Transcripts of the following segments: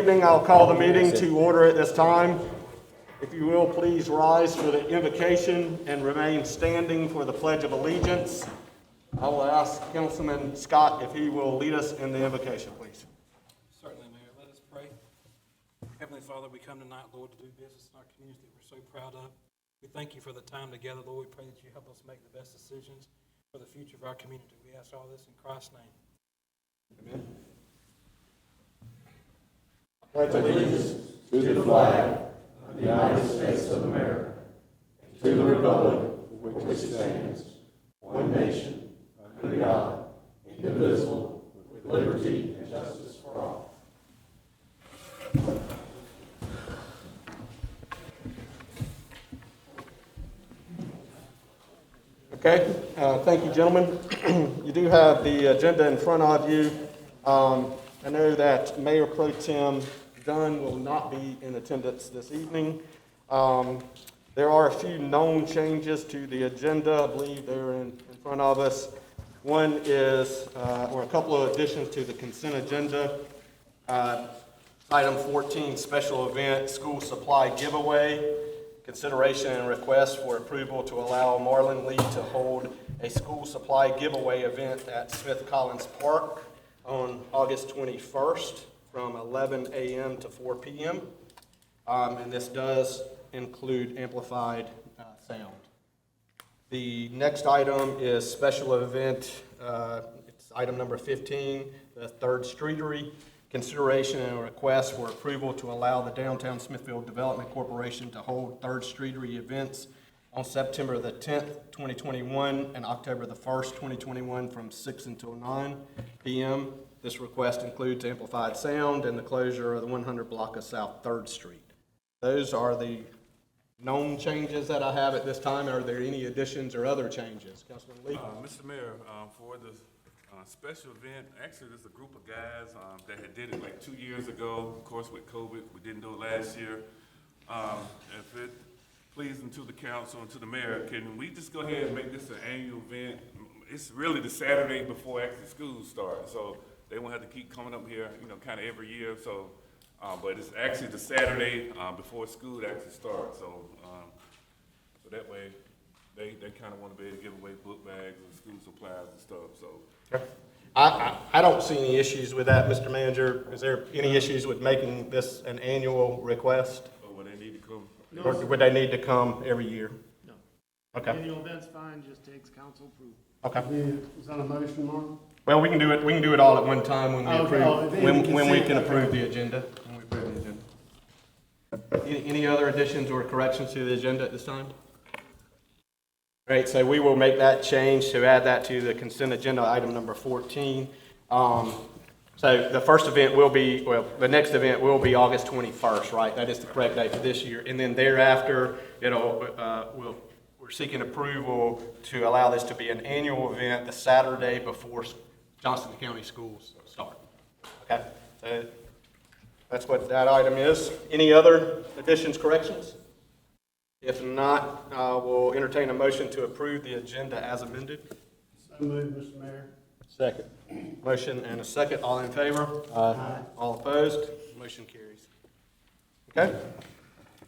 evening. I'll call the meeting to order at this time. If you will, please rise for the invocation and remain standing for the Pledge of Allegiance. I will ask Councilman Scott if he will lead us in the invocation, please. Certainly, Mayor. Let us pray. Heavenly Father, we come tonight, Lord, to do business in our community that we're so proud of. We thank you for the time together, Lord. We pray that you help us make the best decisions for the future of our community. We ask all this in Christ's name. Amen. Pledge allegiance to the flag of the United States of America, and to the republic for which it stands, one nation, under God, indivisible, with liberty and justice for all. Okay, thank you, gentlemen. You do have the agenda in front of you. I know that Mayor Pro Tem Dunn will not be in attendance this evening. There are a few known changes to the agenda. I believe they're in front of us. One is, or a couple of additions to the consent agenda. Item 14, special event, school supply giveaway. Consideration and request for approval to allow Marlin Lee to hold a school supply giveaway event at Smith Collins Park on August 21st from 11 a.m. to 4 p.m. And this does include amplified sound. The next item is special event. It's item number 15, the Third Streetery. Consideration and request for approval to allow the Downtown Smithfield Development Corporation to hold Third Streetery events on September the 10th, 2021 and October the 1st, 2021 from 6 until 9 p.m. This request includes amplified sound and the closure of the 100 block of South 3rd Street. Those are the known changes that I have at this time. Are there any additions or other changes? Councilman Lee? Mr. Mayor, for the special event, actually there's a group of guys that had did it like 2 years ago. Of course, with COVID, we didn't do it last year. If it pleasing to the council and to the mayor, can we just go ahead and make this an annual event? It's really the Saturday before actually school starts, so they won't have to keep coming up here, kind of every year. So, but it's actually the Saturday before school actually starts. So, so that way, they kind of want to be able to give away book bags and school supplies and stuff. So. Okay. I don't see any issues with that, Mr. Manager. Is there any issues with making this an annual request? Or would they need to come? No. Or would they need to come every year? No. Okay. Annual event's fine, just takes council approval. Okay. Is that a motion, Mark? Well, we can do it all at one time when we approve, when we can okay. approve the agenda. When we approve the agenda. Any other additions or corrections to the agenda at this time? All right, so we will make that change to add that to the consent agenda, item number 14. So the first event will be, the next event will be August 21st, right? That is the correct date for this year. And then thereafter, we're seeking approval to allow this to be an annual event the Saturday before Johnston County schools start. Okay, so that's what that item is. Any other additions, corrections? If not, we'll entertain a motion to approve the agenda as amended. So moved, Mr. Mayor. Second. Motion and a second. All in favor? Aye. All opposed? Motion carries. Okay.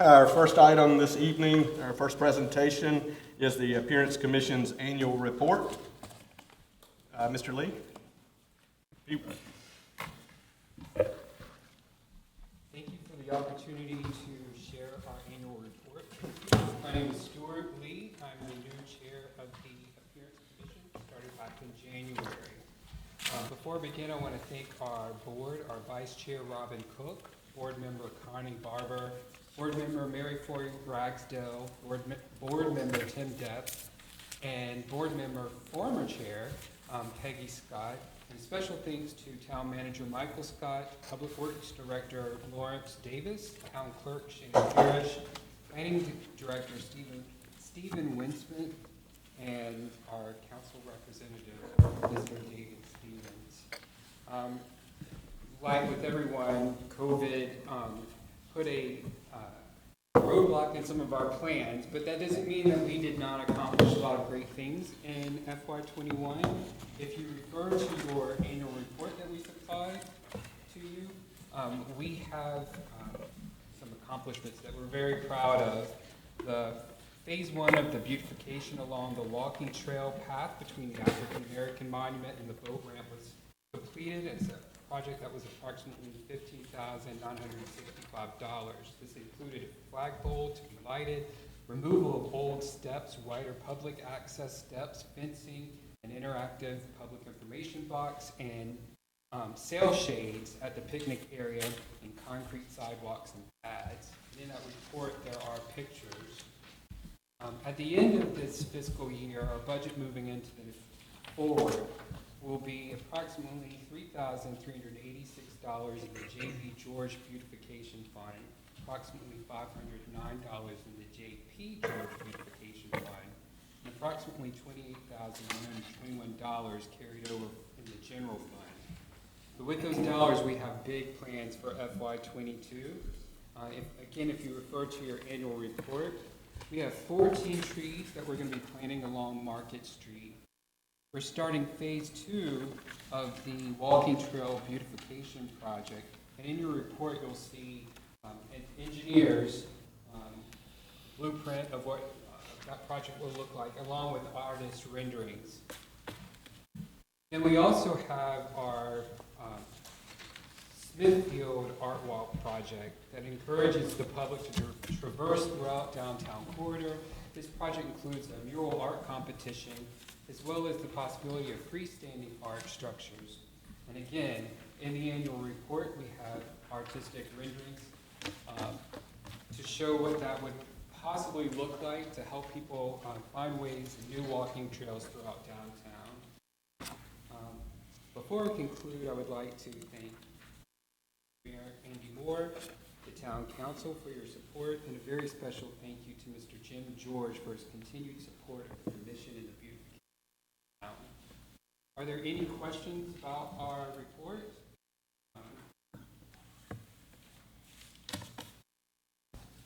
Our first item this evening, our first presentation, is the Appearance Commission's annual report. Mr. Lee? Thank you for the opportunity to share our annual report. My name is Stuart Lee. I'm the new chair of the Appearance Commission, started back in January. Before I begin, I want to thank our board, our vice chair, Robin Cook, board member Connie Barber, board member Mary Foy Ragsdale, board member Tim Depp, and board member former chair Peggy Scott. And special thanks to town manager Michael Scott, public works director Lawrence Davis, town clerk Shane Parrish, planning director Stephen Winsman, and our council representative Mr. David Stevens. Like with everyone, COVID put a roadblock in some of our plans, but that doesn't mean that we did not accomplish a lot of great things in FY21. If you refer to your annual report that we supplied to you, We have some accomplishments that we're very proud of. The Phase 1 of the beautification along the walking trail path between the African American Monument and the boat ramp was completed. It's a project that was approximately $15,965. This included a flagpole to be lighted, removal of old steps, wider public access steps, fencing, an interactive public information box, and sail shades at the picnic area, and concrete sidewalks and pads. In that report, there are pictures. At the end of this fiscal year, our budget moving into the forward will be approximately $3,386 in the J.P. George Beautification Fund, approximately $509 in the J.P. George Beautification Fund, and approximately $28,121 carried over in the general fund. So with those dollars, we have big plans for FY22. If you refer to your annual report, we have 14 trees that we're going to be planting along Market Street. We're starting Phase 2 of the walking trail beautification project. And in your report, you'll see an engineer's blueprint of what that project will look like, along with artist renderings. And we also have our Smithfield Art Walk project that encourages the public to traverse throughout downtown corridor. This project includes a mural art competition, as well as the possibility of freestanding art structures. And again, in the annual report, we have artistic renderings to show what that would possibly look like to help people find ways and new walking trails throughout downtown. Before we conclude, I would like to thank Mayor Andy Moore, the Town Council for your support, and a very special thank you to Mr. Jim George for his continued support of the mission and the beautification of the town. Are there any questions about our report?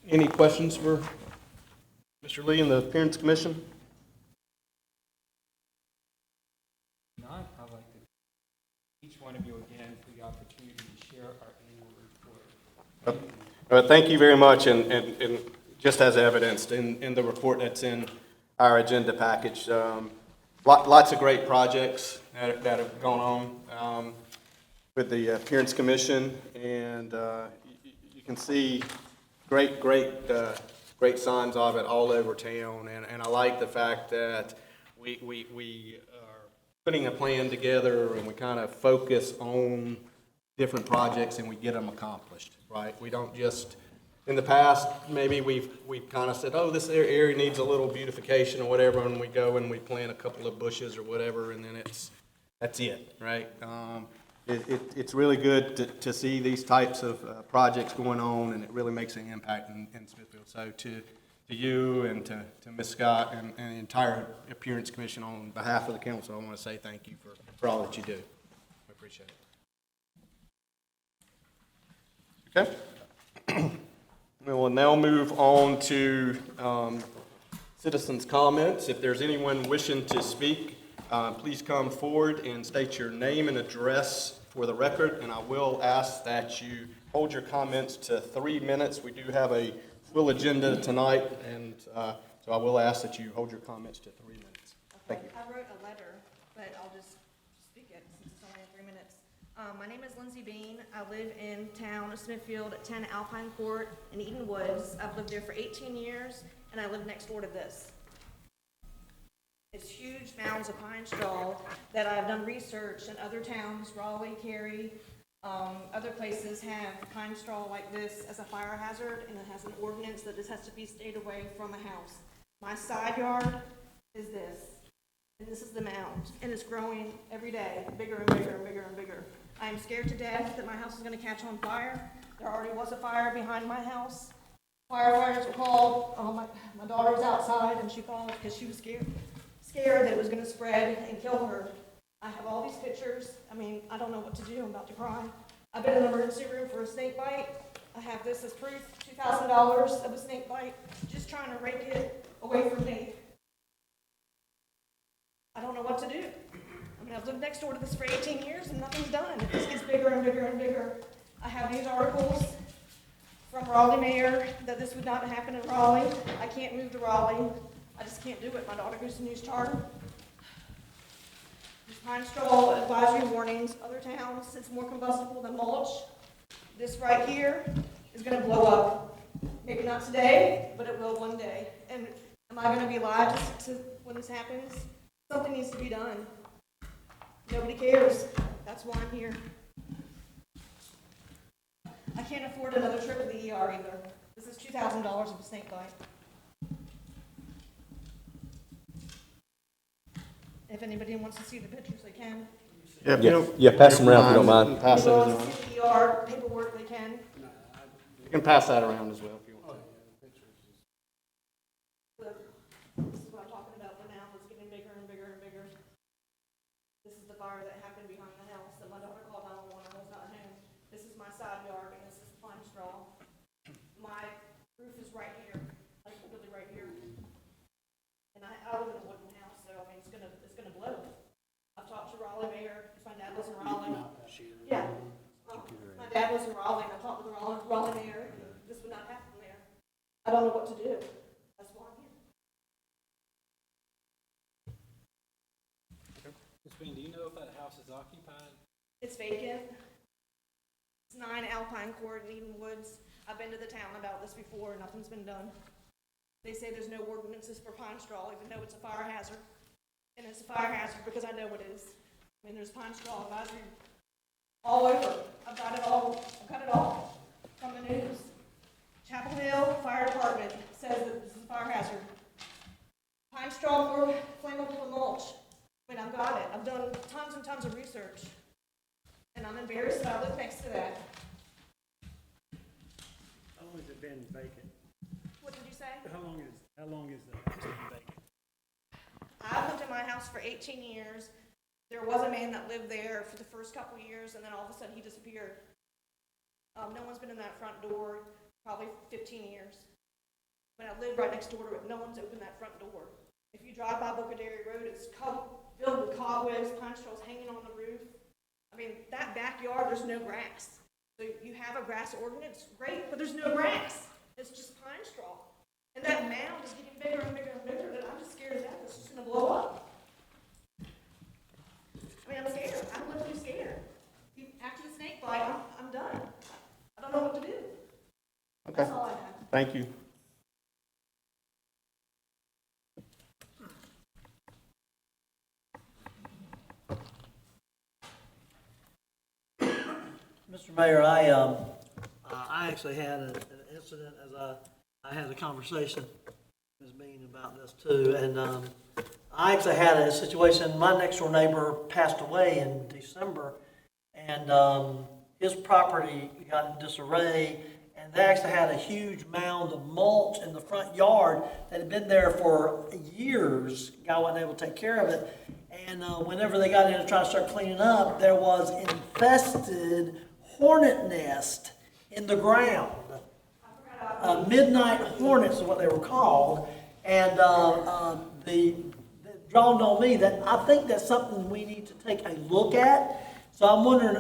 Any questions for Mr. Lee and the Appearance Commission? If not, I'd like to thank each one of you again for the opportunity to share our annual report. Thank you very much, and just as evidenced in the report that's in our agenda package, lots of great projects that have gone on with the Appearance Commission, and you can see great signs of it all over town, and I like the fact that we are putting a plan together and we kind of focus on different projects and we get them accomplished, right? We don't just, in the past, maybe we've kind of said, oh, this area needs a little beautification or whatever, and we go and we plant a couple of bushes or whatever, and then that's it, right? It's really good to see these types of projects going on, and it really makes an impact in Smithfield. So to you and to Ms. Scott and the entire Appearance Commission, on behalf of the council, I want to say thank you for all that you do. I appreciate it. Okay. We will now move on to citizens' comments. If there's anyone wishing to speak, please come forward and state your name and address for the record, and I will ask that you hold your comments to 3 minutes. We do have a full agenda tonight, and so I will ask that you hold your comments to 3 minutes. Thank you. I wrote a letter, but I'll just speak it since it's only 3 minutes. My name is Lindsay Bean. I live in town of Smithfield at 10 Alpine Court in Eden Woods. I've lived there for 18 years, and I live next door to this. It's huge mounds of pine straw that I've done research in other towns, Raleigh, Cary, other places have pine straw like this as a fire hazard, and it has an ordinance that this has to be stayed away from a house. My side yard is this, and this is the mound, and it's growing every day, bigger and bigger and bigger and bigger. I am scared to death that my house is going to catch on fire. There already was a fire behind my house. Firefighters were called. My daughter was outside, and she called because she was scared that it was going to spread and kill her. I have all these pictures. I mean, I don't know what to do. I'm about to cry. I've been in the emergency room for a snake bite. I have this as proof, $2,000 of a snake bite, just trying to rake it away from me. I don't know what to do. I mean, I've lived next door to this for 18 years and nothing's done. It just gets bigger and bigger and bigger. I have news articles from Raleigh mayor that this would not happen in Raleigh. I can't move to Raleigh. I just can't do it. My daughter goes to news charter. There's pine straw advisory warnings. Other towns, it's more combustible than mulch. This right here is gonna blow up. Maybe not today, but it will one day. And am I gonna be alive to when this happens? Something needs to be done. Nobody cares. That's why I'm here. I can't afford another trip to the ER either. This is $2,000 of a snake bite. If anybody wants to see the pictures, they can. Yeah, pass them around if you don't mind. Pass If they those want to around. see the ER paperwork, they can. You can pass that around as well if you want. This is what I'm talking about. The mound is getting bigger and bigger and bigger. This is the fire that happened behind the house that my daughter called 911. I was not home. This is my side yard, and this is pine straw. My roof is right here, like literally right here. And I live in a wooden house, so I mean, it's gonna blow. I've talked to Raleigh mayor, 'cause my dad lives in Raleigh. Yeah. My dad lives in Raleigh, and I talked to the Raleigh mayor. This would not happen there. I don't know what to do. That's why I'm here. Ms. Bean, do you know if that house is occupied? It's vacant. It's 9 Alpine Court in Eden Woods. I've been to the town about this before, nothing's been done. They say there's no ordinances for pine straw, even though it's a fire hazard. And it's a fire hazard because I know it is. I mean, there's pine straw advisory all over. I've got it all from the news. Chapel Hill Fire Department says that this is a fire hazard. Pine straw more flammable than mulch. I mean, I've got it. I've done tons and tons of research. And I'm embarrassed that I live next to that. How long has it been vacant? What did you say? How long is the house been vacant? I've lived in my house for 18 years. There was a man that lived there for the first couple of years, and then all of a sudden he disappeared. No one's been in that front door probably 15 years. When I lived right next door to it, no one's opened that front door. If you drive by Bocaderi Road, it's filled with cobwebs, pine straws hanging on the roof. I mean, that backyard, there's no grass. So you have a grass ordinance, great, but there's no grass. It's just pine straw. And that mound is getting bigger and bigger and bigger, that I'm just scared that it's just gonna blow up. I mean, I'm scared. I'm literally scared. After the snake bite, I'm done. I don't know what to do. Okay, That's all I have. thank you. Mr. Mayor, I actually had an incident as I had a conversation with Ms. Bean about this too, and I actually had a situation. My next door neighbor passed away in December, and his property got in disarray, and they actually had a huge mound of mulch in the front yard that had been there for years. Guy wasn't able to take care of it, and whenever they got in to try to start cleaning up, there was infested hornet nest in the ground. Midnight hornets is what they were called, and the dawned on me that I think that's something we need to take a look at. So I'm wondering,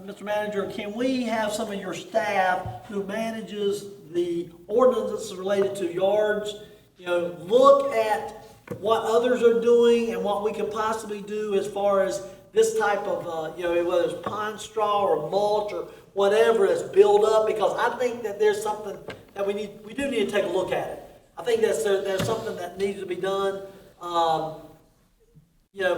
Mr. Manager, can we have some of your staff who manages the ordinances related to yards, look at what others are doing and what we could possibly do as far as this type of, whether it's pine straw or mulch or whatever that's built up, because I think that there's something that we do need to take a look at it. I think there's something that needs to be done,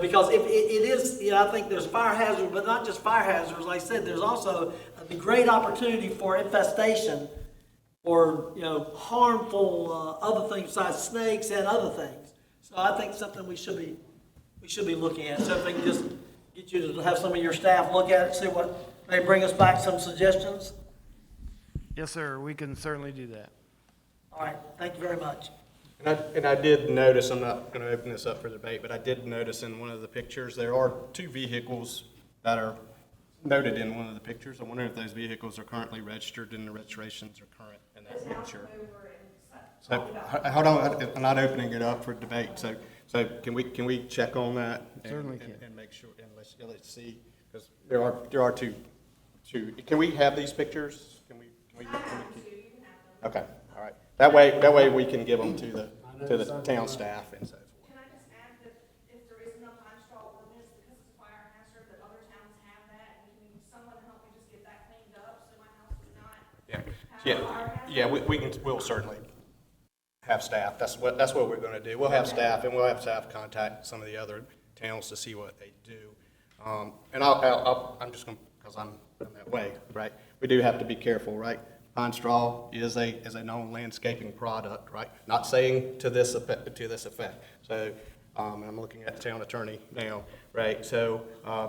because if it is, I think there's fire hazards, but not just fire hazards. Like I said, there's also a great opportunity for infestation or, harmful other things besides snakes and other things. So I think something we should be looking at. So if we can just get you to have some of your staff look at it, see what may bring us back some suggestions. Yes, sir, we can certainly do that. All right, thank you very much. And I did notice, I'm not going to open this up for debate, but I did notice in one of the pictures, there are 2 vehicles that are noted in one of the pictures. I wonder if those vehicles are currently registered and the registrations are current in that picture. So, hold on, I'm not opening it up for debate, so can we check on that? Certainly can. And make sure, and let's see, because there are 2 can we have these pictures? Can we? I have them too, you can have them. Okay, all right. That way we can give them to the town staff and so forth. Can I just add that if there is no pine straw ordinance, because it's a fire hazard, that other towns have that, and can someone help me just get that cleaned up so my house does not Yeah, have a yeah, fire hazard? yeah, we'll certainly have staff. That's what we're gonna do. We'll have staff, and we'll have staff contact some of the other towns to see what they do. And I'm just gonna, because I'm that way, right? We do have to be careful, right? Pine straw is a known landscaping product, right? Not saying to this effect. So, and I'm looking at the town attorney now, right? So,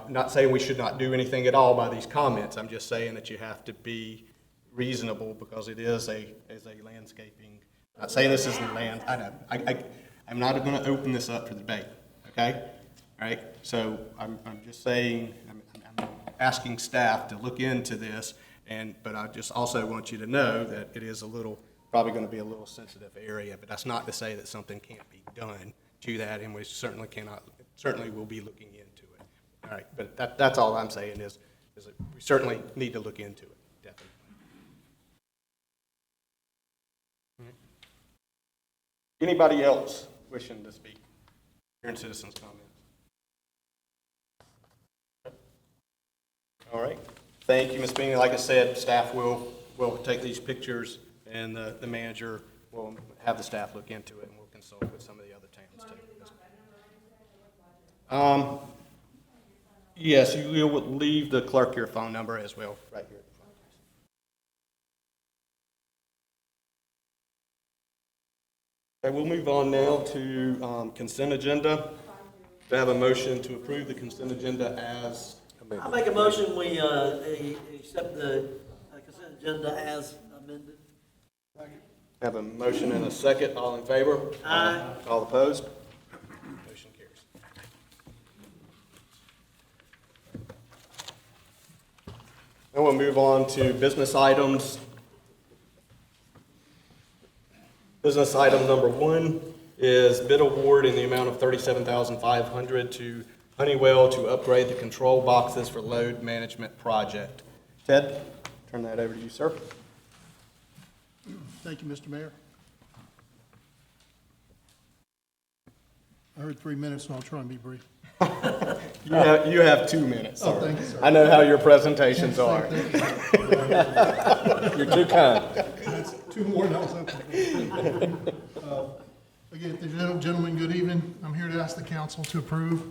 not saying we should not do anything at all by these comments. I'm just saying that you have to be reasonable because it is a landscaping. Not saying this isn't land. I know. I'm not going to open this up for debate. Okay, all right. So I'm just saying I'm asking staff to look into this, but I just also want you to know that it is probably going to be a little sensitive area. But that's not to say that something can't be done to that, and we certainly will be looking into it. All right. But that's all I'm saying is that we certainly need to look into it. Definitely. Anybody else wishing to speak here in citizens' comments? All right. Thank you, Ms. Bean. Like I said, staff will take these pictures, and the manager will have the staff look into it, and we'll consult with some of the other towns too. Yes, you will leave the clerk your phone number as well, right here. Okay, we'll move on now to consent agenda. Do I have a motion to approve the consent agenda as amended? I make a motion, we accept the consent agenda as amended. Have a motion and a second. All in favor? Aye. All opposed? Motion carries. Then we'll move on to business items. Business item number 1 is bid award in the amount of $37,500 to Honeywell to upgrade the control boxes for load management project. Ted, turn that over to you, sir. Thank you, Mr. Mayor. I heard 3 minutes, and I'll try and be brief. You have 2 minutes, sir. Oh, thank you, sir. I know how your presentations are. You're too kind. That's 2 more than I was hoping for. Again, gentlemen, good evening. I'm here to ask the council to approve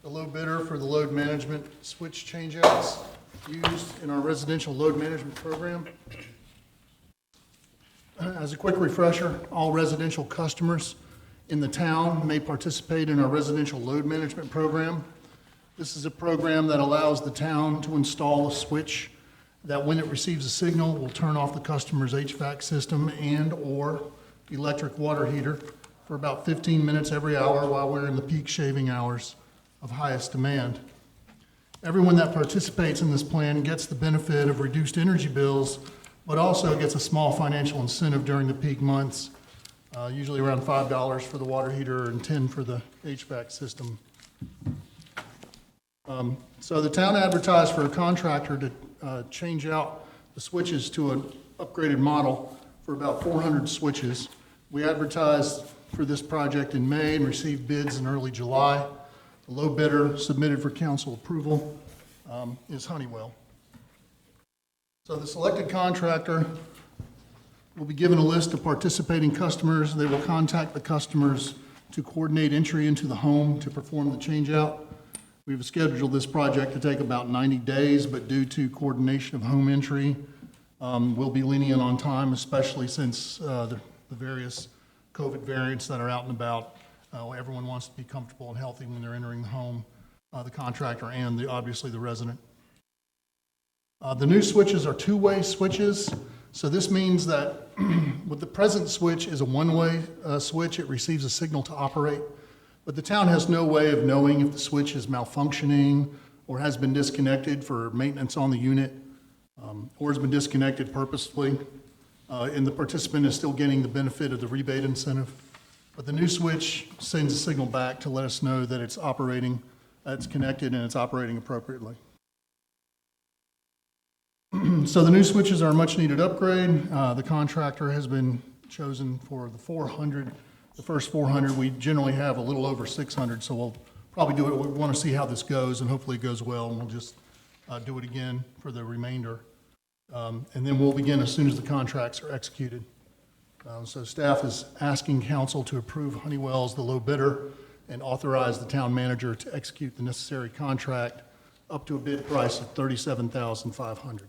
the low bidder for the load management switch changeouts used in our residential load management program. As a quick refresher, all residential customers in the town may participate in our residential load management program. This is a program that allows the town to install a switch that when it receives a signal will turn off the customer's HVAC system and/or electric water heater for about 15 minutes every hour while we're in the peak shaving hours of highest demand. Everyone that participates in this plan gets the benefit of reduced energy bills, but also gets a small financial incentive during the peak months, usually around $5 for the water heater and $10 for the HVAC system. So the town advertised for a contractor to change out the switches to an upgraded model for about 400 switches. We advertised for this project in May and received bids in early July. The low bidder submitted for council approval is Honeywell. So the selected contractor will be given a list of participating customers. They will contact the customers to coordinate entry into the home to perform the changeout. We've scheduled this project to take about 90 days, but due to coordination of home entry, we'll be lenient on time, especially since the various COVID variants that are out and about. Everyone wants to be comfortable and healthy when they're entering the home, the contractor and obviously the resident. The new switches are two-way switches, so this means that with the present switch is a one-way switch, it receives a signal to operate, but the town has no way of knowing if the switch is malfunctioning or has been disconnected for maintenance on the unit, or has been disconnected purposefully, and the participant is still getting the benefit of the rebate incentive. But the new switch sends a signal back to let us know that it's operating, it's connected and it's operating appropriately. So the new switches are a much-needed upgrade. The contractor has been chosen for the 400, the first 400. We generally have a little over 600, so we'll probably do it. We want to see how this goes, and hopefully it goes well, and we'll just do it again for the remainder. And then we'll begin as soon as the contracts are executed. So staff is asking council to approve Honeywell as the low bidder and authorize the town manager to execute the necessary contract up to a bid price of $37,500.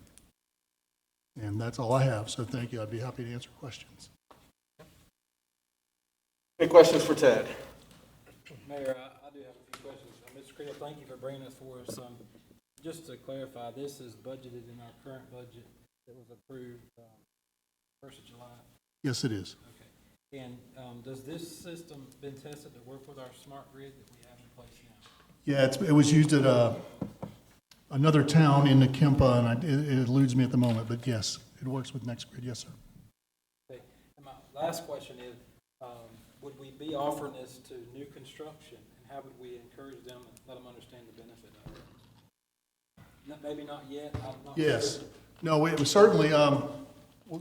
And that's all I have, so thank you. I'd be happy to answer questions. Any questions for Ted? Mayor, I do have a few questions. Mr. Creel, thank you for bringing this for us. Just to clarify, this is budgeted in our current budget that was approved 1st of July. Yes, it is. Okay. And does this system been tested to work with our smart grid that we have in place now? Yeah, it was used at another town in the Kempa, and it eludes me at the moment, but yes, it works with NextGrid. Yes, sir. Okay. And my last question is, would we be offering this to new construction, and how would we encourage them and let them understand the benefit of it? Maybe not yet. I'm not Yes. sure. No, it was certainly,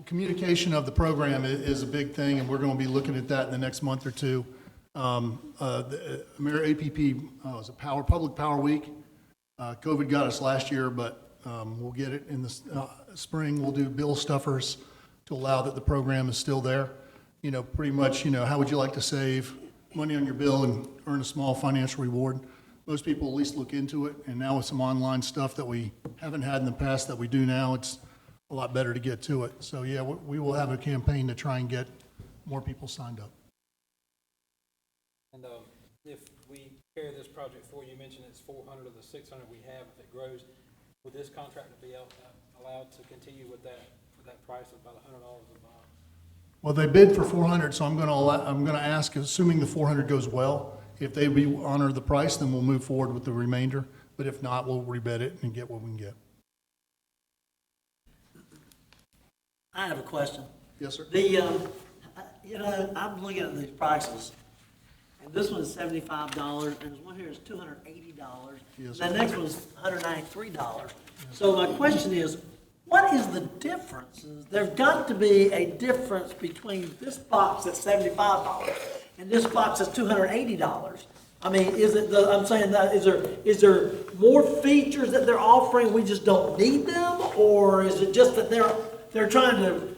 communication of the program is a big thing, and we're going to be looking at that in the next month or two. The Mayor APP was a Public Power Week. COVID got us last year, but we'll get it in the spring. We'll do bill stuffers to allow that the program is still there. You know, pretty much, how would you like to save money on your bill and earn a small financial reward? Most people at least look into it, and now with some online stuff that we haven't had in the past that we do now, it's a lot better to get to it. So yeah, we will have a campaign to try and get more people signed up. And if we carry this project forward, you mentioned it's 400 of the 600 we have. If it grows, would this contractor be allowed to continue with that for that price of about $100 a box? Well, they bid for 400, so I'm going to ask, assuming the 400 goes well, if they honor the price, then we'll move forward with the remainder. But if not, we'll rebid it and get what we can get. I have a question. Yes, sir. I'm looking at these prices, and this one is $75, and this one here is $280. Yes, The next one's $193. So my question is, what is the difference? There's got to be a difference between this box that's $75 and this box that's $280. I mean, I'm saying that, is there more features that they're offering, we just don't need them? Or is it just that they're trying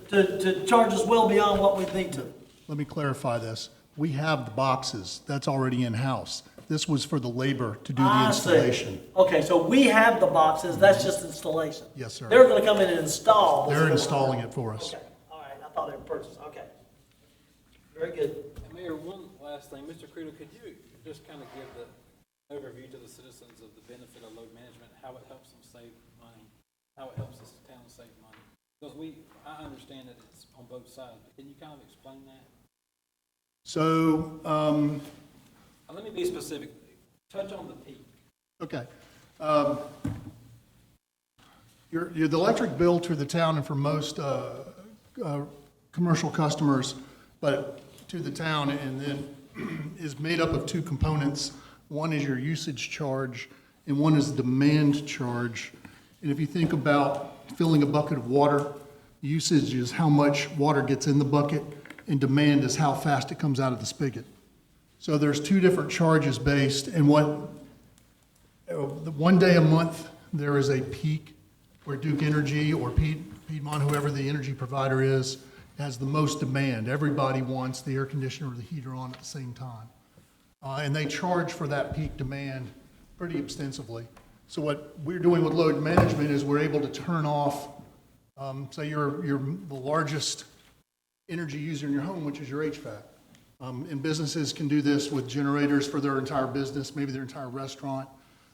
to charge us well beyond what we need to? Let me clarify this. We have the boxes. That's already in-house. This was for the labor to do the installation. See. Okay, so we have the boxes, that's just installation? Yes, sir. They're gonna come in and install. They're installing it for us. Okay, all right, I thought they were purchased, okay. Very good. And Mayor, one last thing. Mr. Credo, could you just kind of give the overview to the citizens of the benefit of load management, how it helps them save money, how it helps this town save money? Because I understand that it's on both sides, but can you kind of explain that? So, Let me be specific. Touch on the peak. okay. The electric bill to the town and for most commercial customers, but to the town, and then is made up of two components. One is your usage charge, and one is demand charge. And if you think about filling a bucket of water, usage is how much water gets in the bucket, and demand is how fast it comes out of the spigot. So there's two different charges based, and one day a month, there is a peak where Duke Energy or Piedmont, whoever the energy provider is, has the most demand. Everybody wants the air conditioner or the heater on at the same time. And they charge for that peak demand pretty extensively. So what we're doing with load management is we're able to turn off, say you're the largest energy user in your home, which is your HVAC. And businesses can do this with generators for their entire business, maybe their entire restaurant.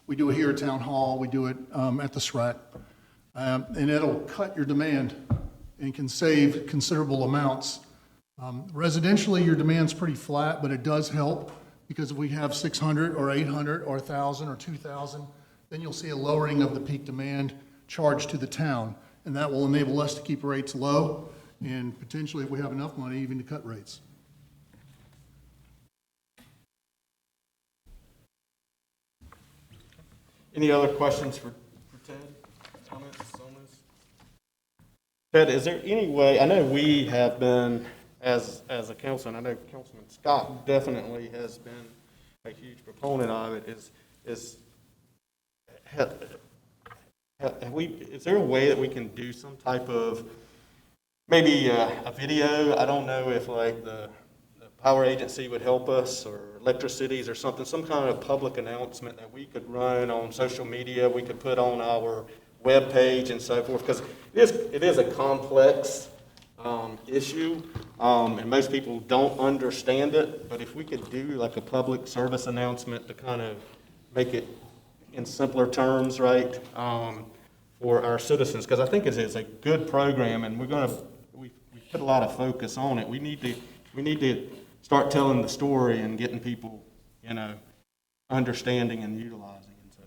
We do it here at Town Hall, we do it at the SREC. And it'll cut your demand and can save considerable amounts. Residentially, your demand's pretty flat, but it does help because if we have 600 or 800 or 1,000 or 2,000, then you'll see a lowering of the peak demand charged to the town. And that will enable us to keep rates low and potentially, if we have enough money, even to cut rates. Any other questions for Ted? Comments on this? Ted, is there any way, I know we have been, as a council, and I know Councilman Scott definitely has been a huge proponent of it, is there a way that we can do some type of, maybe a video? I don't know if like the power agency would help us, or electricities or something, some kind of public announcement that we could run on social media, we could put on our web page and so forth, because it is a complex issue, and most people don't understand it, but if we could do like a public service announcement to kind of make it in simpler terms, right, for our citizens, because I think it is a good program, and we put a lot of focus on it. We need to start telling the story and getting people, understanding and utilizing and so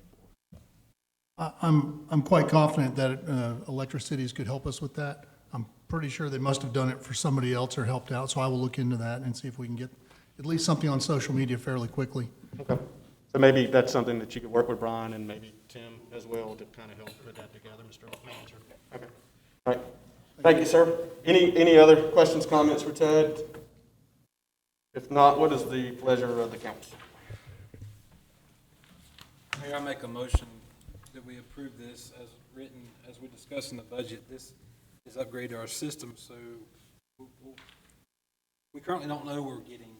forth. I'm quite confident that electricities could help us with that. I'm pretty sure they must have done it for somebody else or helped out, so I will look into that and see if we can get at least something on social media fairly quickly. Okay. So maybe that's something that you could work with Brian and maybe Tim as well to kind of help put that together, Mr. Manager. Okay. All right. Thank you, sir. Any other questions, comments for Ted? If not, what is the pleasure of the council? Mayor, I make a motion that we approve this as written, as we discussed in the budget. This is upgrade to our system, so we currently don't know we're getting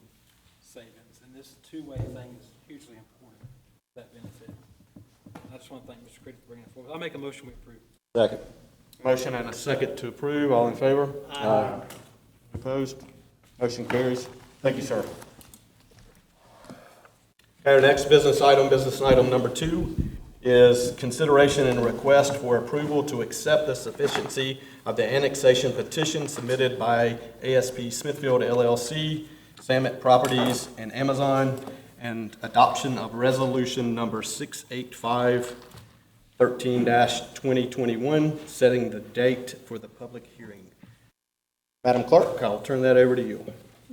savings, and this two-way thing is hugely important, that benefit. I just want to thank Mr. Critic for bringing it forward. I'll make a motion we approve. Second. Motion and a second to approve. All in favor? Aye. Opposed? Motion carries. Thank you, sir. Okay, our next business item number 2, is consideration and request for approval to accept the sufficiency of the annexation petition submitted by ASP Smithfield LLC, Samet Properties, and Amazon, and adoption of resolution number 685-13-2021, setting the date for the public hearing. Madam Clerk, I'll turn that over to you.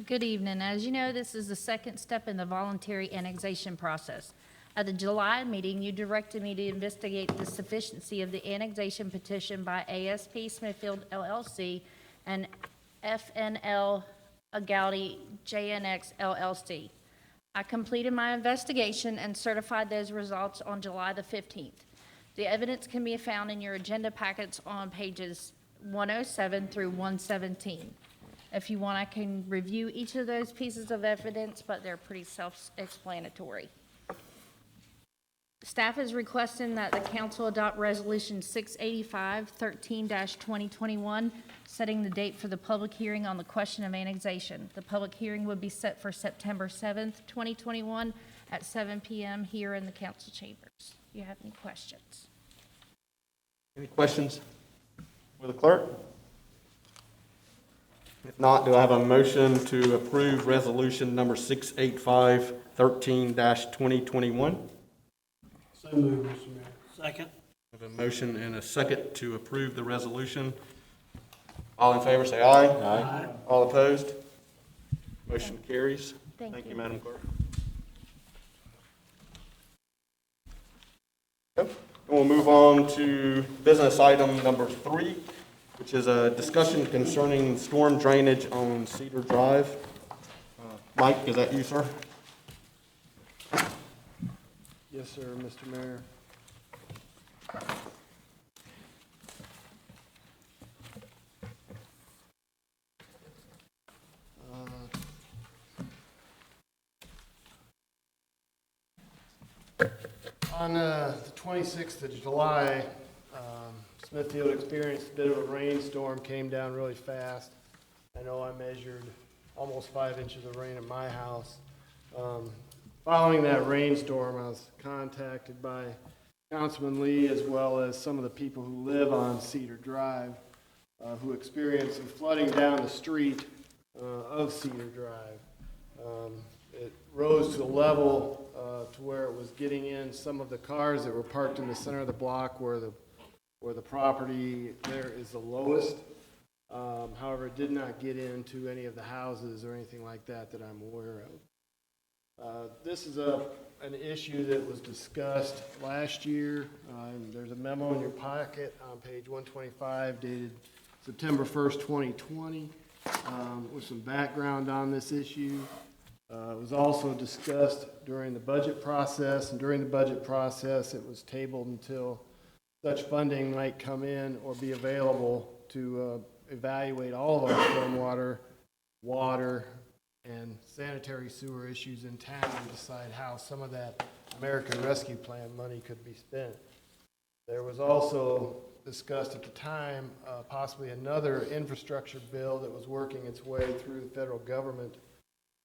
Good evening. As you know, this is the second step in the voluntary annexation process. At the July meeting, you directed me to investigate the sufficiency of the annexation petition by ASP Smithfield LLC and FNL Agouti JNX LLC. I completed my investigation and certified those results on July the 15th. The evidence can be found in your agenda packets on pages 107 through 117. If you want, I can review each of those pieces of evidence, but they're pretty self-explanatory. Staff is requesting that the council adopt Resolution 685-13-2021, setting the date for the public hearing on the question of annexation. The public hearing would be set for September 7th, 2021 at 7 p.m. here in the council chambers. Do you have any questions? Any questions for the clerk? If not, do I have a motion to approve resolution number 685-13-2021? So moved, Mr. Mayor. Second. I have a motion and a second to approve the resolution. All in favor, say aye. Aye. All opposed? Motion carries. Thank you. Madam Clerk. Okay. We'll move on to business item number 3, which is a discussion concerning storm drainage on Cedar Drive. Mike, is that you, sir? Yes, sir, Mr. Mayor. On the 26th of July, Smithfield experienced a bit of a rainstorm, came down really fast. I know I measured almost 5 inches of rain at my house. Following that rainstorm, I was contacted by Councilman Lee as well as some of the people who live on Cedar Drive who experienced some flooding down the street of Cedar Drive. It rose to the level to where it was getting in some of the cars that were parked in the center of the block where the property there is the lowest. However, it did not get into any of the houses or anything like that that I'm aware of. This is an issue that was discussed last year. There's a memo in your pocket on page 125 dated September 1st, 2020, with some background on this issue. It was also discussed during the budget process, and during the budget process, it was tabled until such funding might come in or be available to evaluate all of our stormwater, water, and sanitary sewer issues in town and decide how some of that American Rescue Plan money could be spent. There was also discussed at the time possibly another infrastructure bill that was working its way through the federal government,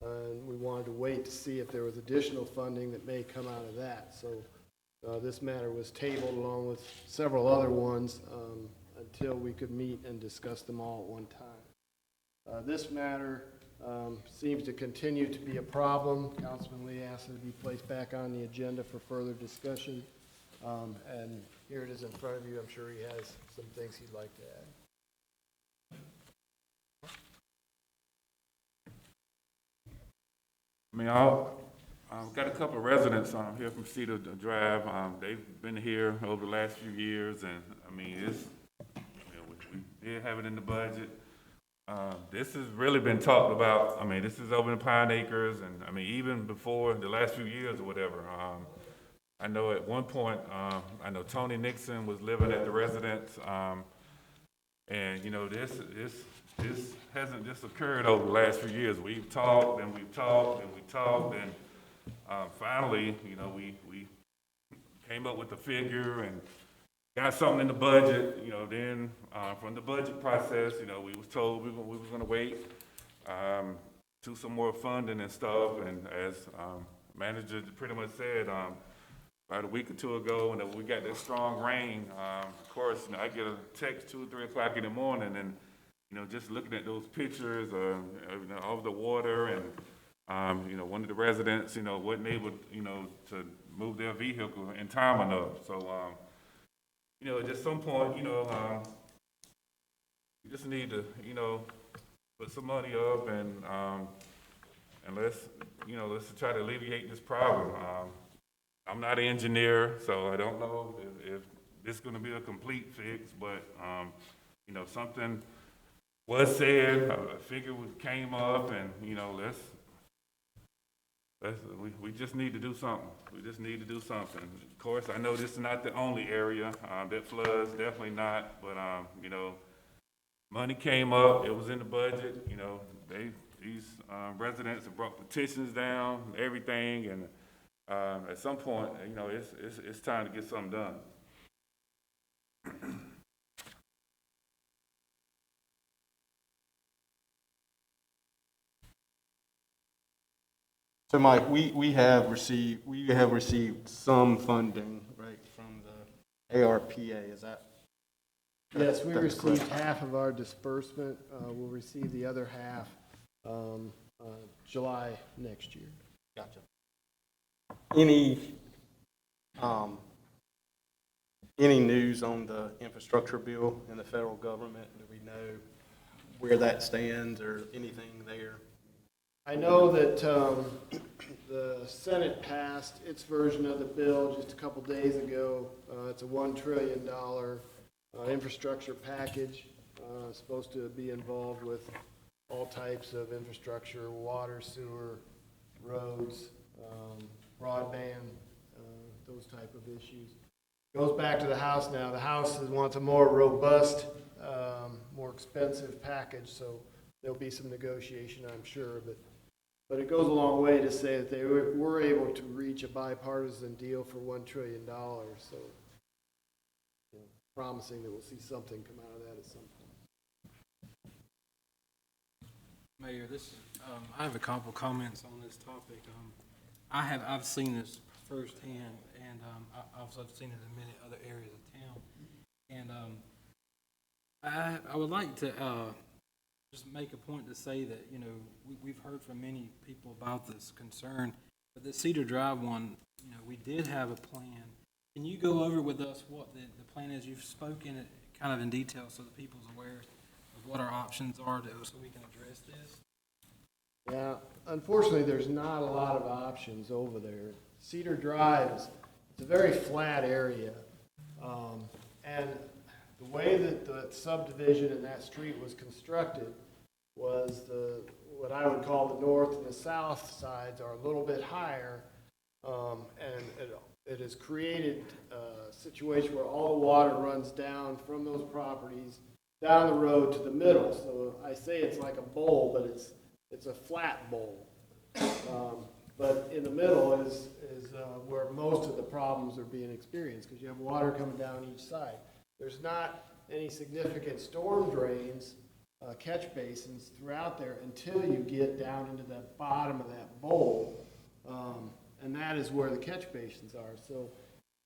and we wanted to wait to see if there was additional funding that may come out of that. So this matter was tabled along with several other ones until we could meet and discuss them all at one time. This matter seems to continue to be a problem. Councilman Lee asked it to be placed back on the agenda for further discussion. And here it is in front of you. I'm sure he has some things he'd like to add. I mean, I've got a couple of residents here from Cedar Drive. They've been here over the last few years, and I mean, we did have it in the budget. This has really been talked about. I mean, this is over in Pine Acres, and I mean, even before the last few years or whatever. I know at one point, I know Tony Nixon was living at the residence, and you know, this hasn't just occurred over the last few years. We've talked and we've talked and we've talked, and finally, you know, we came up with a figure and got something in the budget. You know, then from the budget process, you know, we was told we was going to wait to some more funding and stuff. And as manager pretty much said, about a week or two ago, when we got that strong rain, of course, you know, I get a text 2 or 3 o'clock in the morning, and you know, just looking at those pictures of the water, and you know, one of the residents, you know, wasn't able, you know, to move their vehicle in time enough. So, you know, at some point, you know, you just need to, you know, put some money up, and let's, you know, let's try to alleviate this problem. I'm not an engineer, so I don't know if this is going to be a complete fix, but you know, something was said, a figure came up, and you know, we just need to do something. We just need to do something. Of course, I know this is not the only area that floods, definitely not, but you know, money came up, it was in the budget. You know, these residents have brought petitions down, everything, and at some point, you know, it's time to get something done. So Mike, we have received some funding, right, from the ARPA, is that? Yes, we that's received correct. half of our disbursement. We'll receive the other half July next year. Gotcha. Any news on the infrastructure bill in the federal government? Do we know where that stands or anything there? I know that the Senate passed its version of the bill just a couple days ago. It's a $1 trillion infrastructure package. Supposed to be involved with all types of infrastructure, water, sewer, roads, broadband, those type of issues. Goes back to the House now. The House wants a more robust, more expensive package, so there'll be some negotiation, I'm sure. But it goes a long way to say that they were able to reach a bipartisan deal for $1 trillion. So, you know, promising that we'll see something come out of that at some point. Mayor, I have a couple comments on this topic. I've seen this firsthand, and I've also seen it in many other areas of town. And I would like to just make a point to say that, you know, we've heard from many people about this concern, but the Cedar Drive one, you know, we did have a plan. Can you go over with us what the plan is? You've spoken it kind of in detail so that people's aware of what our options are so we can address this. Yeah, unfortunately, there's not a lot of options over there. Cedar Drive it's a very flat area, and The way that the subdivision in that street was constructed was what I would call the north and the south sides are a little bit higher, and it has created a situation where all the water runs down from those properties down the road to the middle. So I say it's like a bowl, but it's a flat bowl. But in the middle is where most of the problems are being experienced, because you have water coming down each side. There's not any significant storm drains, catch basins throughout there until you get down into the bottom of that bowl. And that is where the catch basins are. So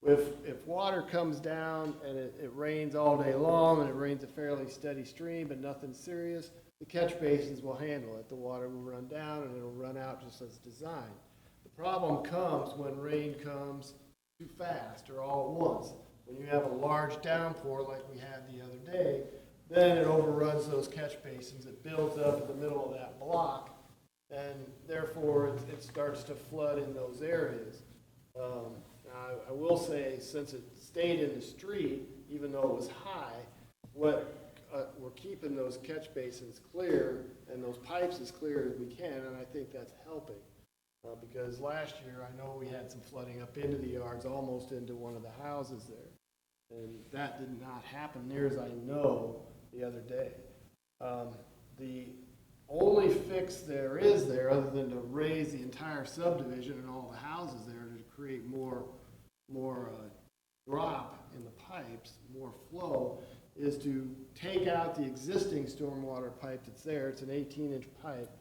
if water comes down and it rains all day long and it rains a fairly steady stream but nothing serious, the catch basins will handle it. The water will run down and it'll run out just as designed. The problem comes when rain comes too fast or all at once. When you have a large downpour like we had the other day, then it overruns those catch basins. It builds up in the middle of that block, and therefore it starts to flood in those areas. I will say, since it stayed in the street, even though it was high, we're keeping those catch basins clear and those pipes as clear as we can, and I think that's helping. Because last year, I know we had some flooding up into the yards, almost into one of the houses there. And that did not happen near as I know the other day. The only fix there is there, other than to raise the entire subdivision and all the houses there to create more drop in the pipes, more flow, is to take out the existing stormwater pipe that's there. It's an 18-inch pipe,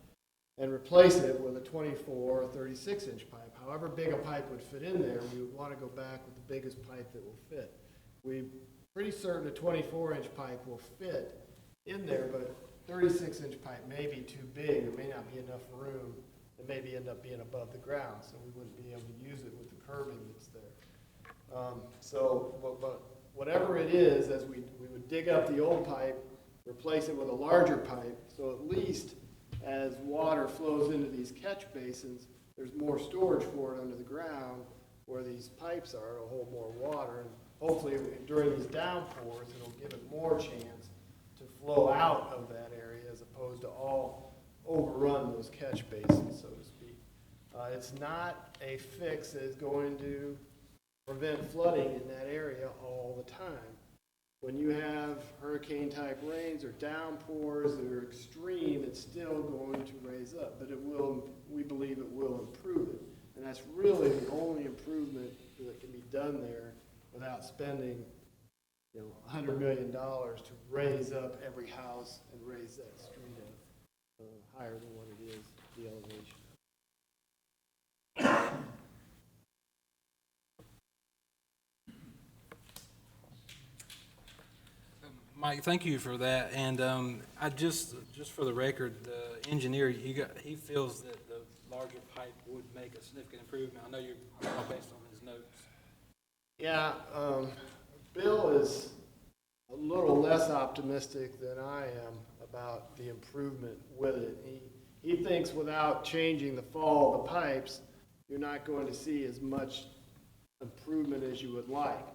and replace it with a 24 or 36-inch pipe. However big a pipe would fit in there, we would want to go back with the biggest pipe that will fit. We're pretty certain a 24-inch pipe will fit in there, but 36-inch pipe may be too big. There may not be enough room. It maybe end up being above the ground, so we wouldn't be able to use it with the curbing that's there. But whatever it is, as we would dig up the old pipe, replace it with a larger pipe, so at least as water flows into these catch basins, there's more storage for it under the ground where these pipes are. It'll hold more water, and hopefully during these downpours, it'll give it more chance to flow out of that area as opposed to all overrun those catch basins, so to speak. It's not a fix that is going to prevent flooding in that area all the time. When you have hurricane-type rains or downpours that are extreme, it's still going to raise up, but it will, we believe it will improve it. And that's really the only improvement that can be done there without spending, $100 million to raise up every house and raise that street up higher than what it is, the elevation. Mike, thank you for that. And I just for the record, the engineer, he feels that the larger pipe would make a significant improvement. I know you're all based on his notes. Yeah, Bill is a little less optimistic than I am about the improvement with it. He thinks without changing the fall of the pipes, you're not going to see as much improvement as you would like.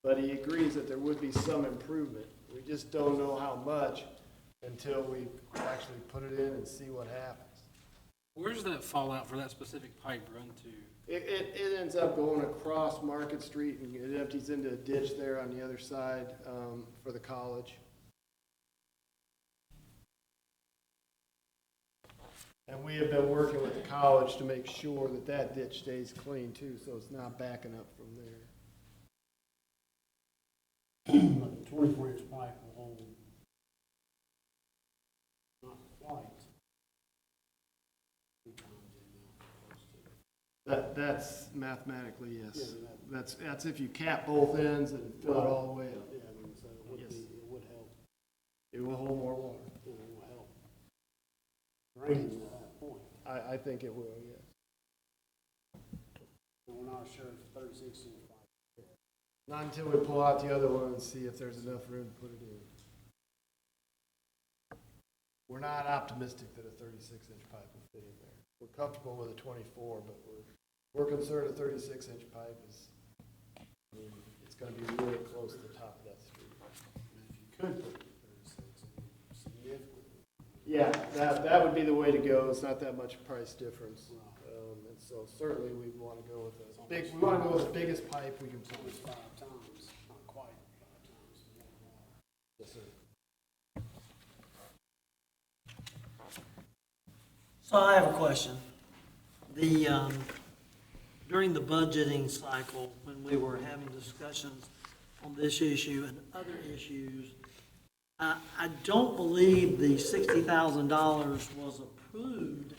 But he agrees that there would be some improvement. We just don't know how much until we actually put it in and see what happens. Where does that fallout for that specific pipe run to? It ends up going across Market Street, and it empties into a ditch there on the other side for the college. And we have been working with the college to make sure that that ditch stays clean too, so it's not backing up from there. The 24-inch pipe will hold not quite 3 times the amount. That's mathematically, yes. That's if you cap both ends and fill it all the way up. Yeah, I mean, so Yes. it would help. It will hold more water. It will help. Drain at that point. I think it will, yes. But we're not sure if 36-inch pipe. Not until we pull out the other one and see if there's enough room to put it in. We're not optimistic that a 36-inch pipe will fit in there. We're comfortable with a 24, but we're concerned a 36-inch pipe is, it's going to be really close to the top of that street. could put 36, significant. Yeah, that would be the way to go. It's not that much price difference. And so certainly we'd want to go with we want to go with the biggest pipe we can It's put. almost 5 times, not quite 5 times the water. Yes, sir. So I have a question. During the budgeting cycle, when we were having discussions on this issue and other issues, I don't believe the $60,000 was approved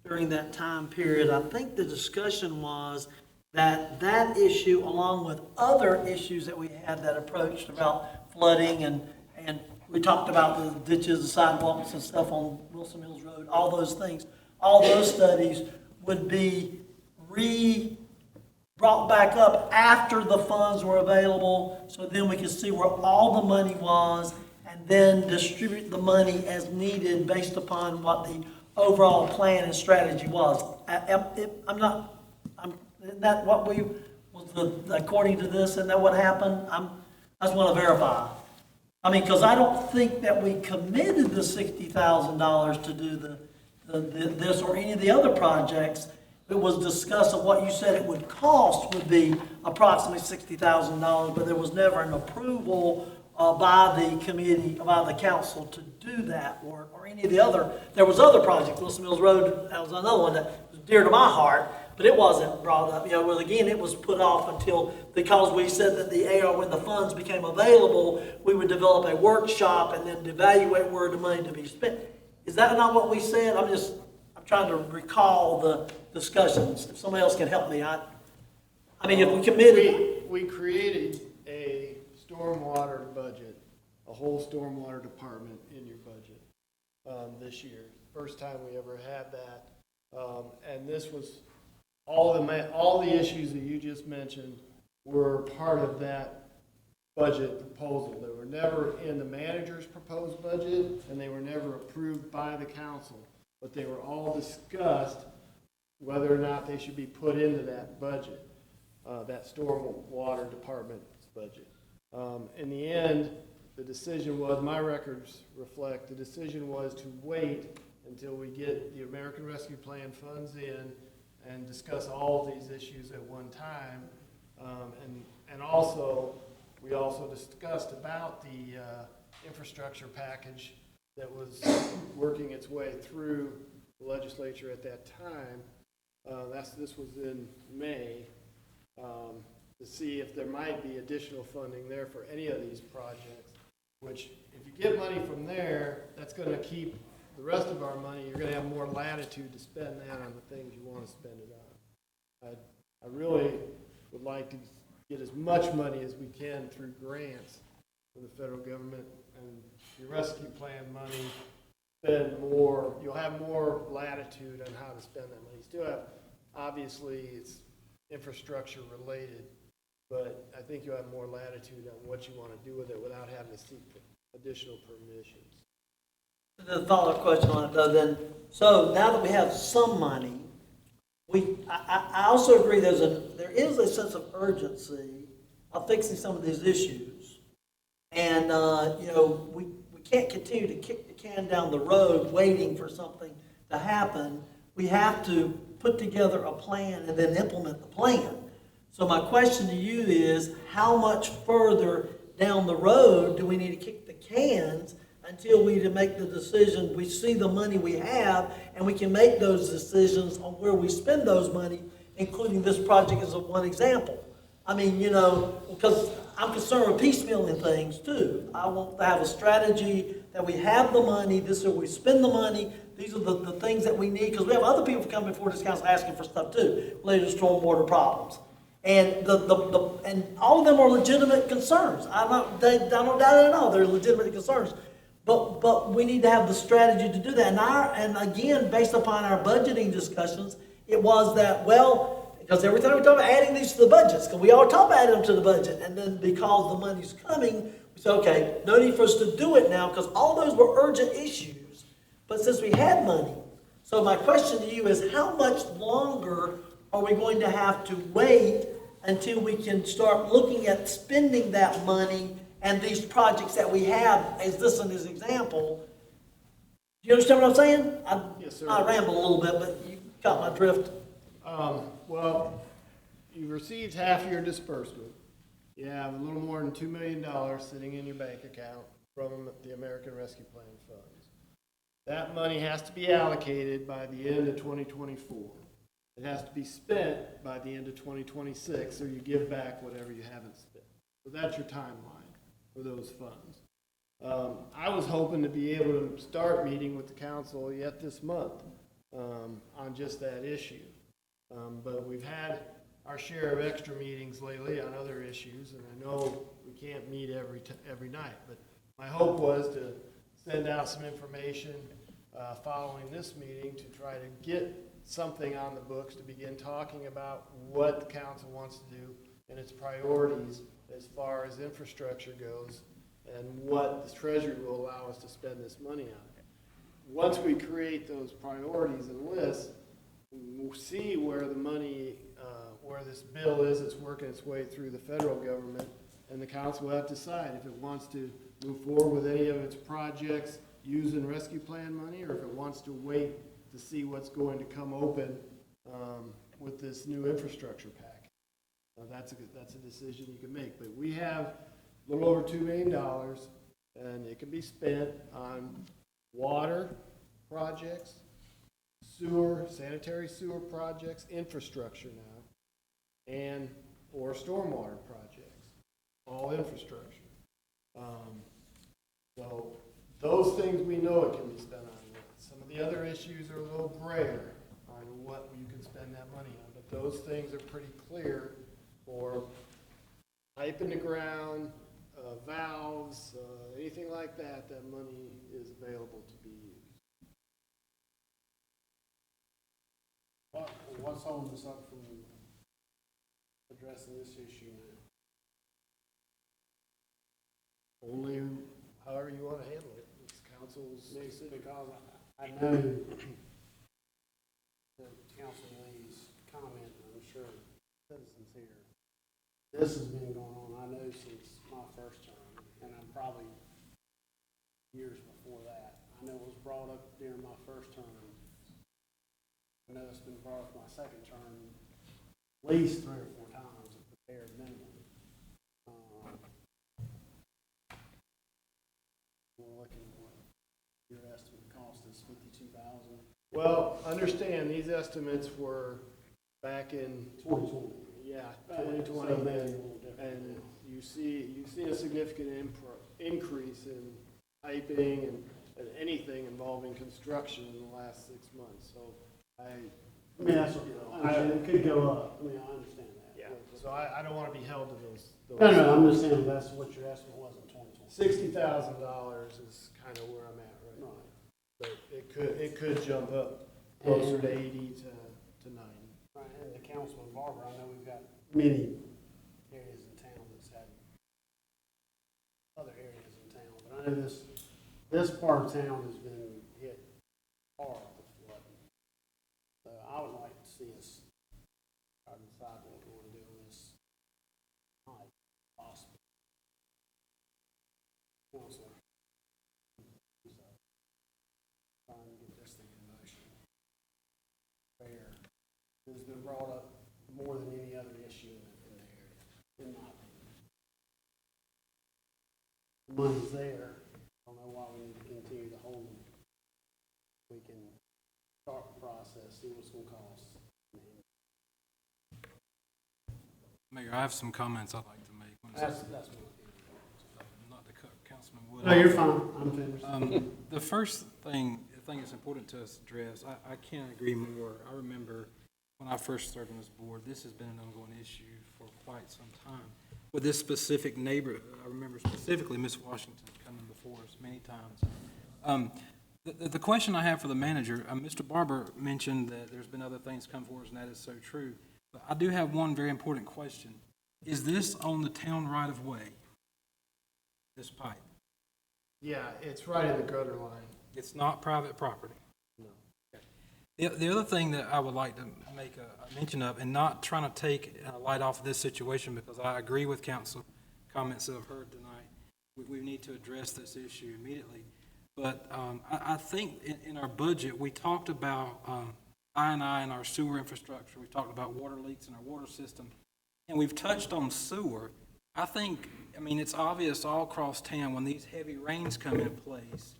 during that time period. I think the discussion was that that issue, along with other issues that we had that approached about flooding and we talked about the ditches, the sidewalks and stuff on Wilson Mills Road, all those things, all those studies would be brought back up after the funds were available, so then we could see where all the money was and then distribute the money as needed based upon what the overall plan and strategy was. Isn't that what according to this, isn't that what happened? I just want to verify. I mean, because I don't think that we committed the $60,000 to do this or any of the other projects. It was discussed of what you said it would cost would be approximately $60,000, but there was never an approval by the committee, by the council to do that or any of the other. There was other projects, Wilson Mills Road, that was another one that was dear to my heart, but it wasn't brought up. Well, again, it was put off until, because we said that when the funds became available, we would develop a workshop and then evaluate where the money to be spent. Is that not what we said? I'm trying to recall the discussions. If somebody else can help me, I mean, if we committed. We created a stormwater budget, a whole stormwater department in your budget this year. First time we ever had that. And this was, all the issues that you just mentioned were part of that budget proposal. They were never in the manager's proposed budget, and they were never approved by the council. But they were all discussed whether or not they should be put into that budget, that stormwater department's budget. In the end, the decision was, my records reflect, the decision was to wait until we get the American Rescue Plan funds in and discuss all of these issues at one time. And also, we also discussed about the infrastructure package that was working its way through the legislature at that time. This was in May, to see if there might be additional funding there for any of these projects, which if you get money from there, that's going to keep the rest of our money. You're going to have more latitude to spend that on the things you want to spend it on. I really would like to get as much money as we can through grants from the federal government, and your rescue plan money, spend more, you'll have more latitude on how to spend that money. You still have, obviously, it's infrastructure related, but I think you'll have more latitude on what you want to do with it without having to seek additional permissions. The follow-up question on it though, then, so now that we have some money, I also agree there is a sense of urgency of fixing some of these issues. And, we can't continue to kick the can down the road waiting for something to happen. We have to put together a plan and then implement the plan. So my question to you is, how much further down the road do we need to kick the cans until we make the decision, we see the money we have, and we can make those decisions on where we spend those money, including this project as one example. I mean, because I'm concerned with piecemealing things too. I want to have a strategy that we have the money, this is where we spend the money, these are the things that we need, because we have other people coming before this council asking for stuff too, related to stormwater problems. And and all of them are legitimate concerns. I don't doubt it at all. They're legitimate concerns. But we need to have the strategy to do that. And again, based upon our budgeting discussions, it was that, because every time we talk about adding these to the budgets, because we all talk about adding them to the budget, and then because the money's coming, we say, okay, no need for us to do it now, because all those were urgent issues. But since we had money, so my question to you is, how much longer are we going to have to wait until we can start looking at spending that money and these projects that we have, as this one is an example, do you understand what I'm saying? Yes, sir. I ramble a little bit, but you got my drift. Well, you received half your disbursement. You have a little more than $2 million sitting in your bank account from the American Rescue Plan funds. That money has to be allocated by the end of 2024. It has to be spent by the end of 2026, or you give back whatever you haven't spent. So that's your timeline for those funds. I was hoping to be able to start meeting with the council yet this month on just that issue. But we've had our share of extra meetings lately on other issues, and I know we can't meet every night. But my hope was to send out some information following this meeting to try to get something on the books to begin talking about what the council wants to do and its priorities as far as infrastructure goes and what the treasury will allow us to spend this money on. Once we create those priorities and lists, we'll see where the money, where this bill is, it's working its way through the federal government, and the council will have to decide if it wants to move forward with any of its projects using rescue plan money, or if it wants to wait to see what's going to come open with this new infrastructure pack. That's a decision you can make. But we have a little over $2 million, and it can be spent on water projects, sewer, sanitary sewer projects, infrastructure now, and or stormwater projects, all infrastructure. So those things we know it can be spent on. Some of the other issues are a little grayer on what you can spend that money on, but those things are pretty clear for pipe in the ground, valves, anything like that, that money is available to be used. What's holding us up from addressing this issue now? Only however you want to handle it. It's council's decision. Because I know that Council Lee's comment, I'm sure citizens here, this has been going on, I know, since my first term, and I'm probably years before that. I know it was brought up during my first term. I know it's been brought up my second term at least 3 or 4 times at the bare minimum. We're looking at what your estimate cost is, 52,000. Well, understand, these estimates were back in 2020. Yeah, Right, 2020, so maybe a little different and now. you've seen a significant increase in piping and anything involving construction in the last 6 months, so I mean, that's what, it could go up, I mean, I understand that. yeah, so I don't wanna be held to those. No, I'm just saying, that's what your estimate was in 2020. $60,000 is kinda where I'm at right now, Right. but it could jump up closer to 80 to 90. Right, and the Councilman Barber, I know we've got many areas in town that's had other areas in town, but I know this part of town has been hit hard with flooding. So I would like to see us try to decide what we want to do on this tonight, if possible. Council. Trying to get this thing in motion. Fair. It's been brought up more than any other issue in the area, in my opinion. The money's there. I don't know why we need to continue to hold them. We can start the process, see what's gonna cost. Mayor, I have some comments I'd like to make. That's my opinion. Not to cut Councilman Wood. No, you're fine. I'm finished. The first thing, I think it's important to us to address, I can't agree more. I remember when I first started on this board, this has been an ongoing issue for quite some time. With this specific neighborhood, I remember specifically Miss Washington coming before us many times. The question I have for the manager, Mr. Barber mentioned that there's been other things come forward, and that is so true. But I do have one very important question. Is this on the town right-of-way, this pipe? Yeah, it's right in the gutter line. It's not private property? No. The other thing that I would like to make a mention of, and not trying to take a light off of this situation, because I agree with council comments that I've heard tonight, we need to address this issue immediately. But I think in our budget, we talked about I&I and our sewer infrastructure. We talked about water leaks in our water system. And we've touched on sewer. I mean, it's obvious all across town when these heavy rains come in place,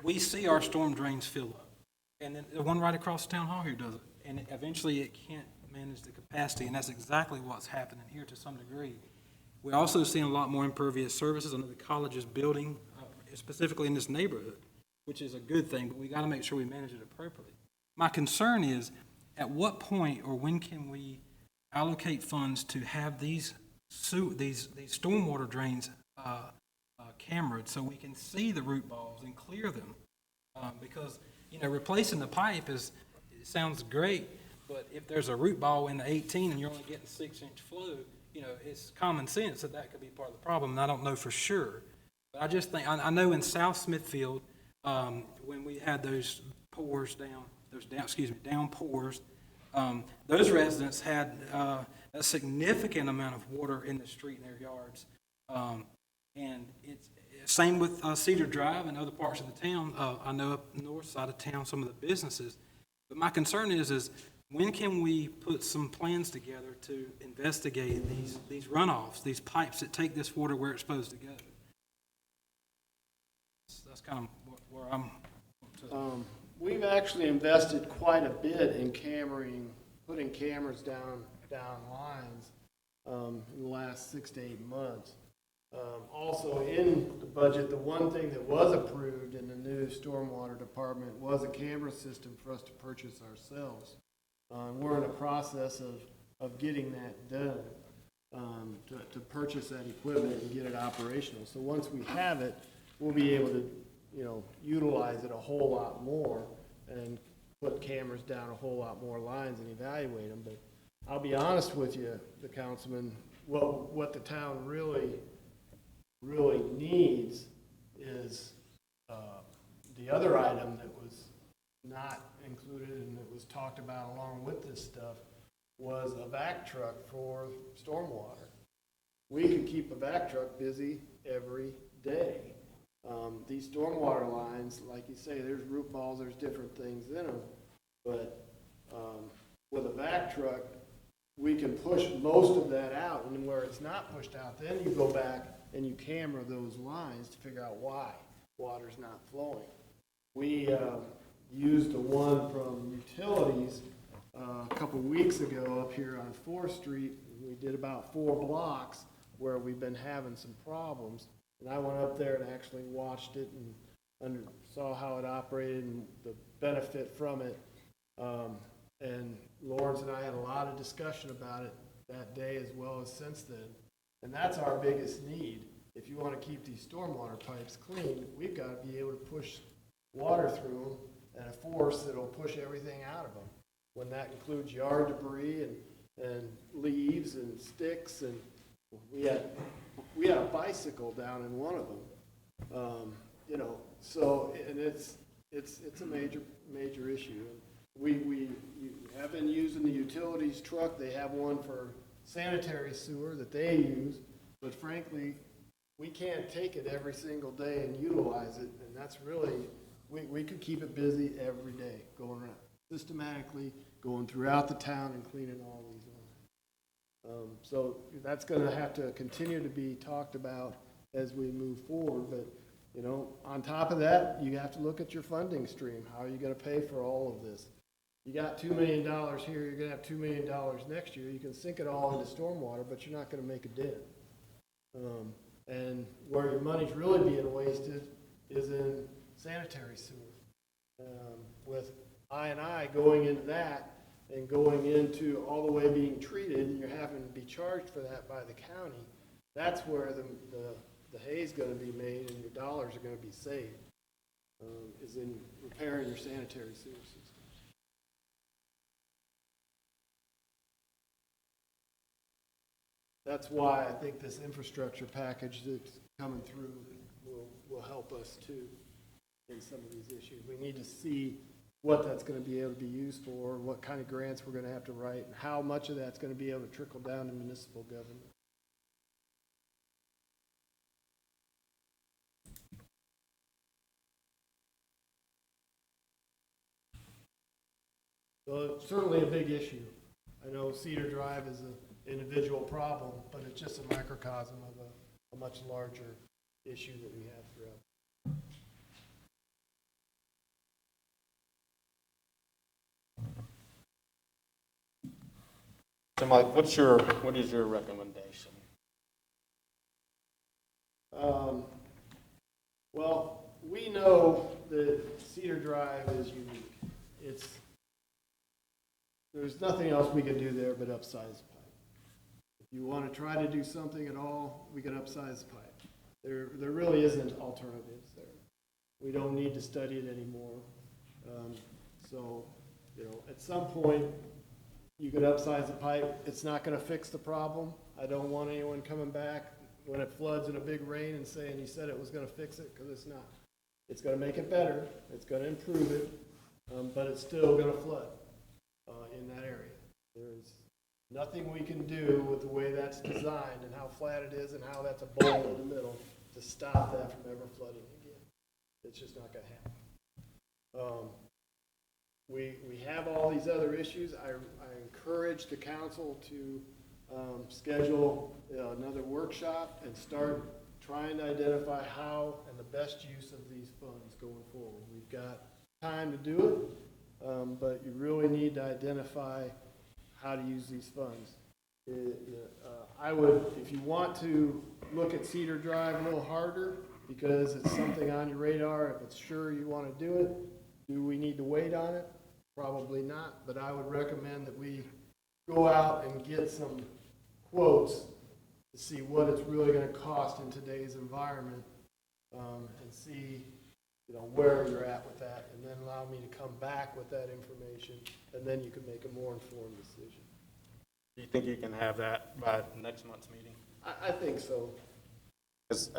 we see our storm drains fill up. And then the one right across town hall here does it. And eventually it can't manage the capacity, and that's exactly what's happening here to some degree. We're also seeing a lot more impervious surfaces under the college's building, specifically in this neighborhood, which is a good thing, but we got to make sure we manage it appropriately. My concern is, at what point or when can we allocate funds to have these stormwater drains cambered so we can see the root balls and clear them? Because, replacing the pipe it sounds great, but if there's a root ball in the 18 and you're only getting 6-inch flow, it's common sense that could be part of the problem, and I don't know for sure. But I just think, I know in South Smithfield, when we had those downpours, those residents had a significant amount of water in the street in their yards. And it's same with Cedar Drive and other parts of the town. I know up the north side of town, some of the businesses. But my concern is when can we put some plans together to investigate these runoffs, these pipes that take this water where it's supposed to go? That's kind of where I'm. We've actually invested quite a bit in putting cameras down lines in the last 6 to 8 months. Also in the budget, the one thing that was approved in the new stormwater department was a camera system for us to purchase ourselves. We're in the process of getting that done, to purchase that equipment and get it operational. So once we have it, we'll be able to, utilize it a whole lot more and put cameras down a whole lot more lines and evaluate them. But I'll be honest with you, the councilman, what the town really needs is the other item that was not included and that was talked about along with this stuff was a vac truck for stormwater. We could keep a vac truck busy every day. These stormwater lines, like you say, there's root balls, there's different things in them, but with a vac truck, we can push most of that out, and where it's not pushed out, then you go back and you camera those lines to figure out why water's not flowing. We used the one from utilities a couple weeks ago up here on 4th Street. We did about 4 blocks where we've been having some problems. And I went up there and actually watched it and saw how it operated and the benefit from it. And Lawrence and I had a lot of discussion about it that day as well as since then. And that's our biggest need. If you want to keep these stormwater pipes clean, we've got to be able to push water through them at a force that'll push everything out of them. When that includes yard debris and leaves and sticks, and we had a bicycle down in one of them, so, and it's a major issue. We have been using the utilities truck. They have one for sanitary sewer that they use, but frankly, we can't take it every single day and utilize it, and that's really, we could keep it busy every day, going around, systematically going throughout the town and cleaning all these lines. So that's going to have to continue to be talked about as we move forward, but on top of that, you have to look at your funding stream. How are you going to pay for all of this? You got $2 million here, you're going to have $2 million next year. You can sink it all into stormwater, but you're not going to make a dent. And where your money's really being wasted is in sanitary sewer. With I&I going into that and going into all the way being treated, and you're having to be charged for that by the county, that's where the hay's going to be made and your dollars are going to be saved, is in repairing your sanitary sewer system. That's why I think this infrastructure package that's coming through will help us too in some of these issues. We need to see what that's going to be able to be used for, what kind of grants we're going to have to write, and how much of that's going to be able to trickle down to municipal government. So it's certainly a big issue. I know Cedar Drive is an individual problem, but it's just a microcosm of a much larger issue that we have throughout. So Mike, what is your recommendation? Well, we know that Cedar Drive is unique. There's nothing else we can do there but upsize the pipe. If you want to try to do something at all, we can upsize the pipe. There really isn't alternatives there. We don't need to study it anymore. So, at some point, you could upsize the pipe. It's not going to fix the problem. I don't want anyone coming back when it floods in a big rain and saying you said it was going to fix it, because it's not. It's going to make it better. It's going to improve it, but it's still going to flood in that area. There's nothing we can do with the way that's designed and how flat it is and how that's a bowl in the middle to stop that from ever flooding again. It's just not going to happen. We have all these other issues. I encourage the council to schedule another workshop and start trying to identify how and the best use of these funds going forward. We've got time to do it, but you really need to identify how to use these funds. I would, if you want to look at Cedar Drive a little harder, because it's something on your radar, if it's sure you want to do it, do we need to wait on it? Probably not, but I would recommend that we go out and get some quotes to see what it's really going to cost in today's environment, and see, where you're at with that, and then allow me to come back with that information, and then you can make a more informed decision. Do you think you can have that by next month's meeting? I think so. 'Cause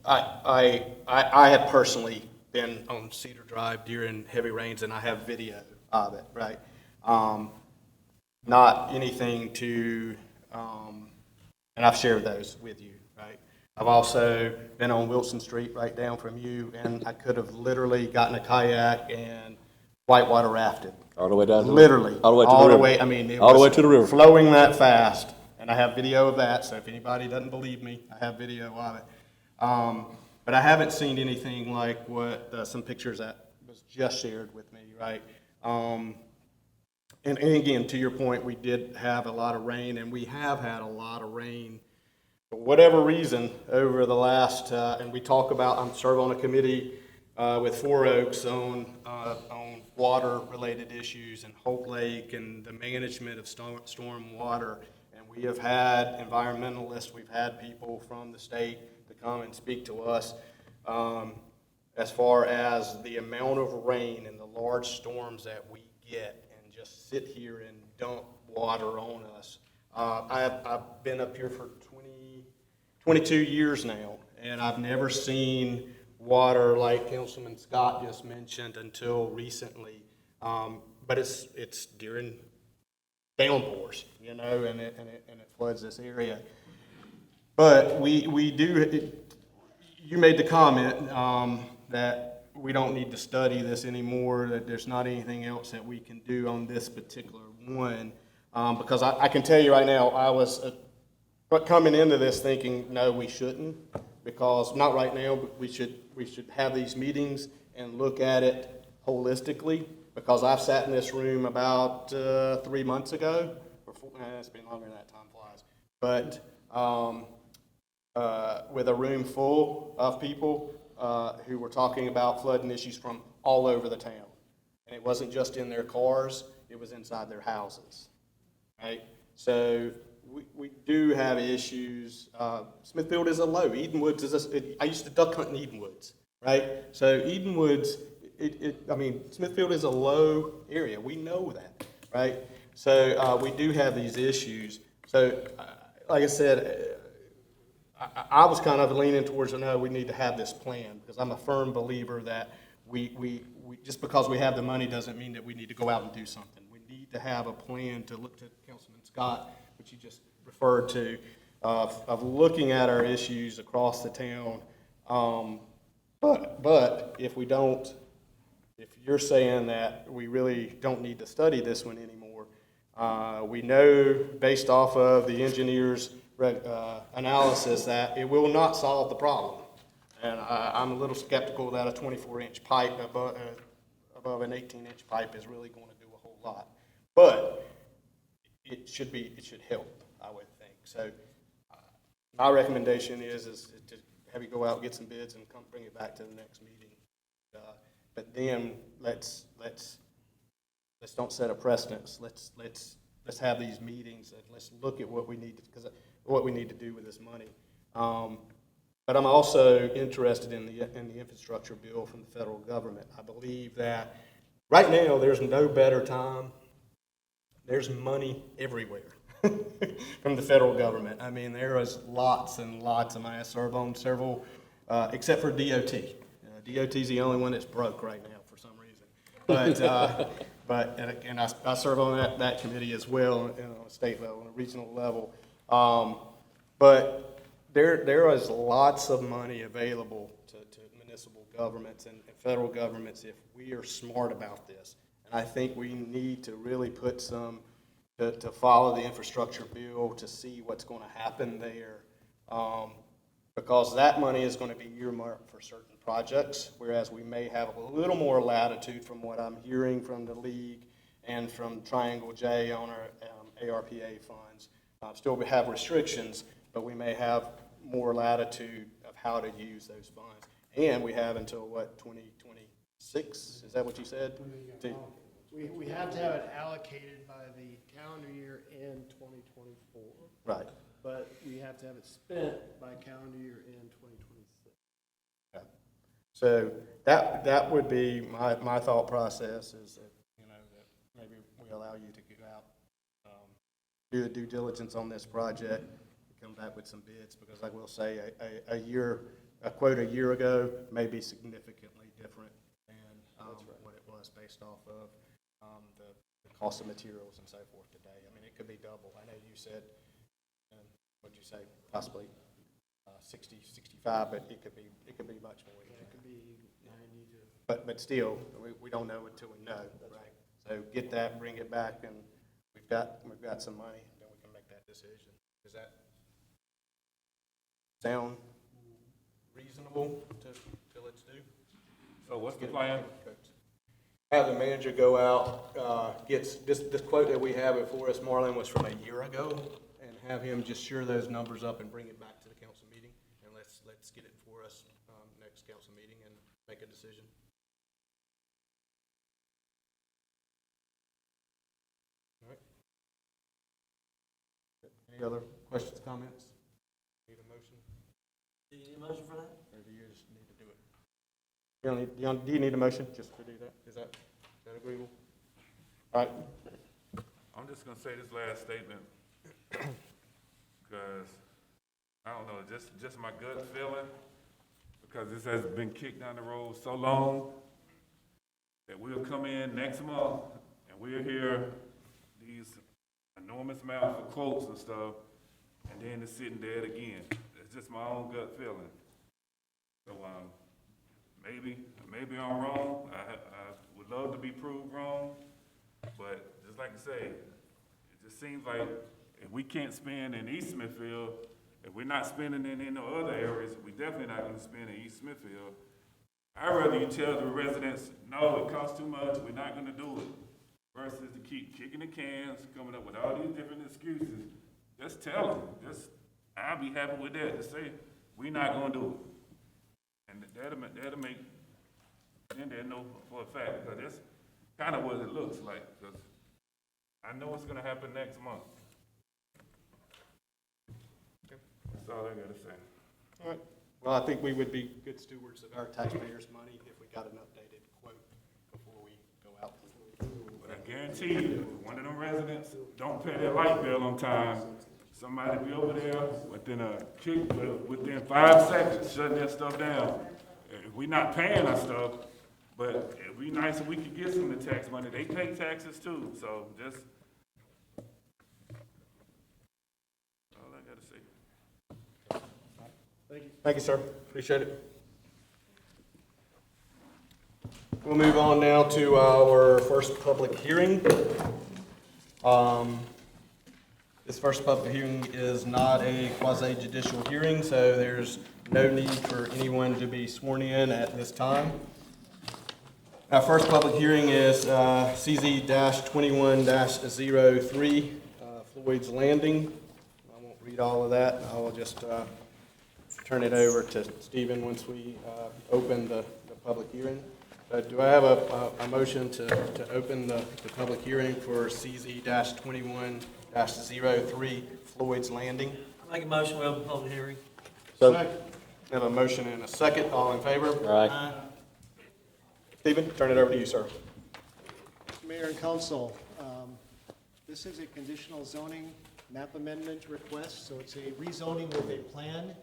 I have personally been on Cedar Drive during heavy rains, and I have video of it, right? Not anything to, and I've shared those with you, right? I've also been on Wilson Street right down from you, and I could have literally gotten a kayak and whitewater rafted. All the way down. Literally. All the way to the river. I mean, it All the way was to the river. flowing that fast, and I have video of that, so if anybody doesn't believe me, I have video of it. But I haven't seen anything like what some pictures that was just shared with me, right? And again, to your point, we did have a lot of rain, and we have had a lot of rain for whatever reason over the last, and we talk about, I'm serving on a committee with Four Oaks on water-related issues and Hope Lake and the management of storm water. And we have had environmentalists, we've had people from the state to come and speak to us as far as the amount of rain and the large storms that we get and just sit here and dump water on us. I've been up here for 22 years now, and I've never seen water like Councilman Scott just mentioned until recently. But it's during downpours, and it floods this area. But we do. You made the comment that we don't need to study this anymore. That there's not anything else that we can do on this particular one, because I can tell you right now, I was coming into this thinking, no, we shouldn't, because not right now, but we should have these meetings and look at it holistically, because I've sat in this room about 3 months ago, it's been longer than that, time flies, but with a room full of people who were talking about flooding issues from all over the town. And it wasn't just in their cars, it was inside their houses, right? So we do have issues. Smithfield is a low. Edenwoods is I used to duck hunt in Edenwoods, right? So Edenwoods, Smithfield is a low area. We know that, right? So we do have these issues. So like I said, I was kind of leaning towards, no, we need to have this plan, because I'm a firm believer that we just because we have the money doesn't mean that we need to go out and do something. We need to have a plan to look to Councilman Scott, which you just referred to, of looking at our issues across the town. But if we don't if you're saying that we really don't need to study this one anymore, we know based off of the engineer's analysis that it will not solve the problem. And I'm a little skeptical that a 24-inch pipe above an 18-inch pipe is really going to do a whole lot. But it should help, I would think. So my recommendation is to have you go out, get some bids, and come bring it back to the next meeting. But then let's don't set a precedence. Let's have these meetings and let's look at what we need to do with this money. But I'm also interested in the infrastructure bill from the federal government. I believe that right now there's no better time. There's money everywhere from the federal government. I mean, there is lots and lots of money. I serve on several, except for DOT. DOT is the only one that's broke right now for some reason. But I serve on that committee as well, on a state level, on a regional level. But there is lots of money available to municipal governments and federal governments if we are smart about this. And I think we need to really put some to follow the infrastructure bill to see what's going to happen there. Because that money is going to be earmarked for certain projects, whereas we may have a little more latitude from what I'm hearing from the league and from Triangle J on our ARPA funds. Still we have restrictions, but we may have more latitude of how to use those funds. And we have until, what, 2026? Is that what you said? We have to have it allocated by the calendar year in 2024. Right. But we have to have it spent by calendar year in 2026. Okay. So that would be my thought process is that, that maybe we allow you to go out, do the due diligence on this project, come back with some bids, because I will say a quote a year ago may be significantly different than what it was based off of the cost of materials and so forth today. I mean, it could be double. I know you said, what'd you say, possibly 60, 65, but it could be much more. Yeah, it could be 90 to. But still, we don't know until we know, right? So get that, bring it back, and we've got some money, then we can make that decision. Does that sound reasonable to let's do? So what's the plan? Have the manager go out, gets this quote that we have before us, Marlon, was from a year ago, and have him just shore those numbers up and bring it back to the council meeting, and let's get it for us next council meeting and make a decision. All right. Any other questions, comments? Need a motion? Do you need a motion for that? Or do you just need to do it? Do you need a motion just to do that? Is that agreeable? All right. I'm just gonna say this last statement, because, I don't know, just my gut feeling, because this has been kicked down the road so long, that we'll come in next month, and we'll hear these enormous amounts of quotes and stuff, and then it's sitting dead again. It's just my own gut feeling. So, maybe I'm wrong. I would love to be proved wrong, but just like I say, it just seems like if we can't spend in East Smithfield, if we're not spending in the other areas, we definitely not going to spend in East Smithfield. I'd rather you tell the residents, no, it costs too much, we're not going to do it, versus to keep kicking the cans, coming up with all these different excuses. Just tell them. I'll be happy with that, to say we're not going to do it. And that'll make then they know for a fact, because that's kind of what it looks like, because I know what's going to happen next month. That's all I got to say. All right. Well, I think we would be good stewards of our taxpayers' money if we got an updated quote before we go out. But I guarantee you, one of them residents don't pay their light bill on time. Somebody be over there within 5 seconds shutting that stuff down. If we're not paying our stuff, but it'd be nice if we could get some of the tax money. They pay taxes too, so just all I gotta say. Thank you, sir. Appreciate it. We'll move on now to our first public hearing. This first public hearing is not a quasi-judicial hearing, so there's no need for anyone to be sworn in at this time. Our first public hearing is CZ-21-03, Floyd's Landing. I won't read all of that. I will just turn it over to Stephen once we open the public hearing. Do I have a motion to open the public hearing for CZ-21-03, Floyd's Landing? I make a motion, we open public hearing. So, I have a motion and a second. All in favor? Aye. Stephen, turn it over to you, sir. Mayor and council, this is a conditional zoning map amendment request, so it's a rezoning with a plan.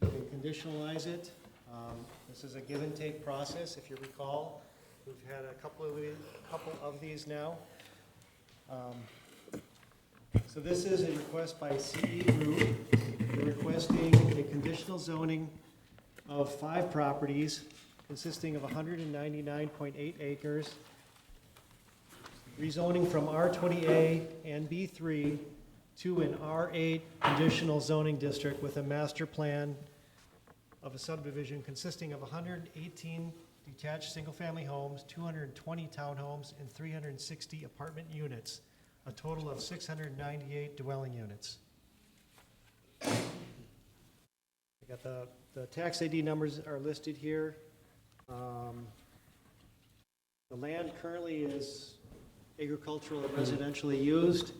You can conditionalize it. This is a give and take process, if you recall. We've had a couple of these now. So this is a request by CE Group. They're requesting a conditional zoning of 5 properties consisting of 199.8 acres, rezoning from R20A and B3 to an R8 conditional zoning district with a master plan of a subdivision consisting of 118 detached single-family homes, 220 townhomes, and 360 apartment units, a total of 698 dwelling units. I got the tax ID numbers are listed here. The land currently is agricultural and residentially used.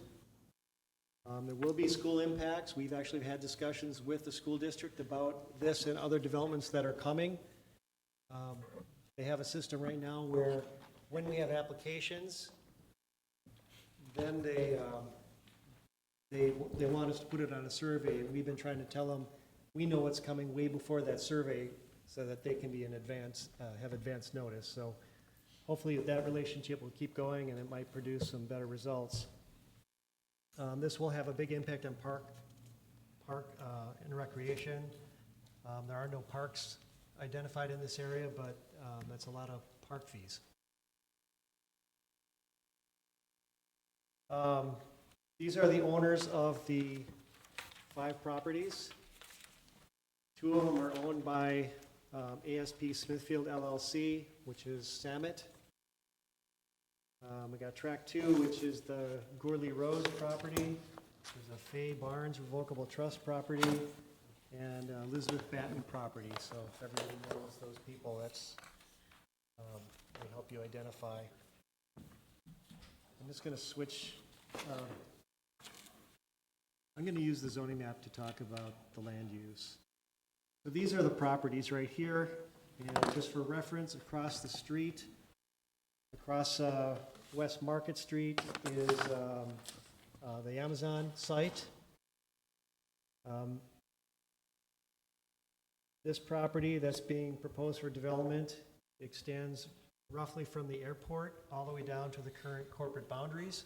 There will be school impacts. We've actually had discussions with the school district about this and other developments that are coming. They have a system right now where when we have applications, then they want us to put it on a survey, and we've been trying to tell them we know what's coming way before that survey so that they can be in advance, have advance notice. So hopefully that relationship will keep going and it might produce some better results. This will have a big impact on park and recreation. There are no parks identified in this area, but that's a lot of park fees. These are the owners of the 5 properties. 2 of them are owned by ASP Smithfield LLC, which is Samet. We got track 2, which is the Gourley Rose property. There's a Fay Barnes Revocable Trust property and Elizabeth Batten property. So if everybody knows those people, that's will help you identify. I'm just going to switch. I'm going to use the zoning map to talk about the land use. So these are the properties right here, and just for reference, across the street, across West Market Street is the Amazon site. This property that's being proposed for development extends roughly from the airport all the way down to the current corporate boundaries.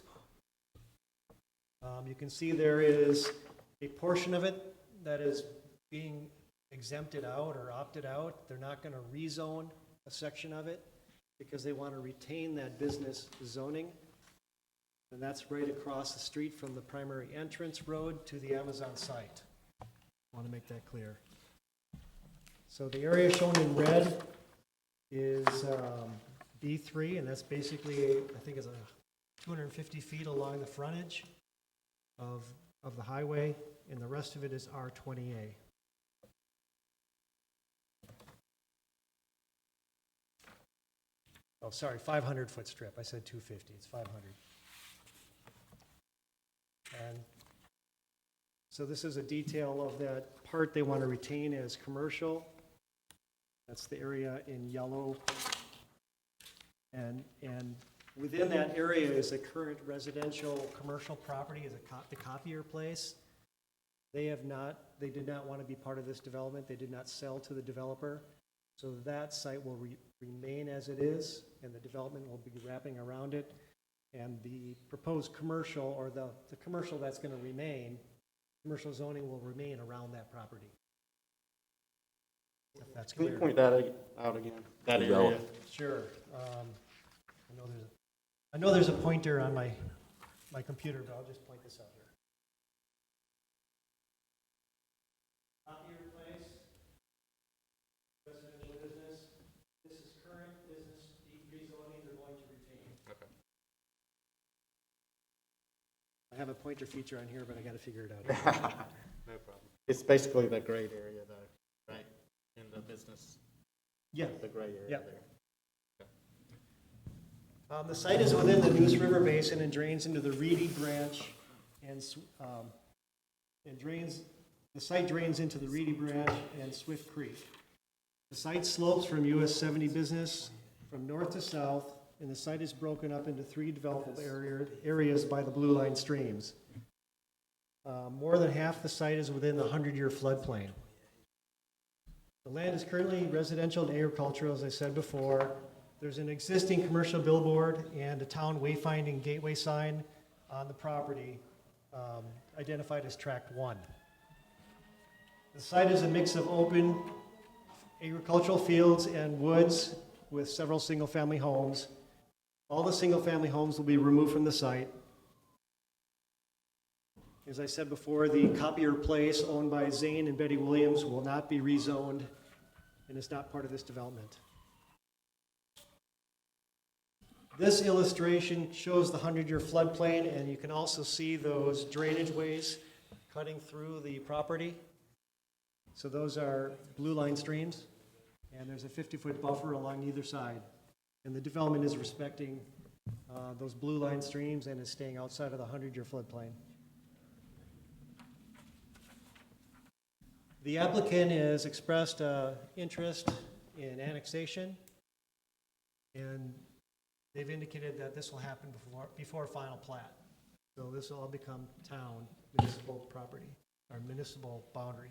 You can see there is a portion of it that is being exempted out or opted out. They're not going to rezone a section of it because they want to retain that business zoning. And that's right across the street from the primary entrance road to the Amazon site. I want to make that clear. So the area shown in red is B3, and that's basically, I think it's 250 feet along the frontage of the highway, and the rest of it is R20A. Oh, sorry, 500-foot strip. I said 250. It's 500. And so this is a detail of that part they want to retain as commercial. That's the area in yellow. And within that area is a current residential commercial property, is the copier place. They did not want to be part of this development. They did not sell to the developer. So that site will remain as it is, and the development will be wrapping around it. And the proposed commercial, or the commercial that's going to remain, commercial zoning will remain around that property. if that's Can you clear. point that out again, that Yellow. area? Sure. I know there's a pointer on my computer, but I'll just point this out here. Copier place, residential business. This is current business rezoning they're going to retain. Okay. I have a pointer feature on here, but I gotta figure it out. No problem. It's basically the grade area though, right, in the business, Yeah. the gray area Yeah. there. The site is within the Neuse River Basin and drains into the Reedy Branch the site drains into the Reedy Branch and Swift Creek. The site slopes from US 70 business from north to south, and the site is broken up into 3 developable areas by the blue line streams. More than half the site is within the 100-year floodplain. The land is currently residential and agricultural, as I said before. There's an existing commercial billboard and a town wayfinding gateway sign on the property, identified as Tract 1. The site is a mix of open agricultural fields and woods with several single-family homes. All the single-family homes will be removed from the site. As I said before, the copier place owned by Zane and Betty Williams will not be rezoned and is not part of this development. This illustration shows the 100-year floodplain, and you can also see those drainage ways cutting through the property. So those are blue line streams, and there's a 50-foot buffer along either side. And the development is respecting those blue line streams and is staying outside of the 100-year floodplain. The applicant has expressed interest in annexation, and they've indicated that this will happen before final plat. So this will all become town municipal property, or municipal boundary.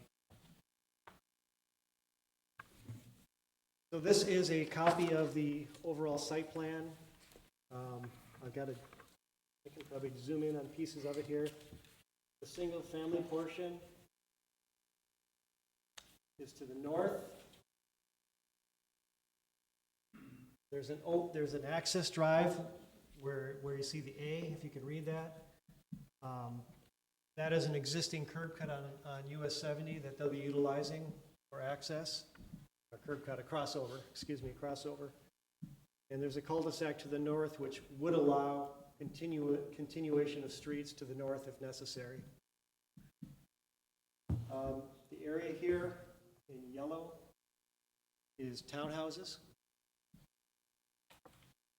So this is a copy of the overall site plan. I can probably zoom in on pieces of it here. The single family portion is to the north. There's an access drive where you see the A, if you can read that. That is an existing curb cut on US 70 that they'll be utilizing for access. A curb cut, a crossover. And there's a cul-de-sac to the north which would allow continuation of streets to the north if necessary. The area here in yellow is townhouses.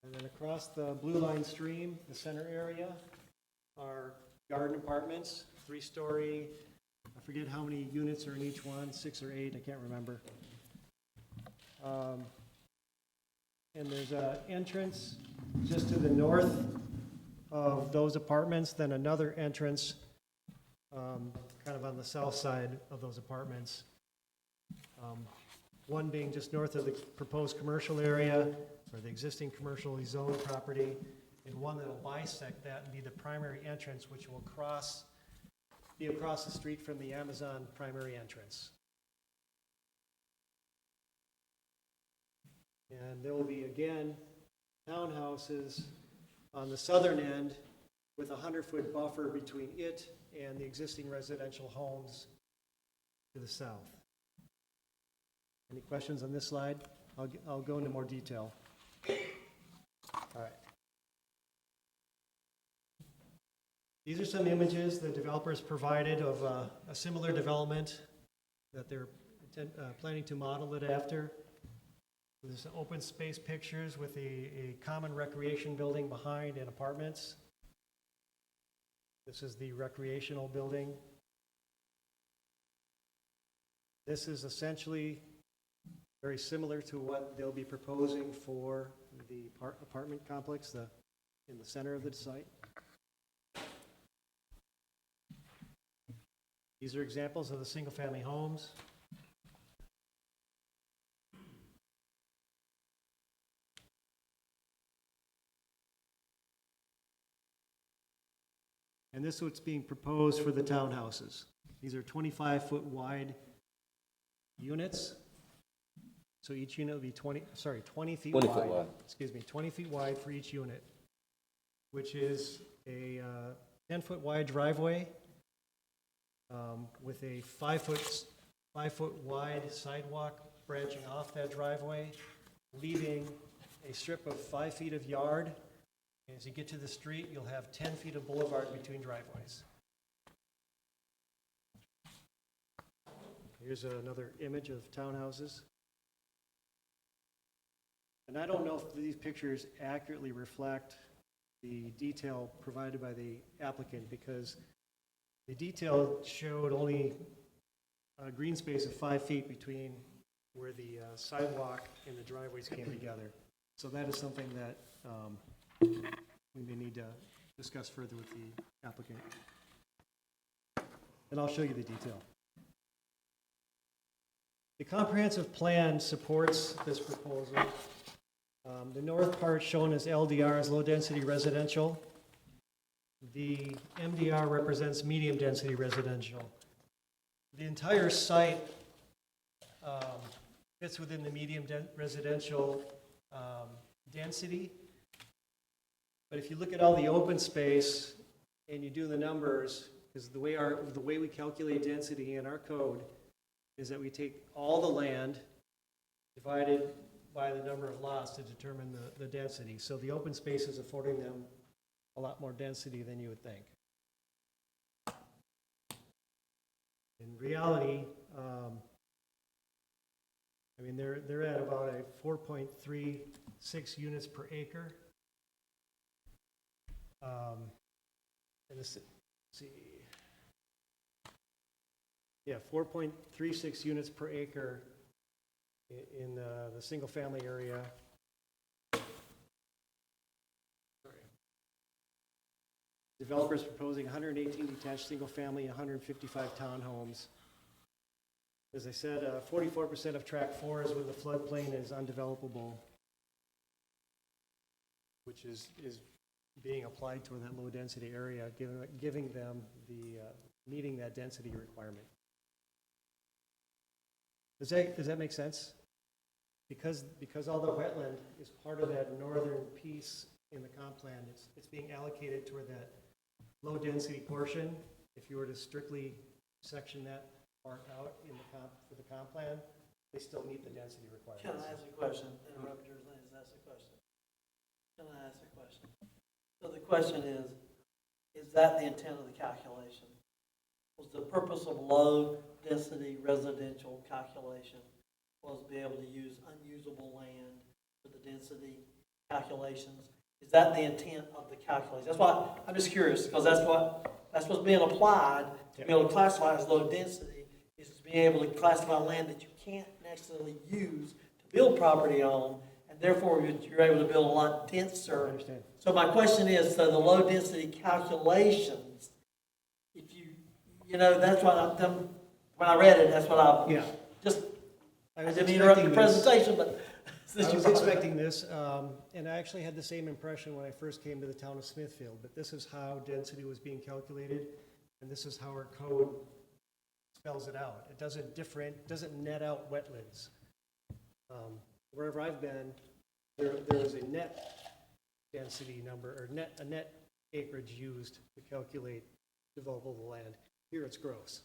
And then across the blue line stream, the center area, are garden apartments, 3-story. I forget how many units are in each one, 6 or 8, I can't remember. And there's an entrance just to the north of those apartments, then another entrance kind of on the south side of those apartments. One being just north of the proposed commercial area, or the existing commercially zoned property, and one that will bisect that and be the primary entrance, which will be across the street from the Amazon primary entrance. And there will be, again, townhouses on the southern end with a 100-foot buffer between it and the existing residential homes to the south. Any questions on this slide? I'll go into more detail. All right. These are some images the developers provided of a similar development that they're planning to model it after. There's open space pictures with a common recreation building behind and apartments. This is the recreational building. This is essentially very similar to what they'll be proposing for the apartment complex in the center of the site. These are examples of the single-family homes. And this is what's being proposed for the townhouses. These are 25-foot wide units. So each unit will be 20 feet 20 wide. foot wide. Excuse me, 20 feet wide for each unit, which is a 10-foot wide driveway with a 5-foot wide sidewalk branching off that driveway, leaving a strip of 5 feet of yard. As you get to the street, you'll have 10 feet of boulevard between driveways. Here's another image of townhouses. And I don't know if these pictures accurately reflect the detail provided by the applicant, because the detail showed only a green space of 5 feet between where the sidewalk and the driveways came together. So that is something that we may need to discuss further with the applicant. And I'll show you the detail. The comprehensive plan supports this proposal. The north part shown as LDR is low-density residential. The MDR represents medium-density residential. The entire site fits within the residential density. But if you look at all the open space and you do the numbers, because the way we calculate density in our code is that we take all the land divided by the number of lots to determine the density. So the open space is affording them a lot more density than you would think. In reality, I mean, they're at about a 4.36 units per acre. And this, let's see. Yeah, 4.36 units per acre in the single-family area. Sorry. Developers proposing 118 detached single-family, 155 townhomes. As I said, 44% of tract 4 is where the floodplain is undevelopable, which is being applied toward that low-density area, giving them the meeting that density requirement. Does that make sense? Because all the wetland is part of that northern piece in the comp plan, it's being allocated toward that low-density portion. If you were to strictly section that part out in for the comp plan, they still meet the density requirements. Can I ask a question? Interrupt your lane, ask a question. Can I ask a question? So the question is that the intent of the calculation? Was the purpose of low-density residential calculation was to be able to use unusable land for the density calculations? Is that the intent of the calculation? That's why I'm just curious, because that's what's being applied to be able to classify as low density, is to be able to classify land that you can't necessarily use to build property on, and therefore you're able to build a lot denser. I understand. So my question is, so the low density calculations, if you know, that's what when I read it, that's what I didn't interrupt your presentation, but I was expecting this, and I actually had the same impression when I first came to the town of Smithfield, but this is how density was being calculated, and this is how our code spells it out. It doesn't net out wetlands. Wherever I've been, there is a net density number, or a net acreage used to calculate developable land. Here it's gross.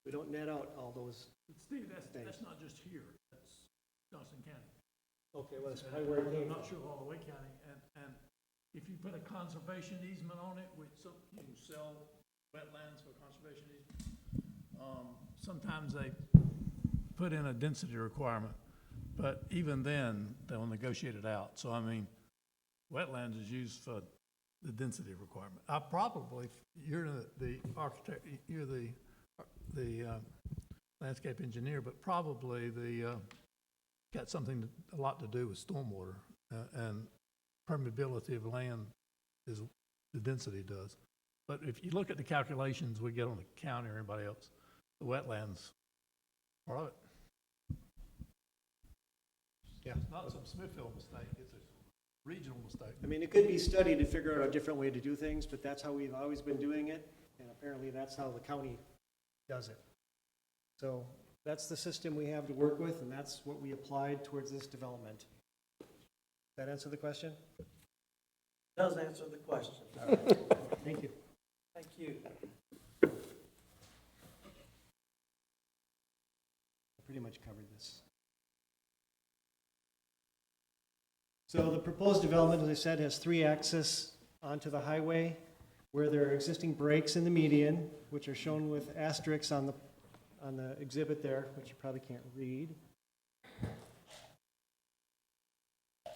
We don't net out all those Steve, things. that's not just here, that's Johnson County. Okay, well, that's probably where it came I'm from. not sure all the way county, and if you put a conservation easement on it, which you can sell wetlands for conservation easement, sometimes they put in a density requirement, but even then, they'll negotiate it out. So, I mean, wetlands is used for the density requirement. I probably, you're the architect, you're the landscape engineer, but probably got a lot to do with stormwater and permeability of land is the density does. But if you look at the calculations we get on the county or anybody else, the wetlands are of it. Yeah. It's not some Smithfield mistake, it's a regional mistake. I mean, it could be studied to figure out a different way to do things, but that's how we've always been doing it, and apparently that's how the county does it. So That's the system we have to work with, and that's what we applied towards this development. Does that answer the question? Does answer the question. Thank you. Thank you. I pretty much covered this. So the proposed development, as I said, has 3 access onto the highway where there are existing breaks in the median, which are shown with asterisks on the exhibit there, which you probably can't read.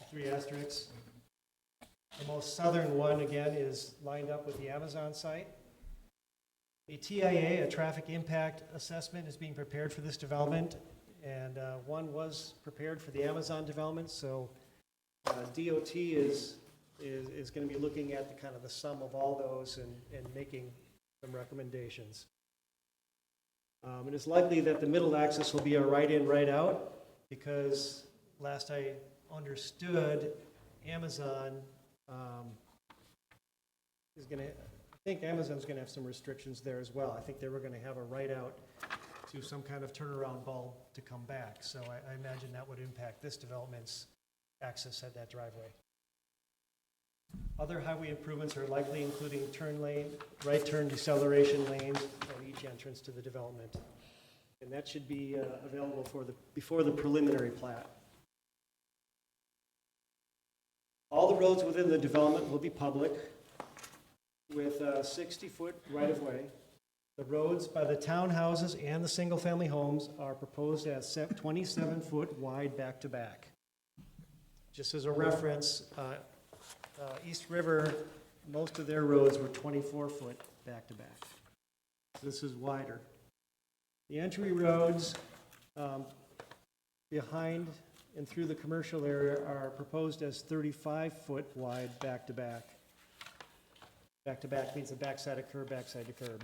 3 asterisks. The most southern one, again, is lined up with the Amazon site. A TIA, a traffic impact assessment, is being prepared for this development, and one was prepared for the Amazon development, so DOT is going to be looking at the kind of the sum of all those and making some recommendations. It is likely that the middle axis will be a right-in, right-out, because last I understood, Amazon is going to, I think Amazon's going to have some restrictions there as well. I think they were going to have a right-out to some kind of turnaround bulb to come back. So I imagine that would impact this development's access at that driveway. Other highway improvements are likely including turn lane, right turn deceleration lanes at each entrance to the development. And that should be available before the preliminary plat. All the roads within the development will be public with a 60-foot right-of-way. The roads by the townhouses and the single-family homes are proposed as 27-foot wide back-to-back. Just as a reference, East River, most of their roads were 24-foot back-to-back. This is wider. The entry roads behind and through the commercial area are proposed as 35-foot wide back-to-back. Back-to-back means the backside of curb, backside to curb.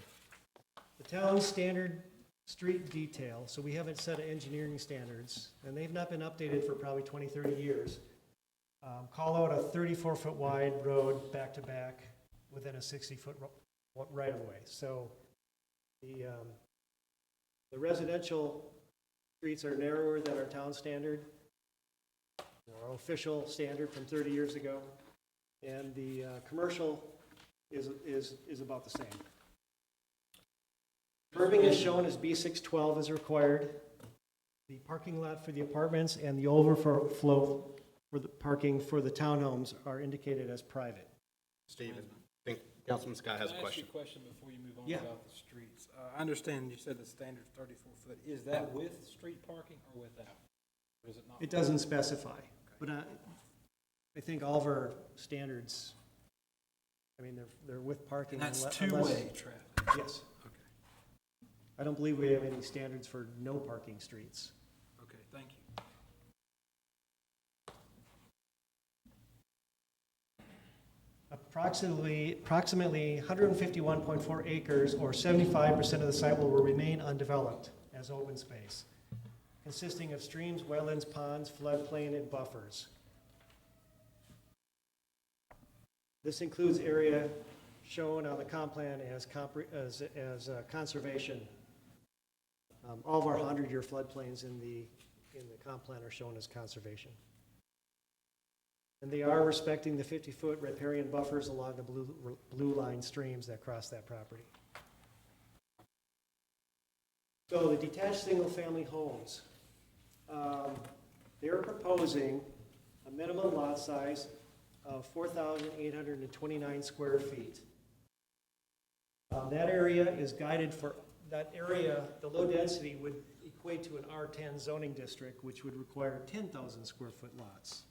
The town's standard street detail, so we have a set of engineering standards, and they've not been updated for probably 20, 30 years. Call out a 34-foot wide road back-to-back within a 60-foot right-of-way. So the residential streets are narrower than our town standard, our official standard from 30 years ago, and the commercial is about the same. Curbing is shown as B612 is required. The parking lot for the apartments and the overflow for the parking for the townhomes are indicated as private. Stephen, I think Councilman Scott has a Can I ask you question. a question before you move on Yeah. about the streets? I understand you said the standard's 34 foot. Is that with street parking or without? Or is it not? It doesn't specify, but I think all of our standards, I mean, they're with parking. And that's unless- two-way traffic? Yes. Okay, I don't believe we have any standards for no parking streets. okay, thank you. Approximately 151.4 acres, or 75% of the site will remain undeveloped as open space, consisting of streams, wetlands, ponds, floodplain, and buffers. This includes area shown on the comp plan as conservation. All of our 100-year floodplains in the comp plan are shown as conservation. And they are respecting the 50-foot riparian buffers along the blue line streams that cross that property. So the detached single-family homes, they're proposing a minimum lot size of 4,829 square feet. That area is guided for, that area, the low density would equate to an R10 zoning district, which would require 10,000 square foot lots.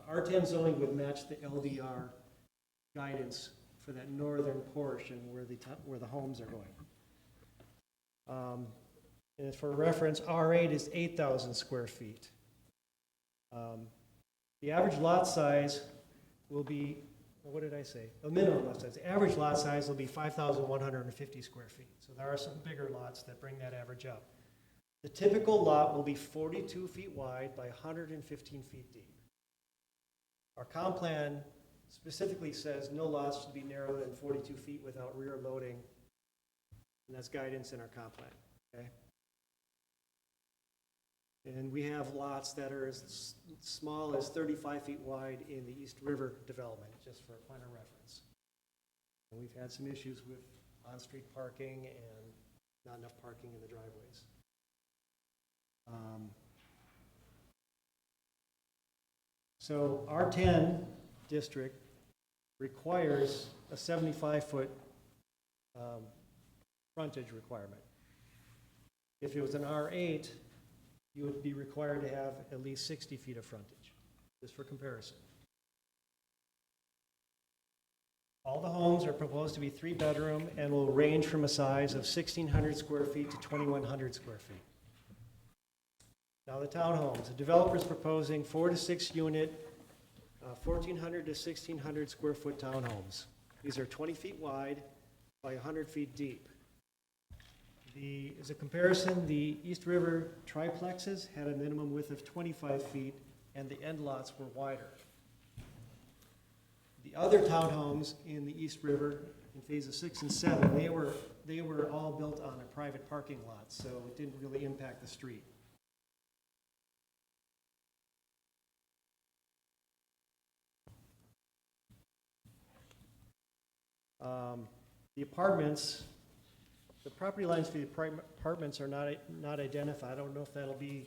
R10 zoning would match the LDR guidance for that northern portion where the homes are going. And for reference, R8 is 8,000 square feet. The average lot size will be, what did I say? The minimum lot size. The average lot size will be 5,150 square feet. So there are some bigger lots that bring that average up. The typical lot will be 42 feet wide by 115 feet deep. Our comp plan specifically says no lots should be narrower than 42 feet without rear loading, and that's guidance in our comp plan, okay? And we have lots that are as small as 35 feet wide in the East River development, just for a point of reference. And we've had some issues with on-street parking and not enough parking in the driveways. So R10 district requires a 75-foot frontage requirement. If it was an R8, you would be required to have at least 60 feet of frontage, just for comparison. All the homes are proposed to be 3-bedroom and will range from a size of 1,600 square feet to 2,100 square feet. Now the townhomes, the developer's proposing 4 to 6 unit, 1,400 to 1,600 square foot townhomes. These are 20 feet wide by 100 feet deep. As a comparison, the East River triplexes had a minimum width of 25 feet and the end lots were wider. The other townhomes in the East River in phases 6 and 7, they were all built on a private parking lot, so it didn't really impact the street. The apartments, the property lines for the apartments are not identified. I don't know if that'll be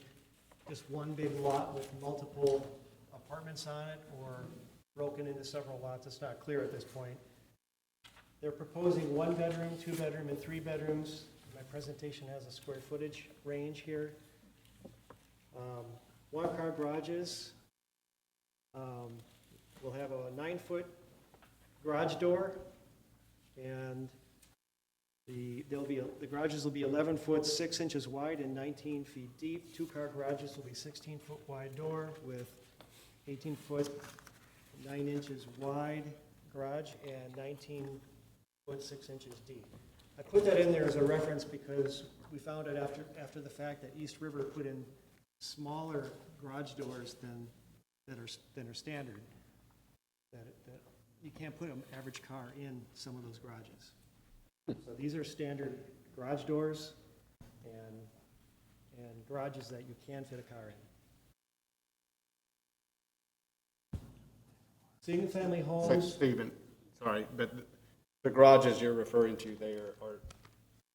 just one big lot with multiple apartments on it or broken into several lots. It's not clear at this point. They're proposing 1-bedroom, 2-bedroom, and 3 bedrooms. My presentation has a square footage range here. 1-car garages. We'll have a 9-foot garage door, and the garages will be 11 foot 6 inches wide and 19 feet deep. 2-car garages will be 16-foot wide door with 18 foot 9 inches wide garage and 19 foot 6 inches deep. I put that in there as a reference because we found out after the fact that East River put in smaller garage doors than are standard. That you can't put an average car in some of those garages. So these are standard garage doors and garages that you can fit a car in. Single-family So, homes. Stephen, sorry, but the garages you're referring to there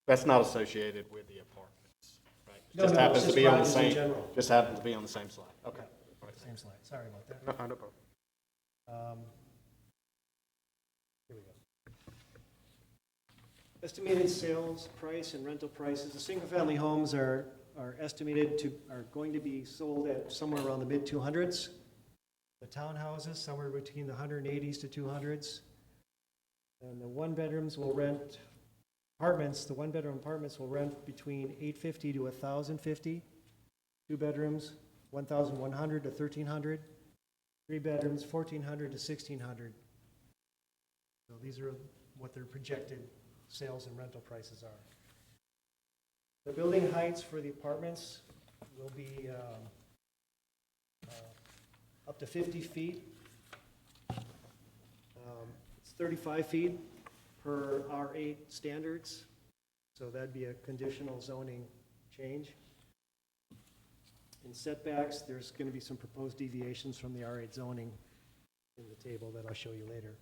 that's not associated with the apartments, right? No, Just no, happens it's to just be on the garages in same, general. just happens to be on the same slide. Okay. All right. Same slide, sorry about that. No problem. Here we go. Estimated sales price and rental prices. The single-family homes are going to be sold at somewhere around the mid-200s. The townhouses, somewhere between the 180s to 200s. And the one-bedrooms will rent, the one-bedroom apartments will rent between $850 to $1,050. 2 bedrooms, $1,100 to $1,300. 3 bedrooms, $1,400 to $1,600. So these are what their projected sales and rental prices are. The building heights for the apartments will be up to 50 feet. It's 35 feet per R8 standards, so that'd be a conditional zoning change. In setbacks, there's going to be some proposed deviations from the R8 zoning in the table that I'll show you later.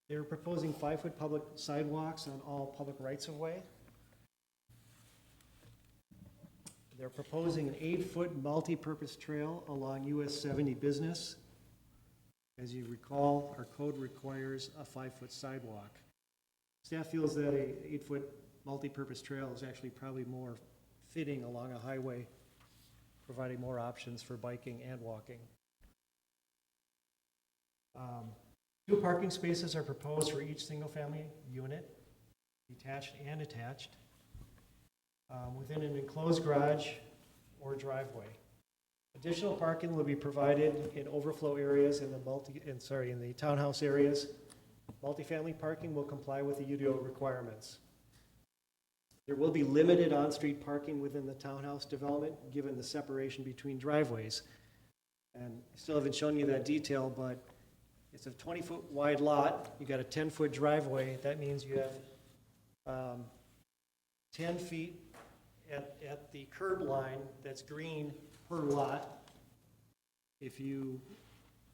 They're proposing 5-foot public sidewalks on all public rights-of-way. They're proposing an 8-foot multi-purpose trail along US 70 Business. As you recall, our code requires a 5-foot sidewalk. Staff feels that a 8-foot multi-purpose trail is actually probably more fitting along a highway, providing more options for biking and walking. 2 parking spaces are proposed for each single-family unit, detached and attached, within an enclosed garage or driveway. Additional parking will be provided in overflow areas in the townhouse areas. Multifamily parking will comply with the UDO requirements. There will be limited on-street parking within the townhouse development, given the separation between driveways. And I still haven't shown you that detail, but it's a 20-foot wide lot. You got a 10-foot driveway. That means you have 10 feet at the curb line that's green per lot. If you,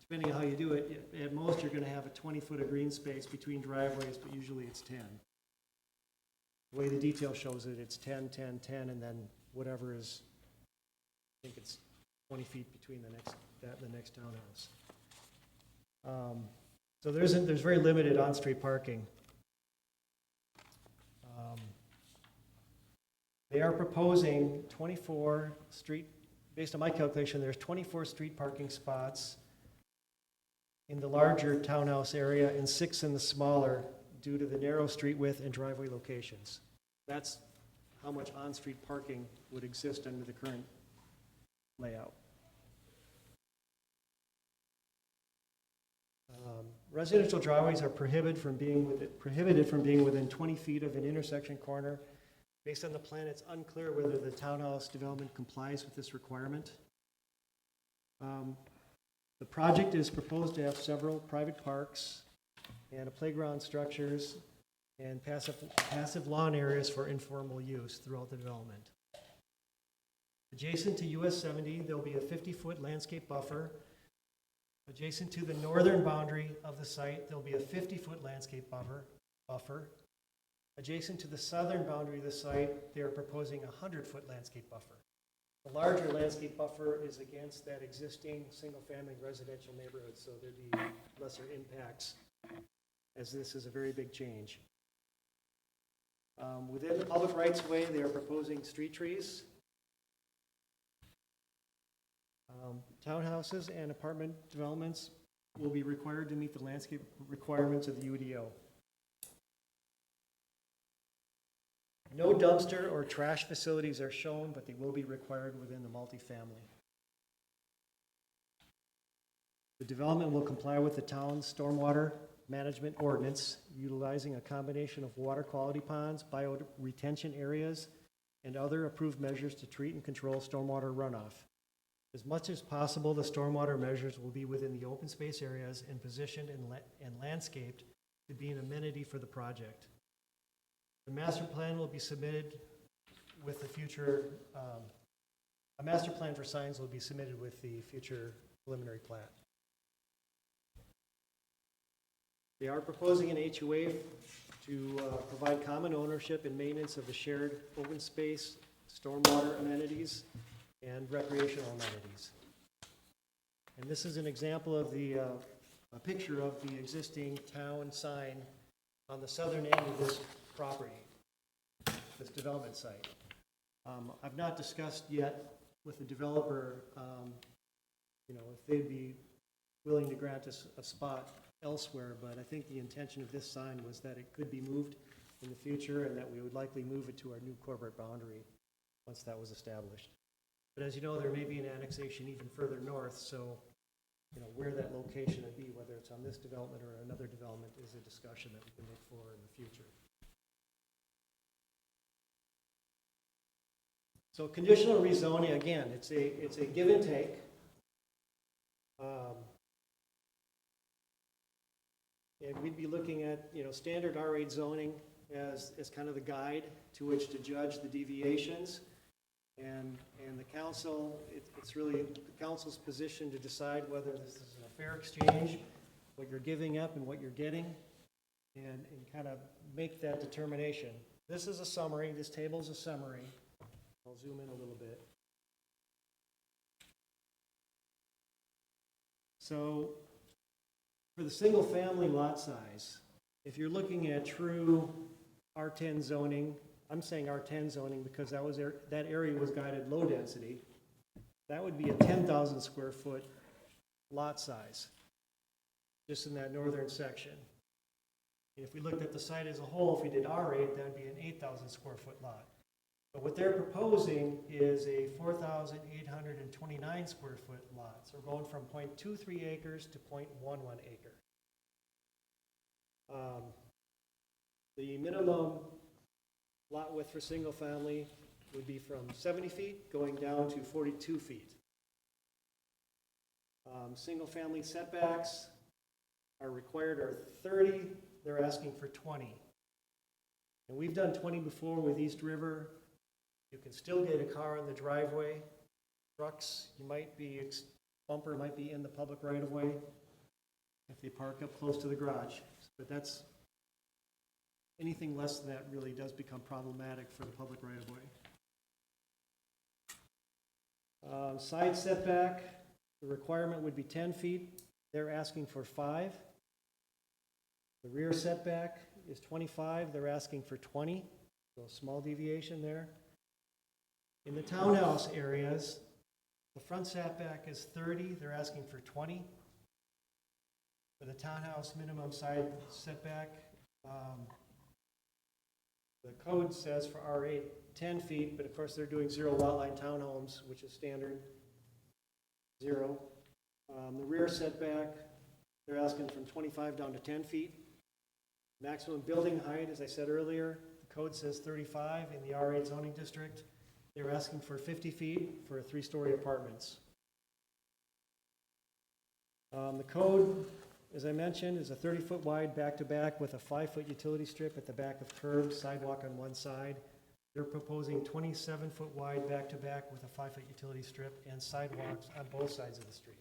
depending on how you do it, at most you're gonna have a 20-foot of green space between driveways, but usually it's 10. The way the detail shows it, it's 10, 10, 10, and then whatever is, I think it's 20 feet between the next townhouse. So there's very limited on-street parking. They are proposing 24 street, based on my calculation, there's 24 street parking spots in the larger townhouse area and 6 in the smaller due to the narrow street width and driveway locations. That's how much on-street parking would exist under the current layout. Residential driveways are prohibited from being within 20 feet of an intersection corner. Based on the plan, it's unclear whether the townhouse development complies with this requirement. The project is proposed to have several private parks and playground structures and passive lawn areas for informal use throughout the development. Adjacent to US 70, there'll be a 50-foot landscape buffer. Adjacent to the northern boundary of the site, there'll be a 50-foot landscape buffer. Adjacent to the southern boundary of the site, they are proposing a 100-foot landscape buffer. The larger landscape buffer is against that existing single-family residential neighborhood, so there'd be lesser impacts, as this is a very big change. Within the public rights-of-way, they are proposing street trees. Townhouses and apartment developments will be required to meet the landscape requirements of the UDO. No dumpster or trash facilities are shown, but they will be required within the multifamily. The development will comply with the town's stormwater management ordinance, utilizing a combination of water quality ponds, bio-retention areas, and other approved measures to treat and control stormwater runoff. As much as possible, the stormwater measures will be within the open space areas and positioned and landscaped to be an amenity for the project. The master plan will be submitted with the future, a master plan for signs will be submitted with the future preliminary plat. They are proposing an HOA to provide common ownership and maintenance of the shared open space, stormwater amenities, and recreational amenities. And this is an example of a picture of the existing town sign on the southern end of this property, this development site. I've not discussed yet with the developer, if they'd be willing to grant us a spot elsewhere, but I think the intention of this sign was that it could be moved in the future and that we would likely move it to our new corporate boundary once that was established. But as you know, there may be an annexation even further north, so where that location would be, whether it's on this development or another development, is a discussion that we can look for in the future. So conditional rezoning, again, it's a give and take. And we'd be looking at standard R8 zoning as kind of the guide to which to judge the deviations. And the council, it's really the council's position to decide whether this is a fair exchange, what you're giving up and what you're getting, and kind of make that determination. This is a summary. This table is a summary. I'll zoom in a little bit. So for the single family lot size, if you're looking at true R10 zoning, I'm saying R10 zoning because that area was guided low density. That would be a 10,000 square foot lot size, just in that northern section. If we looked at the site as a whole, if we did R8, that would be an 8,000 square foot lot. But what they're proposing is a 4,829 square foot lot. So we're going from 0.23 acres to 0.11 acre. The minimum lot width for single family would be from 70 feet going down to 42 feet. Single family setbacks are required are 30, they're asking for 20. And we've done 20 before with East River. You can still get a car in the driveway. trucks, bumper might be in the public right of way if they park up close to the garage. But anything less than that really does become problematic for the public right of way. Side setback, the requirement would be 10 feet. They're asking for 5. The rear setback is 25. They're asking for 20. So a small deviation there. In the townhouse areas, the front setback is 30. They're asking for 20. For the townhouse minimum side setback, the code says for R8, 10 feet, but of course they're doing 0 lot line townhomes, which is standard, 0. The rear setback, they're asking from 25 down to 10 feet. Maximum building height, as I said earlier, the code says 35 in the R8 zoning district. They're asking for 50 feet for 3-story apartments. The code, as I mentioned, is a 30-foot wide back-to-back with a 5-foot utility strip at the back of curb, sidewalk on one side. They're proposing 27-foot wide back-to-back with a 5-foot utility strip and sidewalks on both sides of the street.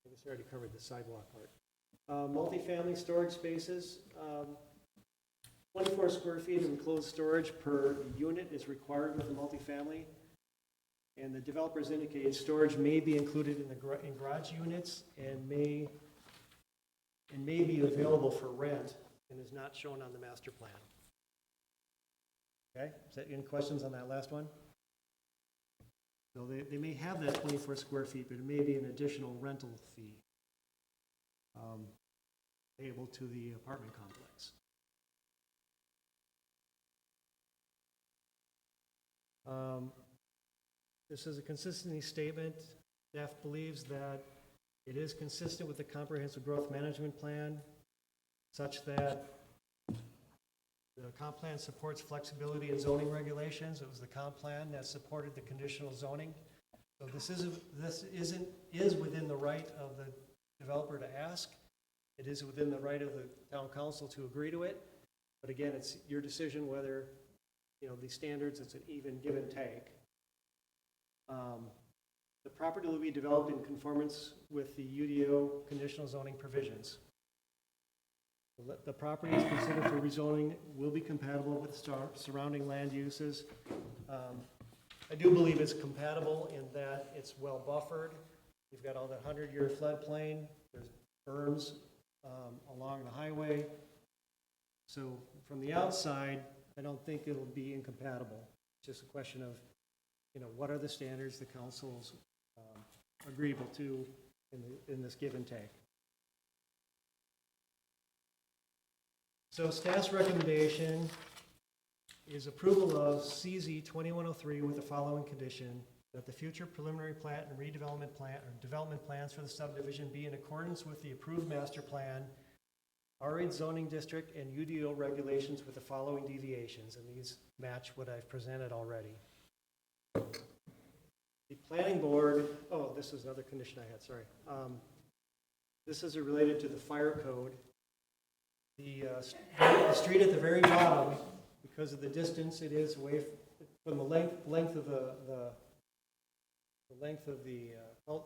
I guess I already covered the sidewalk part. Multifamily storage spaces, 24 square feet of enclosed storage per unit is required with a multifamily. And the developers indicated storage may be included in garage units and may be available for rent and is not shown on the master plan. Okay, is that any questions on that last one? So they may have that 24 square feet, but it may be an additional rental fee payable to the apartment complex. This is a consistency statement. Staff believes that it is consistent with the comprehensive growth management plan, such that the comp plan supports flexibility in zoning regulations. It was the comp plan that supported the conditional zoning. So this is within the right of the developer to ask. It is within the right of the town council to agree to it. But again, it's your decision whether, these standards, it's an even give and take. The property will be developed in conformance with the UDO conditional zoning provisions. The property is considered for rezoning will be compatible with surrounding land uses. I do believe it's compatible in that it's well buffered. You've got all that 100-year floodplain. There's berms along the highway. So from the outside, I don't think it'll be incompatible. It's just a question of, what are the standards the council's agreeable to in this give and take. So staff's recommendation is approval of CZ 2103 with the following condition: that the future preliminary plat and redevelopment plan or development plans for the subdivision be in accordance with the approved master plan, R8 zoning district, and UDO regulations with the following deviations, and these match what I've presented already. The planning board, this is another condition I had, sorry. This is related to the fire code. The street at the very bottom, because of the distance it is away from the length of the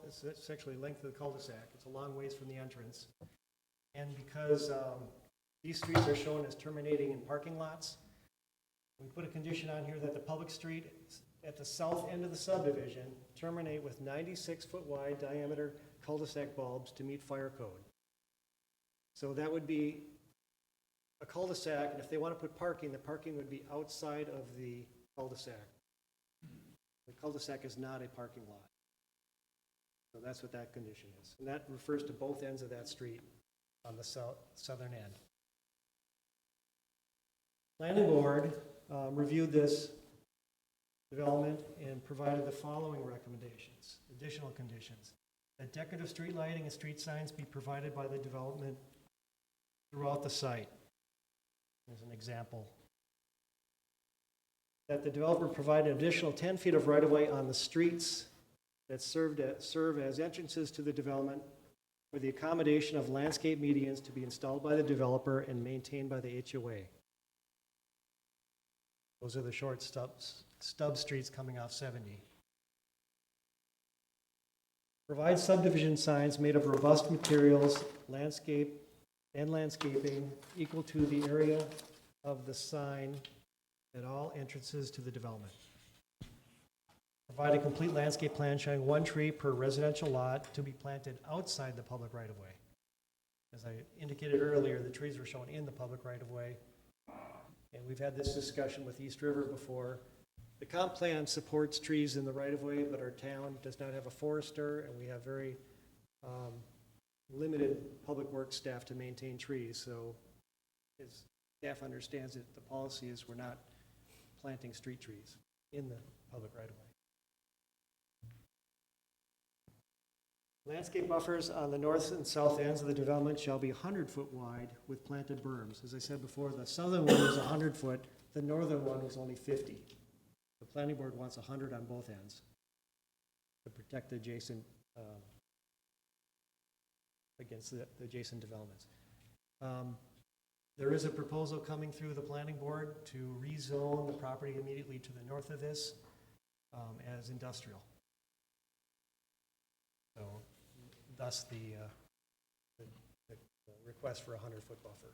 it's actually length of the cul-de-sac. It's a long ways from the entrance. And because these streets are shown as terminating in parking lots, we put a condition on here that the public street at the south end of the subdivision terminate with 96-foot wide diameter cul-de-sac bulbs to meet fire code. So that would be a cul-de-sac, and if they want to put parking, the parking would be outside of the cul-de-sac. The cul-de-sac is not a parking lot. So that's what that condition is. And that refers to both ends of that street on the southern end. Planning board reviewed this development and provided the following recommendations, additional conditions: that decorative street lighting and street signs be provided by the development throughout the site. As an example, that the developer provide an additional 10 feet of right-of-way on the streets that serve as entrances to the development for the accommodation of landscape medians to be installed by the developer and maintained by the HOA. Those are the short stub streets coming off 70. Provide subdivision signs made of robust materials, landscaping equal to the area of the sign at all entrances to the development. Provide a complete landscape plan showing 1 tree per residential lot to be planted outside the public right-of-way. As I indicated earlier, the trees were shown in the public right-of-way. And we've had this discussion with East River before. The comp plan supports trees in the right-of-way, but our town does not have a forester, and we have very limited public works staff to maintain trees. So as staff understands it, the policy is we're not planting street trees in the public right-of-way. Landscape buffers on the north and south ends of the development shall be 100-foot wide with planted berms. As I said before, the southern one is 100 foot, the northern one was only 50. The planning board wants 100 on both ends to protect the adjacent, against the adjacent developments. There is a proposal coming through the planning board to rezone the property immediately to the north of this as industrial. So thus the request for a 100-foot buffer.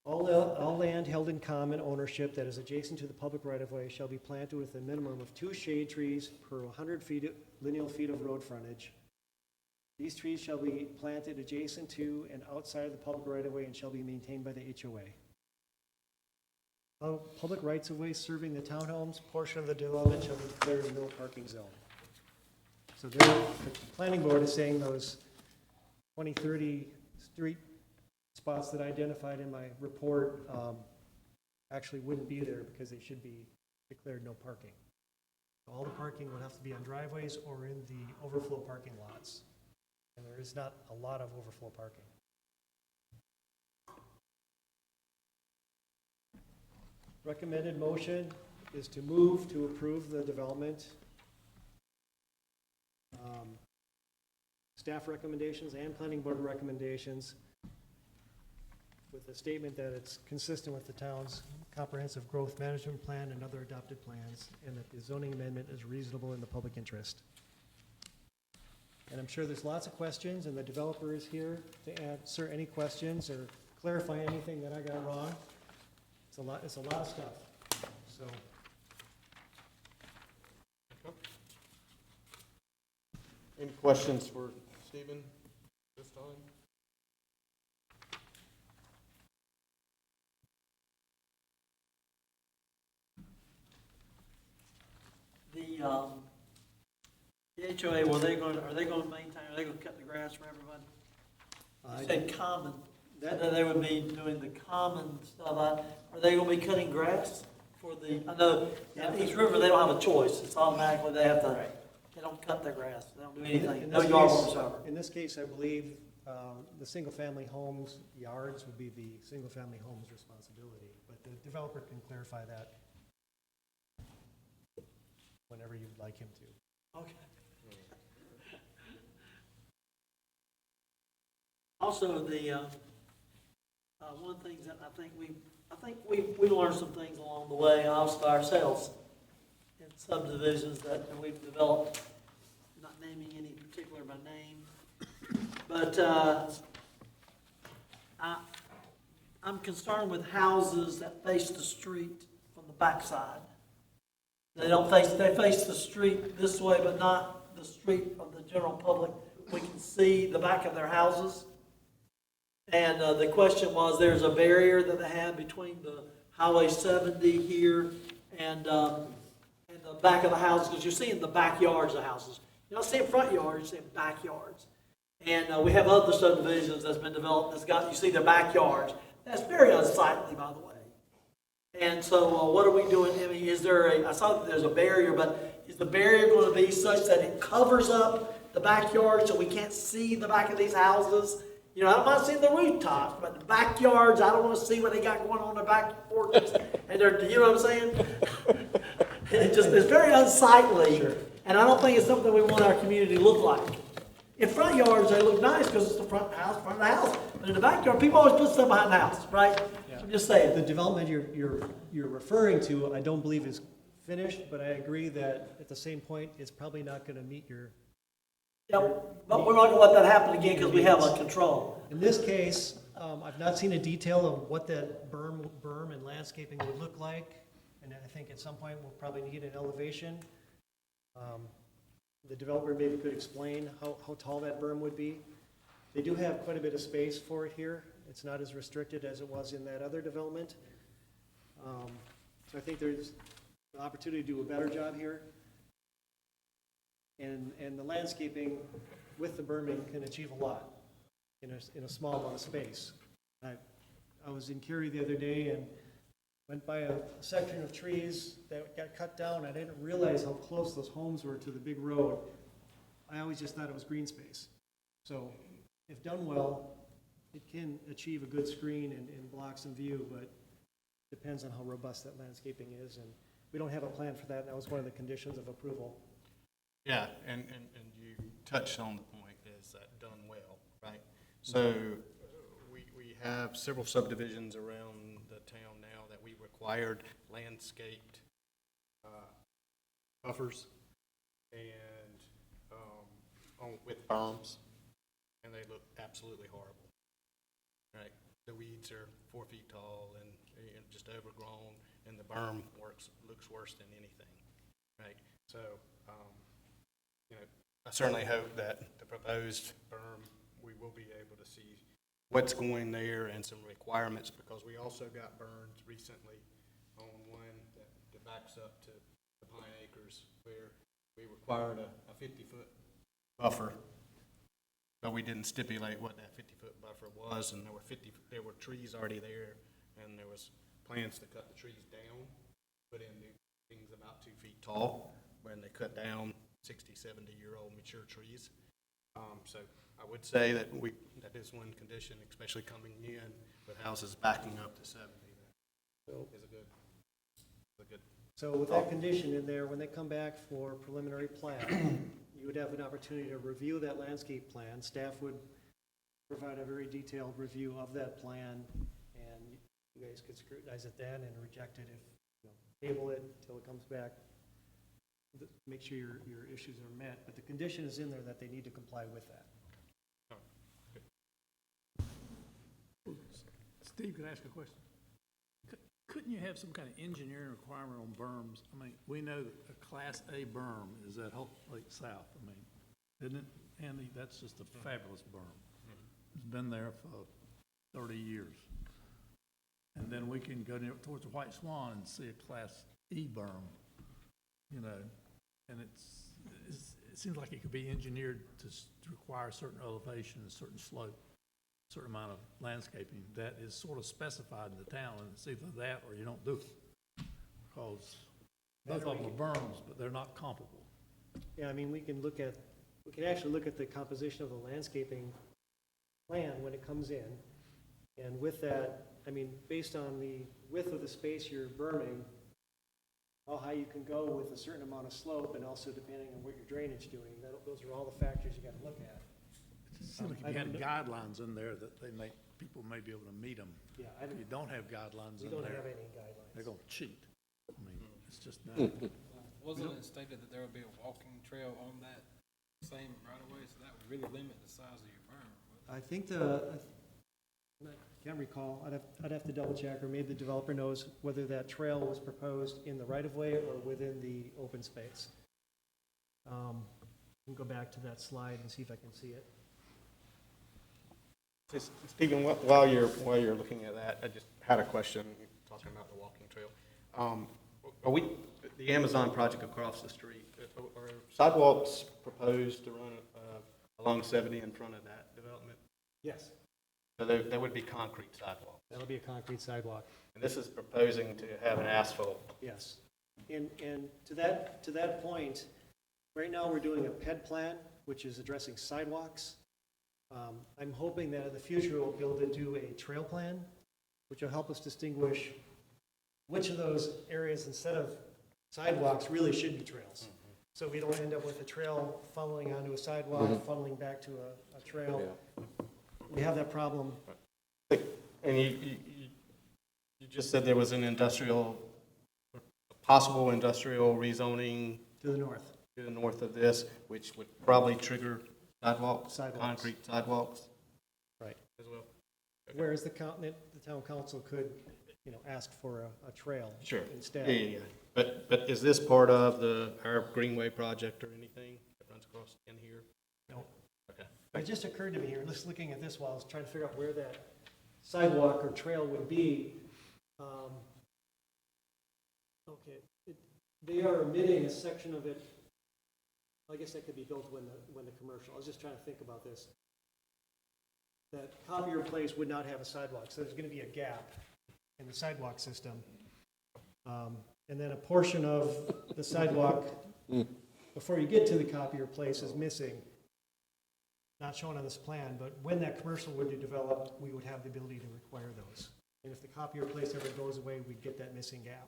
All land held in common ownership that is adjacent to the public right-of-way shall be planted with a minimum of 2 shade trees per 100 lineal feet of road frontage. These trees shall be planted adjacent to and outside of the public right-of-way and shall be maintained by the HOA. Public rights-of-way serving the townhomes portion of the development shall be declared a no parking zone. So the planning board is saying those 20-30 street spots that I identified in my report actually wouldn't be there because they should be declared no parking. All the parking would have to be on driveways or in the overflow parking lots. And there is not a lot of overflow parking. Recommended motion is to move to approve the development. Staff recommendations and planning board recommendations with a statement that it's consistent with the town's comprehensive growth management plan and other adopted plans, and that the zoning amendment is reasonable in the public interest. And I'm sure there's lots of questions, and the developer is here to answer any questions or clarify anything that I got wrong. It's a lot of stuff. So. Any questions for Stephen this time? The HOA, are they going to maintain, are they going to cut the grass for everybody? You said common, that they would be doing the common stuff. Are they going to be cutting grass for the, I know in East River, they don't have a choice. It's automatically, they have to, they don't cut their grass. They don't do anything. No yard whatsoever. In this case, I believe the single-family homes, yards would be the single-family home's responsibility. But the developer can clarify that whenever you'd like him to. Okay. Also, the one thing that I think we learned some things along the way, also ourselves, in subdivisions that we've developed. Not naming any particular by name, but I'm concerned with houses that face the street from the backside. They face the street this way, but not the street of the general public. We can see the back of their houses. And the question was, there's a barrier that they have between the Highway 70 here and the back of the houses, because you're seeing the backyards of houses. You're not seeing front yards, you're seeing backyards. And we have other subdivisions that's been developed you see their backyards. That's very unsightly, by the way. And so what are we doing? I mean, I saw that there's a barrier, but is the barrier going to be such that it covers up the backyard so we can't see the back of these houses? You know, I don't mind seeing the rooftops, but the backyards, I don't want to see what they got going on their back porches. And you know what I'm saying? It's very unsightly. Sure. And I don't think it's something we want our community to look like. In front yards, they look nice because it's the front of the house. But in the backyard, people always put stuff behind the house, right? I'm just saying. The development you're referring to, I don't believe is finished, but I agree that at the same point, it's probably not gonna meet your, Yep, but we're not gonna let that happen again because we have a control. in this case, I've not seen a detail of what that berm and landscaping would look like. And I think at some point, we'll probably need an elevation. The developer maybe could explain how tall that berm would be. They do have quite a bit of space for it here. It's not as restricted as it was in that other development. So I think there's an opportunity to do a better job here. And the landscaping with the berming can achieve a lot in a small amount of space. I was in Cary the other day and went by a section of trees that got cut down. I didn't realize how close those homes were to the big road. I always just thought it was green space. So if done well, it can achieve a good screen and block some view, but depends on how robust that landscaping is. And we don't have a plan for that, and that was one of the conditions of approval. Yeah, and you touched on the point, is that done well, right? So we have several subdivisions around the town now that we required landscaped buffers and with berms, and they look absolutely horrible, right? The weeds are 4 feet tall and just overgrown, and the berm looks worse than anything, right? So, I certainly hope that the proposed berm, we will be able to see what's going there and some requirements, because we also got burned recently on one that backs up to the Pine Acres, where we required a 50-foot buffer, but we didn't stipulate what that 50-foot buffer was, and there were trees already there, and there was plans to cut the trees down, put in new things about 2 feet tall, when they cut down 60, 70-year-old mature trees. So I would say that that is one condition, especially coming in with houses backing up to 70. So Is a good. So with that condition in there, when they come back for preliminary plan, you would have an opportunity to review that landscape plan. Staff would provide a very detailed review of that plan, and you guys could scrutinize it then and reject it if, table it until it comes back. Make sure your issues are met, but the condition is in there that they need to comply with that. Steve, could I ask a question? Couldn't you have some kind of engineering requirement on berms? I mean, we know that a Class A berm is at Hope Lake South. I mean, isn't it, Andy? That's just a fabulous berm. It's been there for 30 years. And then we can go towards the White Swan and see a Class E berm, and it seems like it could be engineered to require a certain elevation, a certain slope, a certain amount of landscaping that is sort of specified in the town, and it's either that or you don't do it. Because both of them are berms, but they're not comparable. Yeah, I mean, we can actually look at the composition of the landscaping plan when it comes in. And with that, I mean, based on the width of the space you're berming, how high you can go with a certain amount of slope, and also depending on what your drainage doing, those are all the factors you gotta look at. It seems like if you had guidelines in there that people may be able to meet them. Yeah, If you don't have guidelines we in don't there, have any guidelines. they're gonna cheat. I mean, it's just not. Wasn't it stated that there would be a walking trail on that same right of way, so that would really limit the size of your berm? I think I can't recall, I'd have to double check, or maybe the developer knows whether that trail was proposed in the right-of-way or within the open space. I can go back to that slide and see if I can see it. Stephen, while you're looking at that, I just had a question, talking about the walking trail. Are the Amazon project across the street, are sidewalks proposed to run along 70 in front of that development? Yes. So there would be concrete sidewalks. That'll be a concrete sidewalk. And this is proposing to have an asphalt. Yes. And to that point, right now we're doing a PED plan, which is addressing sidewalks. I'm hoping that in the future we'll be able to do a trail plan, which will help us distinguish which of those areas, instead of sidewalks, really should be trails. so we don't end up with a trail funneling onto a sidewalk, funneling back to a trail. We have that problem. And you just said there was an possible industrial rezoning To the north. to the north of this, which would probably trigger sidewalks, Sidewalks. concrete sidewalks Right. as well. Whereas the town council could, ask for a trail Sure. instead. Yeah. But is this part of our Greenway project or anything that runs across in here? No. Okay. It just occurred to me here, just looking at this while I was trying to figure out where that sidewalk or trail would be. Okay, they are omitting a section of it. I guess that could be built when the commercial, I was just trying to think about this. That copier place would not have a sidewalk, so there's gonna be a gap in the sidewalk system. And then a portion of the sidewalk before you get to the copier place is missing. Not shown on this plan, but when that commercial would be developed, we would have the ability to require those. And if the copier place ever goes away, we'd get that missing gap.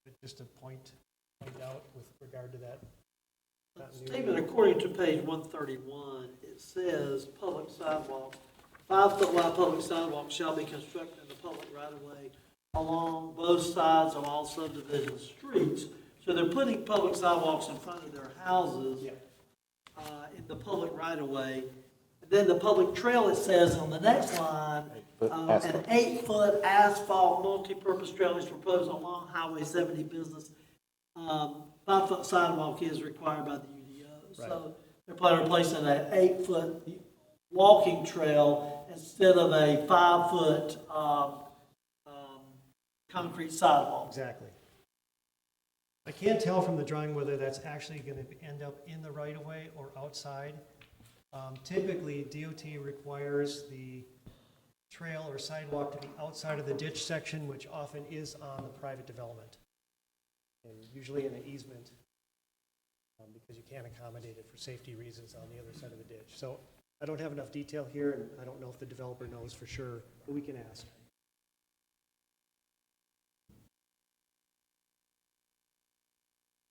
But just a point out with regard to that. Stephen, according to page 131, it says public sidewalks, 5-foot wide public sidewalks shall be constructed in the public right-of-way along both sides of all subdivision streets. So they're putting public sidewalks in front of their houses in the public right-of-way. Then the public trail, it says on the next line, an 8-foot asphalt multi-purpose trail is proposed along Highway 70 business. 5-foot sidewalk is required by the UDO. So they're planning on replacing an 8-foot walking trail instead of a 5-foot concrete sidewalk. Exactly. I can't tell from the drawing whether that's actually going to end up in the right-of-way or outside. Typically, DOT requires the trail or sidewalk to be outside of the ditch section, which often is on the private development, and usually in an easement, because you can't accommodate it for safety reasons on the other side of the ditch. So I don't have enough detail here, and I don't know if the developer knows for sure, but we can ask.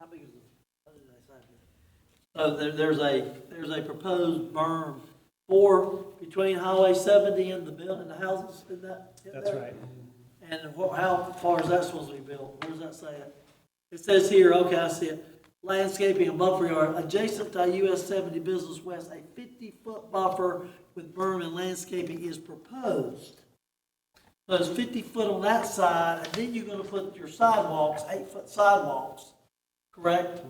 How big is the, what did I say here? So there's a proposed berm between Highway 70 and the houses, is that? That's right. And how far is that supposed to be built? Where does that say it? It says here, okay, I see it. Landscaping and buffer yard adjacent to US 70 Business West, a 50-foot buffer with berm and landscaping is proposed. So it's 50 foot on that side, and then you're gonna put your sidewalks, 8-foot sidewalks, correct?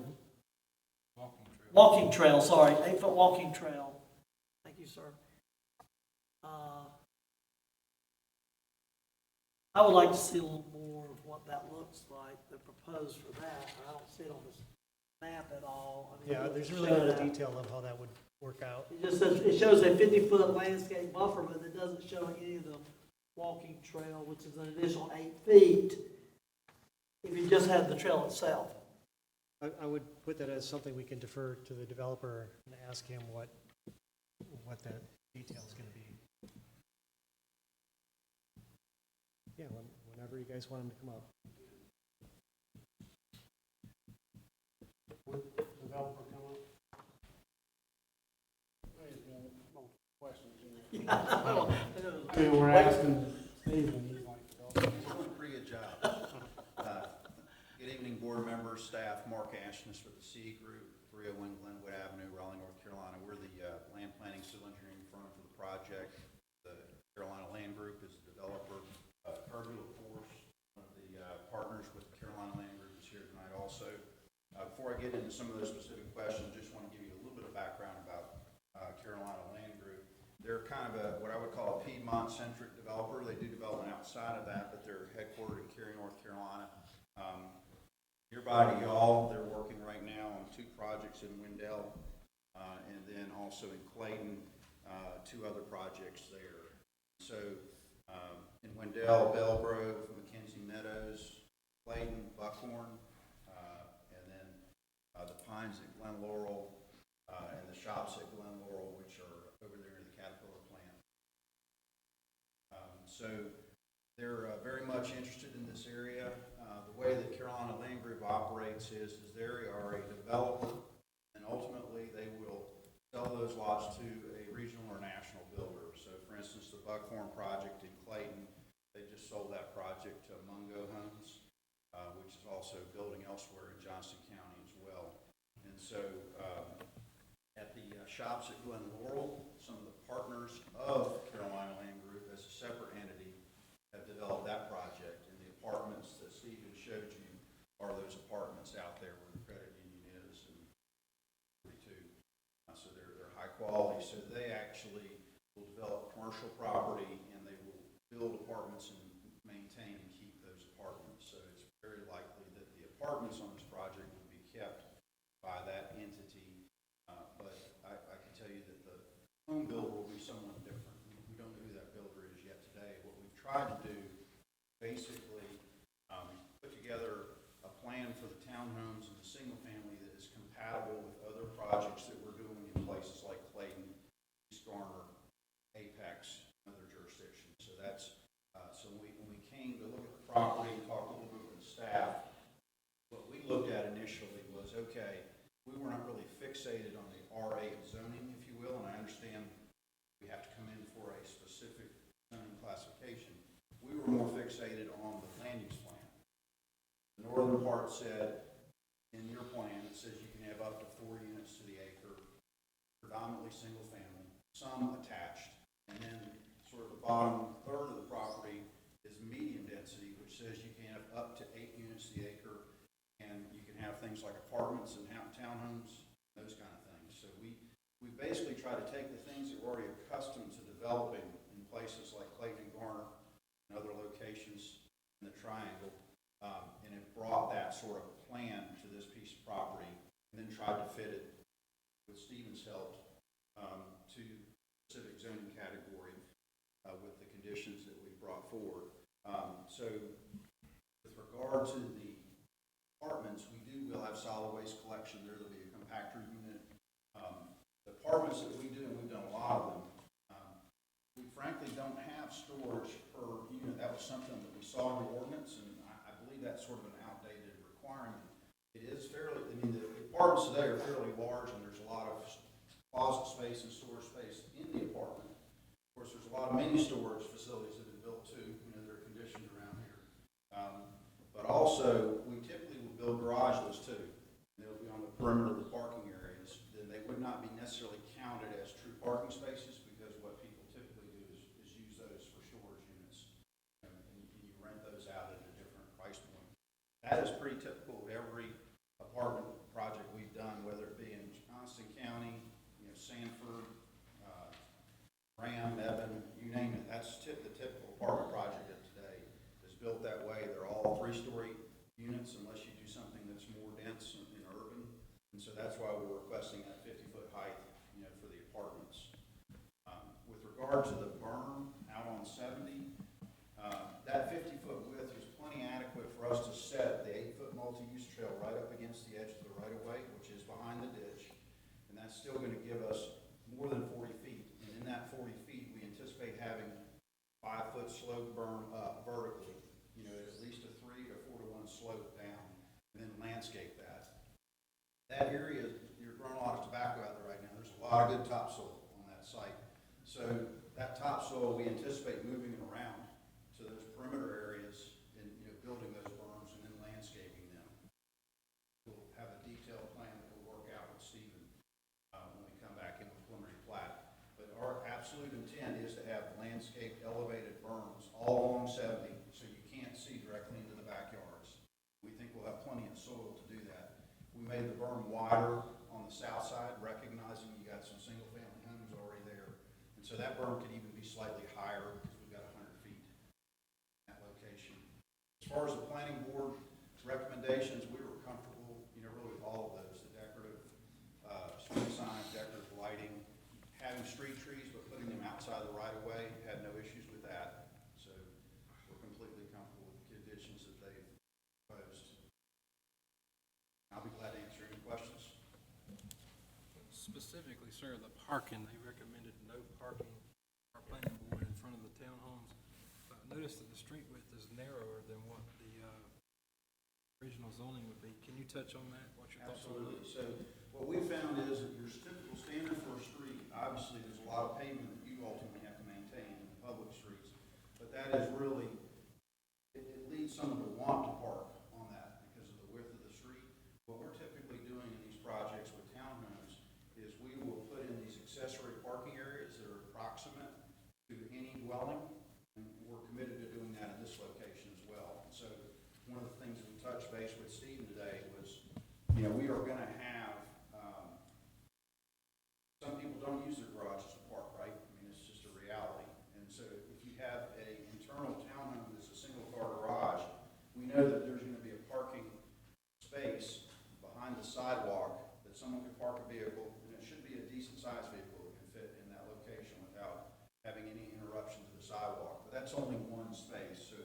Walking trail, sorry, 8-foot walking trail. Thank you, sir. I would like to see a little more of what that looks like, the proposed for that. I don't see it on this map at all. I mean, Yeah, it there's doesn't really show not a that. detail of how that would work out. It just says, it shows a 50-foot landscape buffer, but it doesn't show any of the walking trail, which is an additional 8 feet if you just had the trail itself. I would put that as something we can defer to the developer and ask him what that detail is going to be. Yeah, whenever you guys want him to come up. Would the developer come up? I mean, we're asking Stephen, he's like, Doing a pretty good job. Good evening, board members, staff. Mark Ashnes with the CE Group, 301 Glenwood Avenue, Raleigh, North Carolina. We're the land planning civil engineering firm for the project. The Carolina Land Group is the developer. Kirby, of course, one of the partners with the Carolina Land Group is here tonight also. Before I get into some of those specific questions, just want to give you a little bit of background about Carolina Land Group. They're kind of what I would call a Piedmont-centric developer. They do development outside of that, but they're headquartered in Cary, North Carolina. Nearby to y'all, they're working right now on 2 projects in Wendell, and then also in Clayton, 2 other projects there. So in Wendell, Belgrove, McKenzie Meadows, Clayton, Buckhorn, and then the Pines at Glen Laurel, and the shops at Glen Laurel, which are over there in the Caterpillar plant. So they're very much interested in this area. The way that Carolina Land Group operates is they are a developer, and ultimately they will sell those lots to a regional or national builder. So for instance, the Buckhorn project in Clayton, they just sold that project to Mungo Homes, which is also building elsewhere in Johnson County as well. And so at the shops at Glen Laurel, some of the partners of Carolina Land Group as a separate entity have developed that project. And the apartments that Stephen showed you are those apartments out there where the credit union is and 42. So they're high quality. So they actually will develop commercial property and they will build apartments and maintain and keep those apartments. So it's very likely that the apartments on this project will be kept by that entity. But I can tell you that the home builder will be somewhat different. We don't know who that builder is yet today. What we've tried to do, basically, put together a plan for the townhomes and the single family that is compatible with other projects that we're doing in places like Clayton, East Garner, Apex, and other jurisdictions. So that's, so when we came to look at the property and talk a little bit with the staff, what we looked at initially was, okay, we were not really fixated on the R8 zoning, if you will, and I understand we have to come in for a specific zoning classification. We were more fixated on the land use plan. The northern part said, in your plan, it says you can have up to 4 units to the acre, predominantly single family, some attached, and then sort of the bottom third of the property is medium density, which says you can have up to 8 units to the acre, and you can have things like apartments and townhomes, those kind of things. So we basically try to take the things that we're already accustomed to developing in places like Clayton and Garner and other locations in the Triangle, and it brought that sort of plan to this piece of property, and then tried to fit it with Stephen's help to specific zoning category with the conditions that we brought forward. So with regard to the apartments, we'll have solid waste collection there. There'll be a compactor unit. The apartments that we do, and we've done a lot of them, we frankly don't have storage per unit. That was something that we saw in the ordinance, and I believe that's sort of an outdated requirement. It is fairly, I mean, the apartments today are fairly large, and there's a lot of closet space and storage space in the apartment. Of course, there's a lot of mini storage facilities that have been built too. You know, they're conditioned around here. But also, we typically will build garages too. They'll be on the perimeter of the parking areas. Then they would not be necessarily counted as true parking spaces because what people typically do is use those for storage units. And you rent those out at a different price point. That is pretty typical of every apartment project we've done, whether it be in Johnston County, you know, Sanford, Graham, Evan, you name it. That's the typical apartment project of today is built that way. They're all 3-story units unless you do something that's more dense and urban. And so that's why we're requesting that 50-foot height, you know, for the apartments. With regard to the berm out on 70, that 50-foot width is plenty adequate for us to set the 8-foot multi-use trail right up against the edge of the right-of-way, which is behind the ditch. And that's still going to give us more than 40 feet. And in that 40 feet, we anticipate having 5-foot slope berm up vertically, you know, at least a 3 or 4 to 1 slope down, and then landscape that. That area, you're growing a lot of tobacco out there right now. There's a lot of good topsoil on that site. So that topsoil, we anticipate moving it around to those perimeter areas and, you know, building those berms and then landscaping them. We'll have a detailed plan that will work out with Stephen when we come back in the preliminary plat. But our absolute intent is to have landscaped elevated berms all along 70 so you can't see directly into the backyards. We think we'll have plenty of soil to do that. We made the berm wider on the south side, recognizing you got some single-family homes already there. And so that berm could even be slightly higher because we've got 100 feet in that location. As far as the planning board recommendations, we were comfortable, you know, really with all of those. The decorative street signs, decorative lighting, having street trees but putting them outside the right-of-way, had no issues with that. So we're completely comfortable with the conditions that they've proposed. I'll be glad to answer any questions. Specifically, sir, the parking, they recommended no parking, our planning board in front of the townhomes. Notice that the street width is narrower than what the original zoning would be. Can you touch on that? What's your thoughts on that? Absolutely. So what we found is that your typical standard for a street, obviously, there's a lot of pavement that you ultimately have to maintain in the public streets. But that is really, it leads someone to want to park on that because of the width of the street. What we're typically doing in these projects with townhomes is we will put in these accessory parking areas that are proximate to any dwelling. And we're committed to doing that in this location as well. And so one of the things we touched base with Stephen today was, we are going to have, some people don't use their garages to park, right? I mean, it's just a reality. And so if you have an internal townhome that's a single-car garage, we know that there's going to be a parking space behind the sidewalk that someone could park a vehicle, and it should be a decent-sized vehicle that can fit in that location without having any interruption to the sidewalk. But that's only one space. So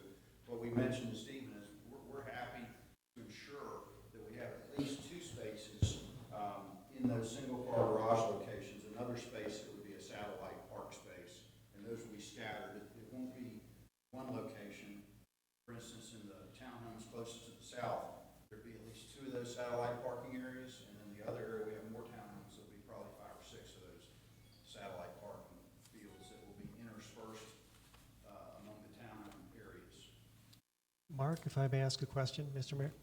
what we mentioned to Stephen is we're happy to ensure that we have at least two spaces in those single-car garage locations. Another space that would be a satellite park space, and those will be scattered. It won't be one location. For instance, in the townhomes closest to the south, there'd be at least two of those satellite parking areas, and then the other area, we have more townhomes, there'll be probably 5 or 6 of those satellite parking fields that will be interspersed among the townhome areas. Mark, if I may ask a question, Mr. Mayor?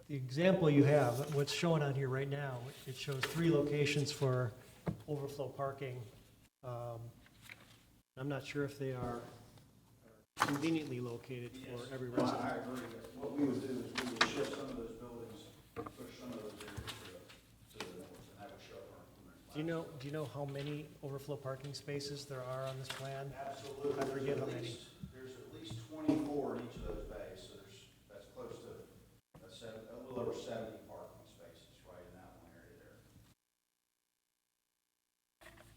The example you have, what's shown on here right now, it shows 3 locations for overflow parking. I'm not sure if they are conveniently located for every Well, resident. I agree. What we would do is we would shift some of those buildings, push some of those areas to the north, and that would show up on our. Do you know how many overflow parking spaces there are on this plan? Absolutely. I forget how many. There's at least 24 in each of those bays, so that's close to a little over 70 parking spaces right in that one area there.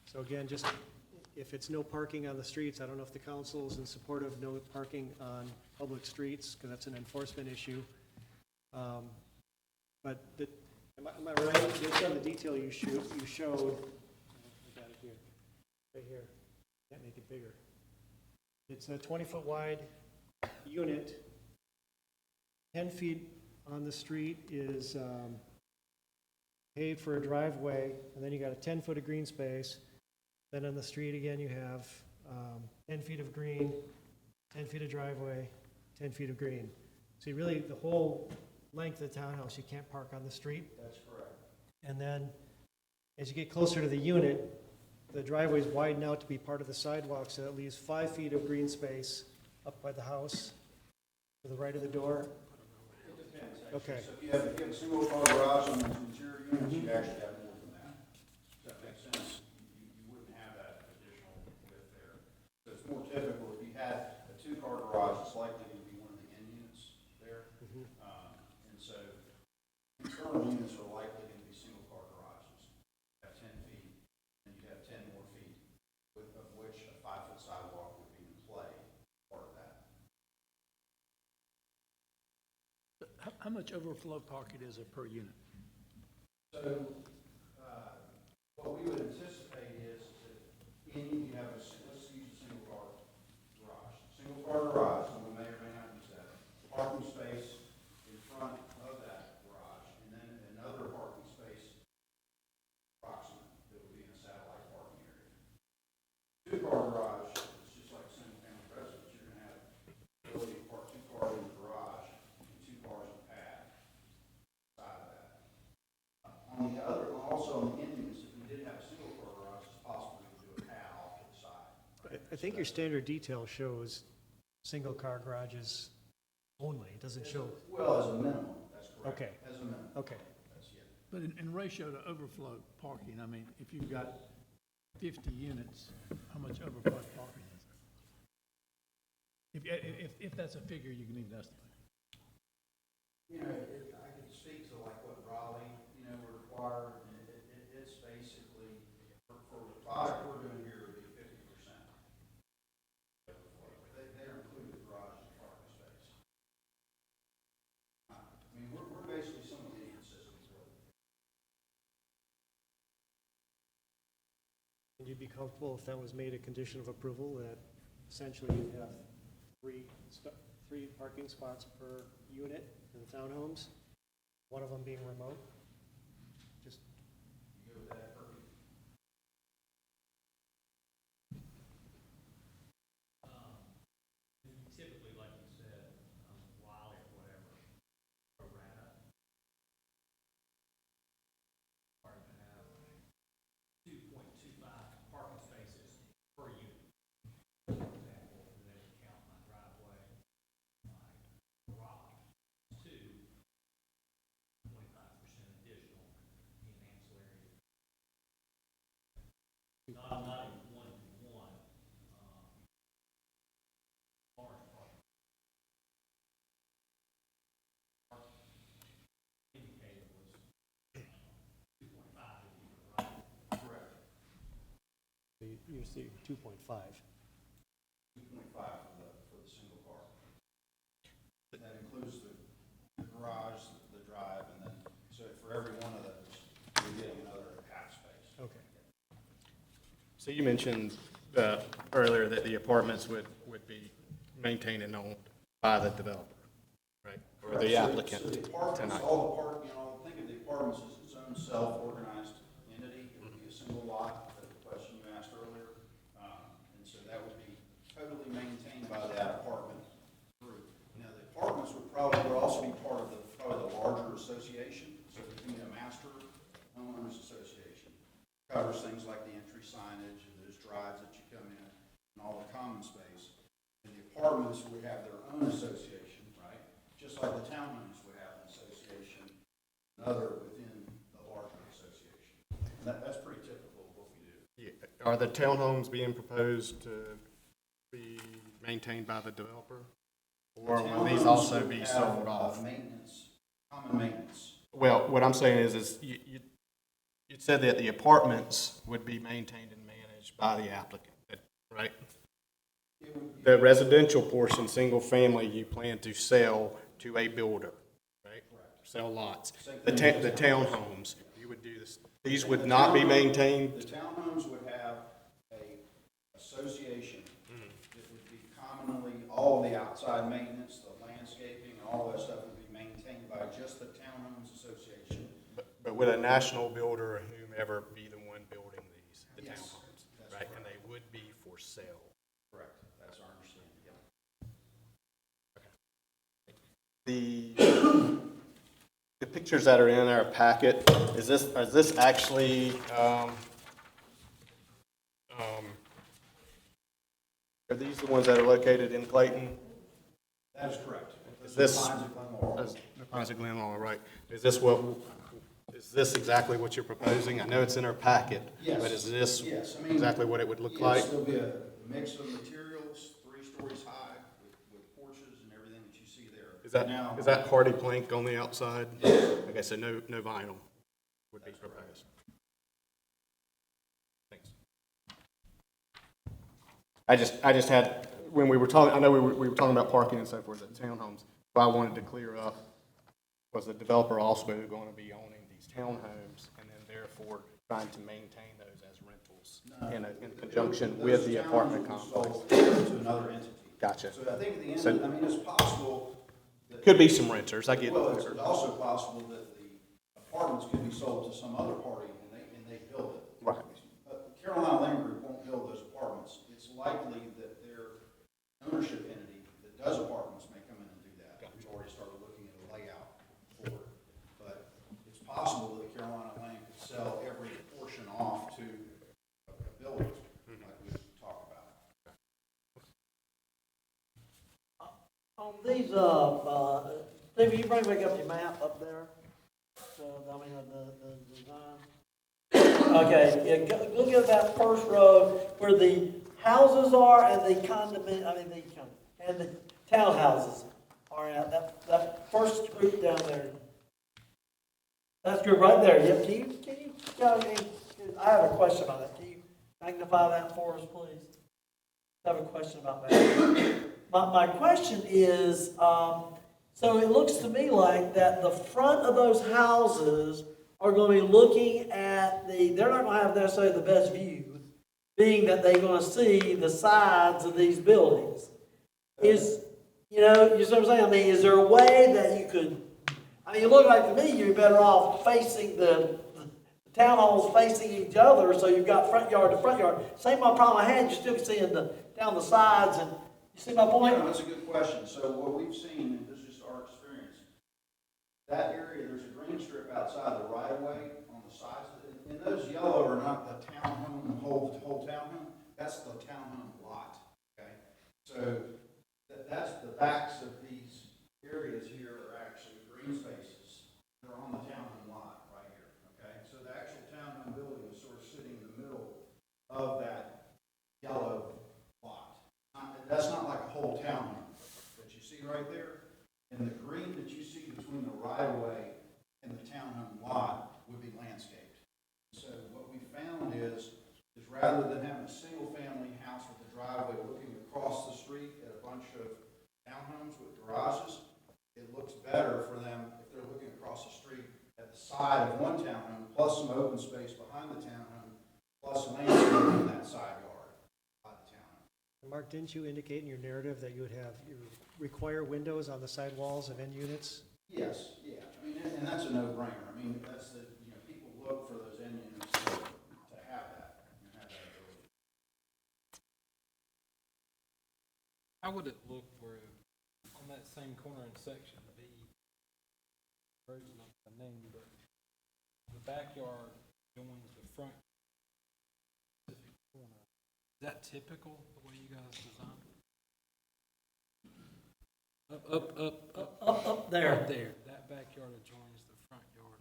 So again, just if it's no parking on the streets, I don't know if the council is in support of no parking on public streets, because that's an enforcement issue. But am I right, based on the detail you showed, I got it here, right here, can't make it bigger. It's a 20-foot wide unit, 10 feet on the street is paved for a driveway, and then you got a 10-foot of green space. Then on the street again, you have 10 feet of green, 10 feet of driveway, 10 feet of green. So you really, the whole length of the townhouse, you can't park on the street. That's correct. And then as you get closer to the unit, the driveways widen out to be part of the sidewalk, so it leaves 5 feet of green space up by the house to the right of the door. It depends, actually. Okay. So if you have a single car garage on those interior units, you actually have more than that. Does that make sense? You wouldn't have that additional width there. So it's more typical, if you had a 2-car garage, it's likely going to be one of the end units there. And so internal units are likely going to be single car garages. You have 10 feet, and you have 10 more feet, of which a 5-foot sidewalk would be in play, part of that. How much overflow parking is there per unit? So, what we would anticipate is that you have let's use a single car garage. Single car garage, and we may or may not use that. Parking space in front of that garage, and then another parking space approximate that would be in a satellite parking area. 2-car garage, it's just like single family residence. You're going to have the ability to park 2 cars in the garage and 2 cars in the pad side of that. On the other, also on the end units, if we did have a single car garage, it's possible we could do a pad off to the side. I think your standard detail shows single-car garages only, it doesn't show, Well, as a minimum, that's correct. Okay. As a minimum. okay. That's it. But in ratio to overflow parking, I mean, if you've got 50 units, how much overflow parking is there? If that's a figure you can even estimate. I could speak to like what Raleigh, would require, and it's basically, for the product we're doing here would be 50%. They're included garage and parking space. I mean, we're basically somewhat inconsistent with. Would you be comfortable if that was made a condition of approval, that essentially you have three 3 parking spots per unit in the townhomes, one of them being remote. Just Typically, like you said, Wiley or whatever, pro rata, are to have 2.25 parking spaces per unit. For example, and they would count my driveway, my garage, 25% additional in ancillary. Not a one-to-one, large parking. Indicated was 2.5, right? Correct. you see 2.5. 2.5 for the single car. That includes the garage, the drive, and then, so for every one of those, you're getting another half space. Okay. So you mentioned earlier that the apartments would be maintained and owned by the developer, right? Or the applicant So the apartments, tonight. Think of the apartments as its own self-organized entity. It would be a single lot, the question you asked earlier. And so that would be totally maintained by that apartment group. Now, the apartments would also be part of probably the larger association. So it would be a master homeowners association. Covers things like the entry signage and those drives that you come in and all the common space. And the apartments would have their own association, right? Just like the townhomes would have an association, another within the larger association. And that's pretty typical of what we do. Yeah. Are the townhomes being proposed to be maintained by the developer? Or will these also be sold off? Maintenance, common maintenance. Well, what I'm saying is you said that the apartments would be maintained and managed by the applicant, right? The residential portion, single family, you plan to sell to a builder, right? Sell lots. The townhomes, you would do this, these would not be maintained? The townhomes would have a association. It would be commonly, all of the outside maintenance, the landscaping, and all that stuff would be maintained by just the townhomes association. But would a national builder or whomever be the one building these, the Yes, townhomes, that's right? correct. And they would be for sale. Correct, that's our understanding, yeah. The pictures that are in our packet, is this actually, are these the ones that are located in Clayton? That is correct. Is this? Pines of Glen Pines of Glen Laurel, right. Is this exactly what you're proposing? I know it's in our packet, Yes. but is this Yes, I mean, exactly what it would look yes, like? there'll be a mix of materials, 3 stories high, with porches and everything that you see there. Now, Is that hardy plank on the outside? Okay, so no vinyl would be proposed. Thanks. I just had, when we were talking, I know we were talking about parking and so forth at townhomes, but I wanted to clear up, was the developer also going to be owning these townhomes and then therefore trying to maintain those as rentals in conjunction with the apartment complex? To another entity. Gotcha. So I think at the end, So- I mean, it's possible that. Could be some renters, I get Well, it. it's also possible that the apartments could be sold to some other party and they build it. Right. Carolina Land Group won't build those apartments. It's likely that their ownership entity that does apartments may come in and do that. We've already started looking at a layout for it. But it's possible that Carolina Land could sell every portion off to a builder, like we talked about. On these, Steve, you bring back up your map up there? So, I mean, the design. Okay, yeah, look at that first row where the houses are and the and the townhouses are at, that first group down there. That's group right there, yep, I have a question about that, can you magnify that for us, please? I have a question about that. My question is, so it looks to me like that the front of those houses are going to be looking at they're not going to have necessarily the best view, being that they're going to see the sides of these buildings. You know, you see what I'm saying? I mean, is there a way that you could, I mean, it looked like to me you're better off facing the townhomes facing each other, so you've got front yard to front yard. Same my problem I had, you're still seeing down the sides, and you see my point? No, that's a good question. So what we've seen, and this is just our experience, that area, there's a green strip outside the right of way on the sides of it. And those yellow are not the townhome, the whole townhome. That's the townhome lot, okay? So that's the backs of these areas here are actually green spaces. They're on the townhome lot right here, okay? So the actual townhome building is sort of sitting in the middle of that yellow lot. That's not like a whole townhome that you see right there. And the green that you see between the right-of-way and the townhome lot would be landscaped. So what we found is rather than having a single-family house with a driveway looking across the street at a bunch of townhomes with garages, it looks better for them if they're looking across the street at the side of one townhome, plus some open space behind the townhome, plus landscaping in that side yard by the townhome. Mark, didn't you indicate in your narrative that you require windows on the side walls of end units? Yes, yeah, I mean, and that's a no-brainer. I mean, that's the, people look for those end units to have that, and have that ability. How would it look for, on that same corner in section B, road's not the name, but the backyard joins the front corner. Is that typical, the way you guys designed it? Up there. Right there, that backyard adjoins the front yard.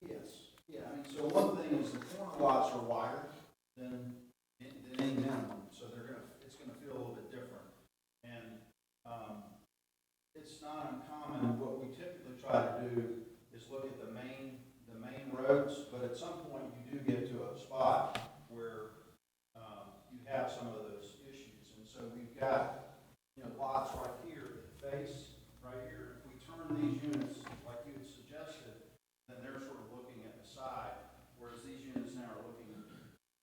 Yes, yeah, I mean, so one thing is the corner lots are wider than any minimum, so it's gonna feel a little bit different. And, it's not uncommon, what we typically try to do is look at the main roads, but at some point you do get to a spot where, you have some of those issues. And so we've got, lots right here that face right here. If we turn these units like you had suggested, then they're sort of looking at the side, whereas these units now are looking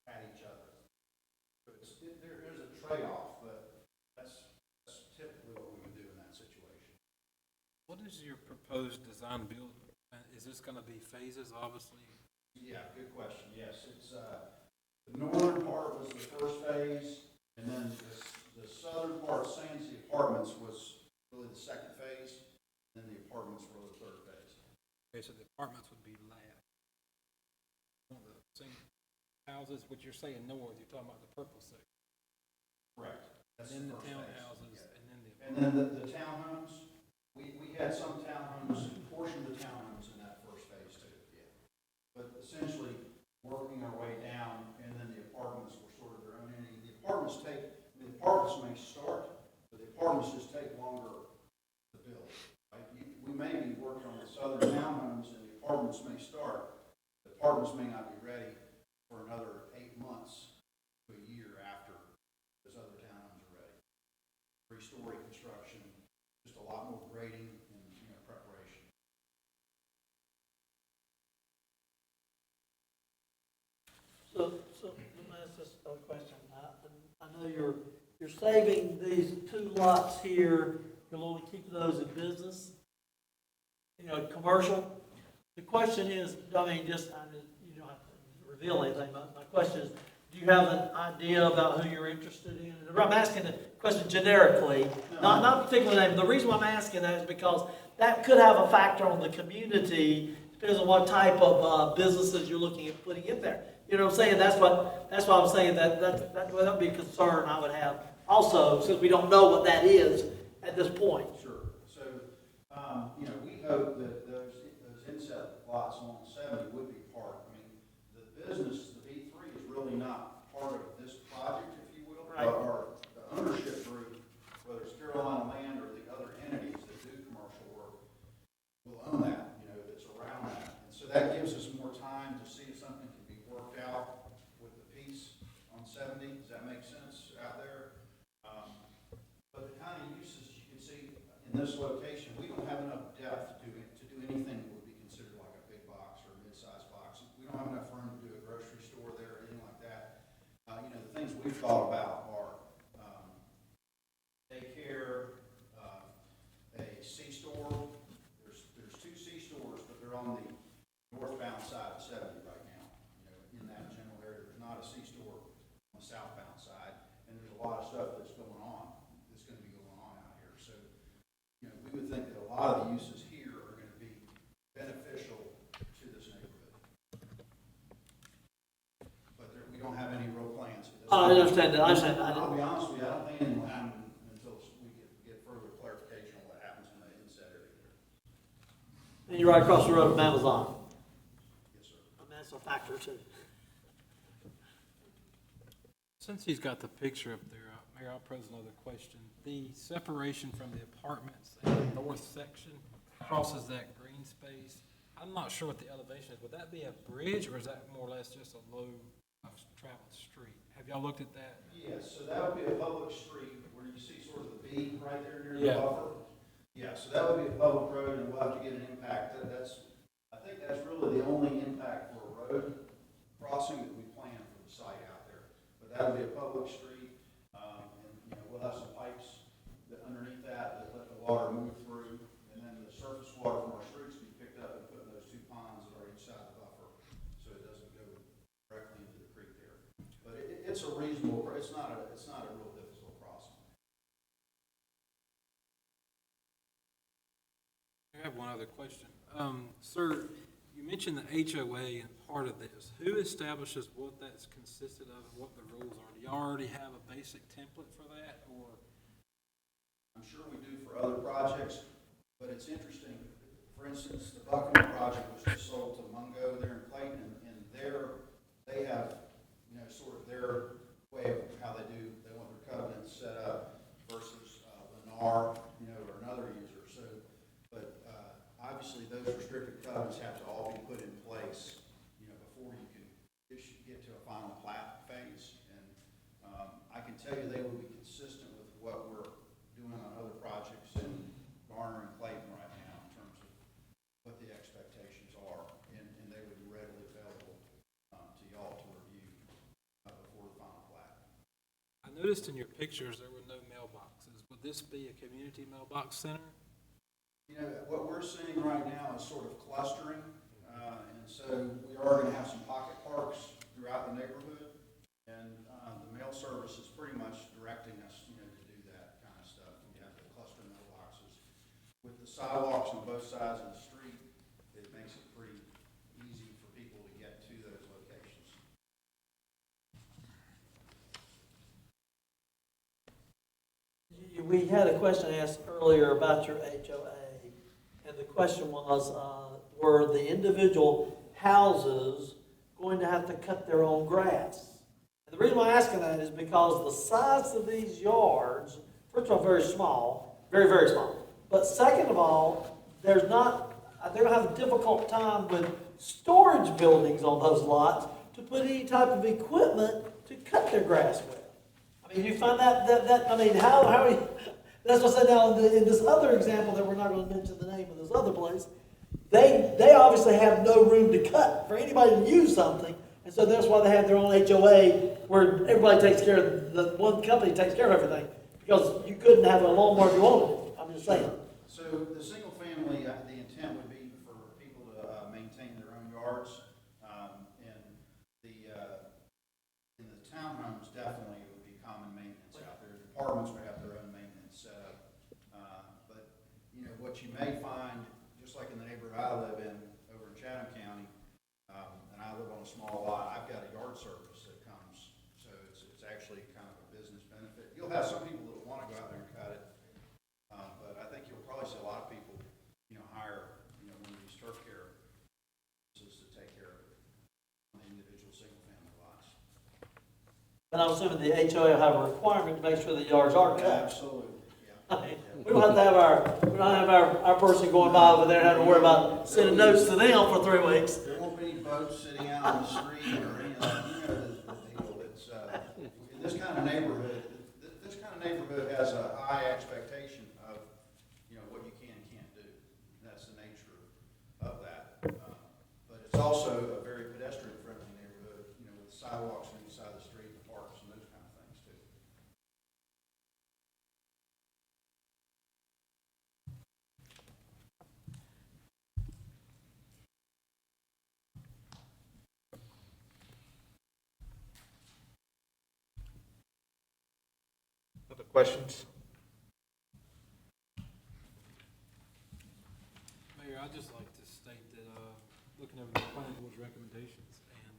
at each other. So there is a trade-off, but that's typically what we would do in that situation. What is your proposed design build? Is this gonna be phases, obviously? Yeah, good question. Yes, it's, the northern part was the first phase, and then the southern part, Sandsea Apartments, was really the second phase, and then the apartments were the third phase. Okay, so the apartments would be last. On the same houses, what you're saying north, you're talking about the purple section. Correct. That's And then the first phase. townhouses, Yeah. and then the. And then the townhomes, we had some townhomes, a portion of the townhomes in that first phase too, yeah. But essentially, working our way down, and then the apartments were sort of their own entity. The apartments may start, but the apartments just take longer to build. Right? We may be working on the southern townhomes, and the apartments may start. The apartments may not be ready for another 8 months to a year after those other townhomes are ready. 3-story construction, just a lot more grading and preparation. So let me ask this other question. I know you're saving these 2 lots here, you'll only keep those in business, commercial. The question is, you don't have to reveal anything, but my question is, do you have an idea about who you're interested in? I'm asking the question generically, not particular name. The reason why I'm asking that is because that could have a factor on the community, depends on what type of businesses you're looking at putting in there. You know what I'm saying? That's why I'm saying that would be a concern I would have also, since we don't know what that is at this point. Sure. So, we hope that those inset lots along 70 would be part. I mean, the business, the B3 is really not part of this project, if you will. Right. Or the ownership group, whether it's Carolina Land or the other entities that do commercial work, will own that, that's around that. And so that gives us more time to see if something can be worked out with the piece on 70. Does that make sense out there? But the kind of uses you can see, I-70 right now, in that general area. There's not a C-store on the southbound side, and there's a lot of stuff that's going on, that's gonna be going on out here. So, we would think that a lot of the uses here are gonna be beneficial to this neighborhood. But we don't have any real plans. I understand that, I understand that. I'll be honest with you, I don't think anything will happen until we get further clarification on what happens in the inset area there. And you're right across the road from Amazon. Yes, sir. I mean, that's a factor too. Since he's got the picture up there, Mayor, I'll pose another question. The separation from the apartments in the north section crosses that green space. I'm not sure what the elevation is. Would that be a bridge, or is that more or less just a low traveled street? Have y'all looked at that? Yes, so that would be a public street where you see sort of the V right there near the Yeah. buffer. Yeah, so that would be a public road, and we'll have to get an impact. I think that's really the only impact for a road crossing that we plan for the site out there. But that would be a public street, and, we'll have some pipes that underneath that let the water move through, and then the surface water from our streets will be picked up and put in those two ponds that are each side of the buffer, so it doesn't go directly into the creek there. But it's a reasonable, it's not a real difficult crossing. I have one other question. Sir, you mentioned the HOA and part of this. Who establishes what that's consisted of and what the rules are? Do you already have a basic template for that, or? I'm sure we do for other projects, but it's interesting. For instance, the Buckham project was just sold to Mungo there in Clayton, and they have, sort of their way of how they want their covenants set up versus Lennar, or another user. So, but obviously those restricted covenants have to all be put in place, before you can get to a final plat phase. And I can tell you they will be consistent with what we're doing on other projects in Garner and Clayton right now in terms of what the expectations are, and they would be readily available to y'all to review before the final plat. I noticed in your pictures there were no mailboxes. Would this be a community mailbox center? What we're seeing right now is sort of clustering, and so we are going to have some pocket parks throughout the neighborhood, and the mail service is pretty much directing us, to do that kind of stuff. We have the cluster mailboxes. With the sidewalks on both sides of the street, it makes it pretty easy for people to get to those locations. We had a question asked earlier about your HOA, and the question was, were the individual houses going to have to cut their own grass? And the reason why I'm asking that is because the size of these yards, first of all, very small, very, very small. But second of all, they're going to have a difficult time with storage buildings on those lots to put any type of equipment to cut their grass with. I mean, you find that I mean, how are you, that's what I said now in this other example that we're not going to mention the name of this other place, they obviously have no room to cut for anybody to use something, and so that's why they have their own HOA where everybody takes care of, the one company takes care of everything, because you couldn't have a lawnmower if you wanted it. I'm just saying. So the single family, the intent would be for people to maintain their own yards, and in the townhomes, definitely it would be common maintenance out there. The apartments would have their own maintenance set up. But, what you may find, just like in the neighborhood I live in over in Chatham County, and I live on a small lot, I've got a yard service that comes. So it's actually kind of a business benefit. You'll have some people that want to go out there and cut it. But I think you'll probably see a lot of people, hire, one of these turf care businesses to take care of it on the individual single-family lots. And I'm assuming the HOA will have a requirement to make sure the yards are cut. Absolutely, yeah. I mean, we don't have to have our person going by over there and having to worry about sending notes to them for 3 weeks. There won't be any boats sitting out on the street or any of that. The deal. It's, in this kind of neighborhood, this kind of neighborhood has a high expectation of, what you can and can't do. And that's the nature of that. But it's also a very pedestrian-friendly neighborhood, with sidewalks on each side of the street, and parks, and those kind of things, too. Questions? Mayor, I'd just like to state that, looking over the planning board's recommendations and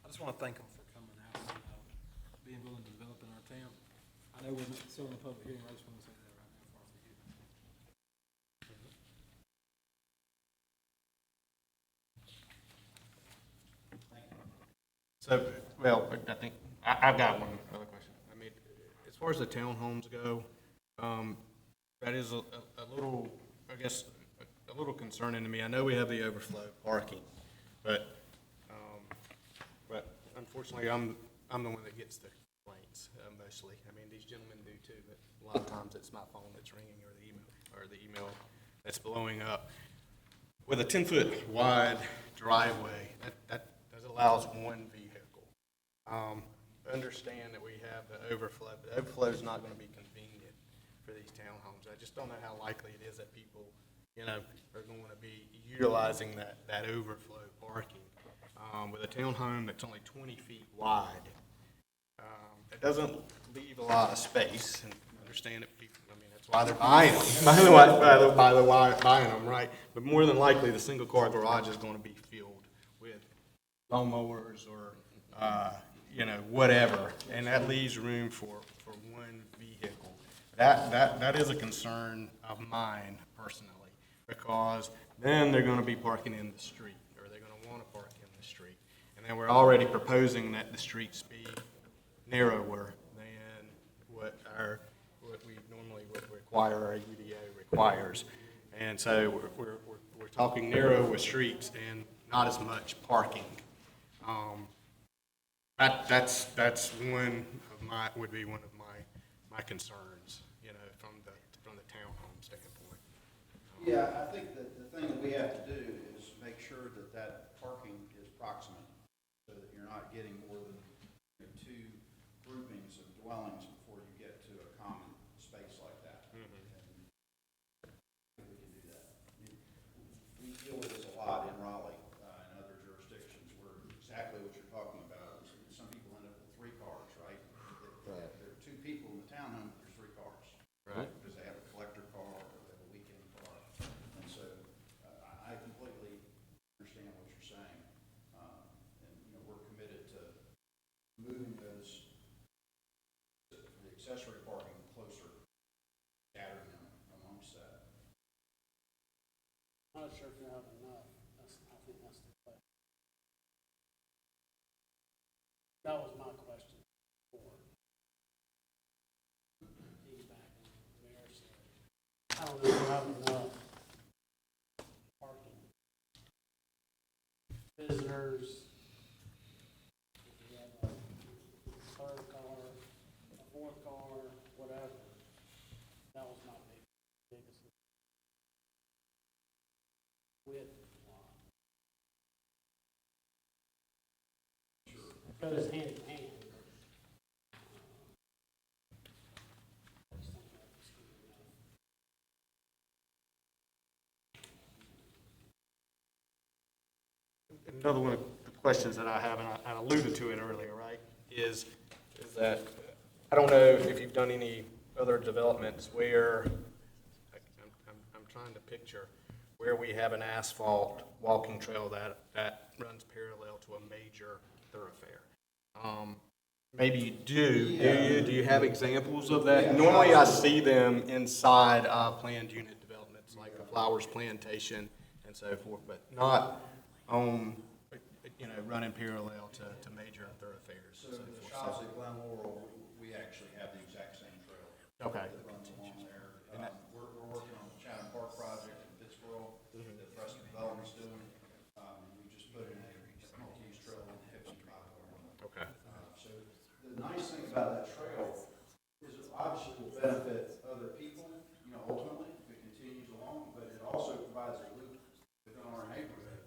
I just want to thank them for coming out and, being willing to develop in our town. I know we're still in a public hearing, I just want to say that right now before I forget. So, well, I think, I've got one other question. I mean, as far as the townhomes go, that is a little, I guess, a little concerning to me. I know we have the overflow parking, but unfortunately, I'm the one that gets the complaints, mostly. I mean, these gentlemen do too, but a lot of times it's my phone that's ringing or the email that's blowing up. With a 10-foot wide driveway, that allows one vehicle. Understand that we have the overflow, but the overflow is not going to be convenient for these townhomes. I just don't know how likely it is that people, are going to be utilizing that overflow parking. With a townhome that's only 20 feet wide, it doesn't leave a lot of space, and understand that people, I mean, that's why they're buying them, buying them, right? But more than likely, the single-car garage is going to be filled with lawnmowers or, whatever, and that leaves room for one vehicle. That is a concern of mine personally, because then they're going to be parking in the street, or they're going to want to park in the street. And then we're already proposing that the streets be narrower than what we normally would require, our UDO requires. And so we're talking narrow with streets and not as much parking. That's would be one of my concerns, from the townhome standpoint. Yeah, I think that the thing that we have to do is make sure that parking is proximate, so that you're not getting more than two groupings of dwellings before you get to a common space like that. And I think we can do that. We deal with this a lot in Raleigh and other jurisdictions where exactly what you're talking about. Some people end up with 3 cars, right? There are 2 people in the townhome, but there's 3 cars. Right. Because they have a collector car or they have a weekend car. And so I completely understand what you're saying. And, we're committed to moving the accessory parking closer, scattering them amongst that. I'm not sure if you have enough. I think that's the question. That was my question before. Piggybacking on what the mayor said. I don't know if you have enough parking. Visitors, if you have a 3rd car, a 4th car, whatever. That was my biggest width lot. Goes hand in hand. Another one of the questions that I have, and I alluded to it earlier, right, is that, I don't know if you've done any other developments where, I'm trying to picture, where we have an asphalt walking trail that runs parallel to a major thoroughfare. Maybe you do. Do you have examples of that? Yeah. Normally I see them inside planned unit developments, like a flowers plantation and so forth, but not on, running parallel to major thoroughfares. So the shops at Glen Laurel, we actually have the exact same trail. Okay. That runs along there. We're working on the Chatham Park project in Pittsburgh that Preston Development's doing. We just put in a multi-use trail on the Hipson Drive. Okay. So the nice thing about that trail is it obviously will benefit other people, ultimately, if it continues along, but it also provides a loop within our neighborhood.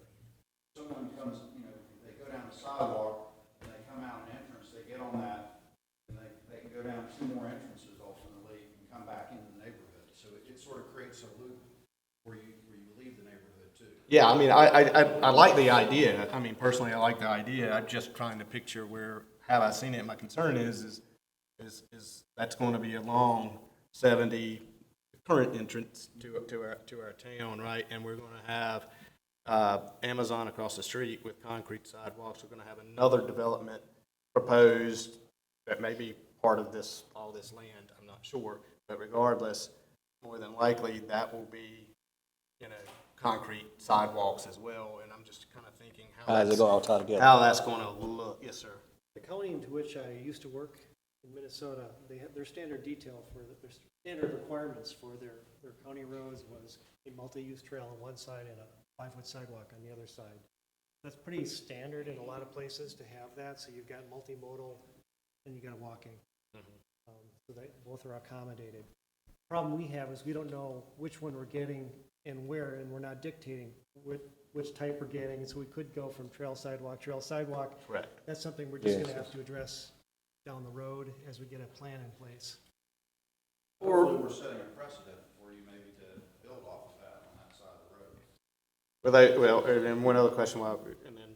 Someone comes, they go down the sidewalk and they come out an entrance, they get on that, and they can go down 2 more entrances ultimately and come back into the neighborhood. So it sort of creates a loop where you leave the neighborhood too. Yeah, I mean, I like the idea. I mean, personally, I like the idea. I'm just trying to picture have I seen it? My concern is that's gonna be along 70, current entrance to our town, right? And we're gonna have, Amazon across the street with concrete sidewalks. We're gonna have another development proposed that may be part of this, all this land, I'm not sure. But regardless, more than likely, that will be, concrete sidewalks as well. And I'm just kind of thinking How does it go all tie together? how that's gonna look. Yes, sir. The county into which I used to work in Minnesota, they have their standard detail for, their standard requirements for their county roads was a multi-use trail on one side and a 5-foot sidewalk on the other side. That's pretty standard in a lot of places to have that, so you've got multimodal and you got walking. So they both are accommodated. Problem we have is we don't know which one we're getting and where, and we're not dictating which type we're getting, and so we could go from trail sidewalk. Correct. That's something we're just Yes. gonna have to address down the road as we get a plan in place. Hopefully, we're setting a precedent for you maybe to build off of that on that side of the road. And then one other question, and then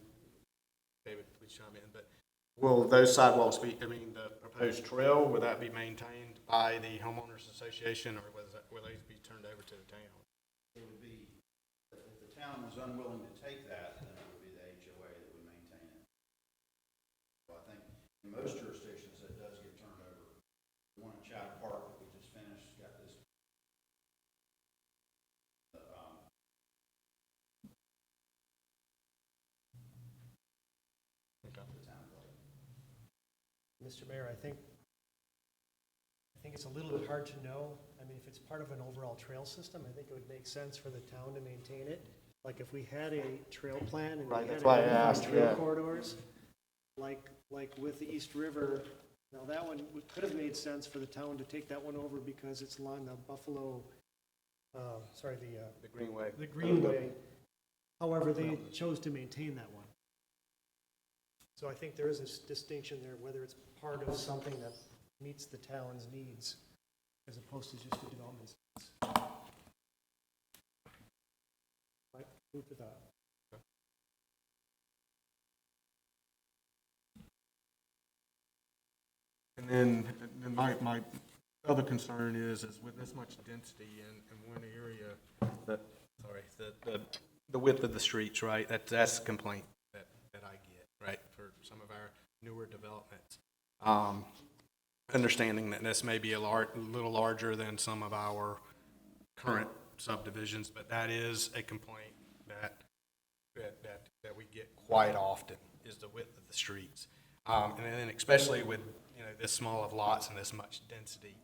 David, please chime in, but will those sidewalks be, the proposed trail, will that be maintained by the homeowners association, or will those be turned over to the town? It would be, if the town was unwilling to take that, then it would be the HOA that would maintain it. So I think in most jurisdictions, that does get turned over. The one in Chatham Park that we just finished, got this. The town building. Mr. Mayor, I think it's a little bit hard to know. I mean, if it's part of an overall trail system, I think it would make sense for the town to maintain it. Like if we had a trail plan and we Right, had that's why I identified asked, trail yeah. corridors, like with the East River, now that one could have made sense for the town to take that one over because it's along the Buffalo, The Greenway. the Greenway. However, they chose to maintain that one. So I think there is a distinction there, whether it's part of something that meets the town's needs as opposed to just the development needs. Right, food for thought. And then my other concern is with this much density in one area, the width of the streets, right? That's a complaint that I get, right, for some of our newer developments. Understanding that this may be a little larger than some of our current subdivisions, but that is a complaint that we get quite often, is the width of the streets. And then especially with, this small of lots and this much density,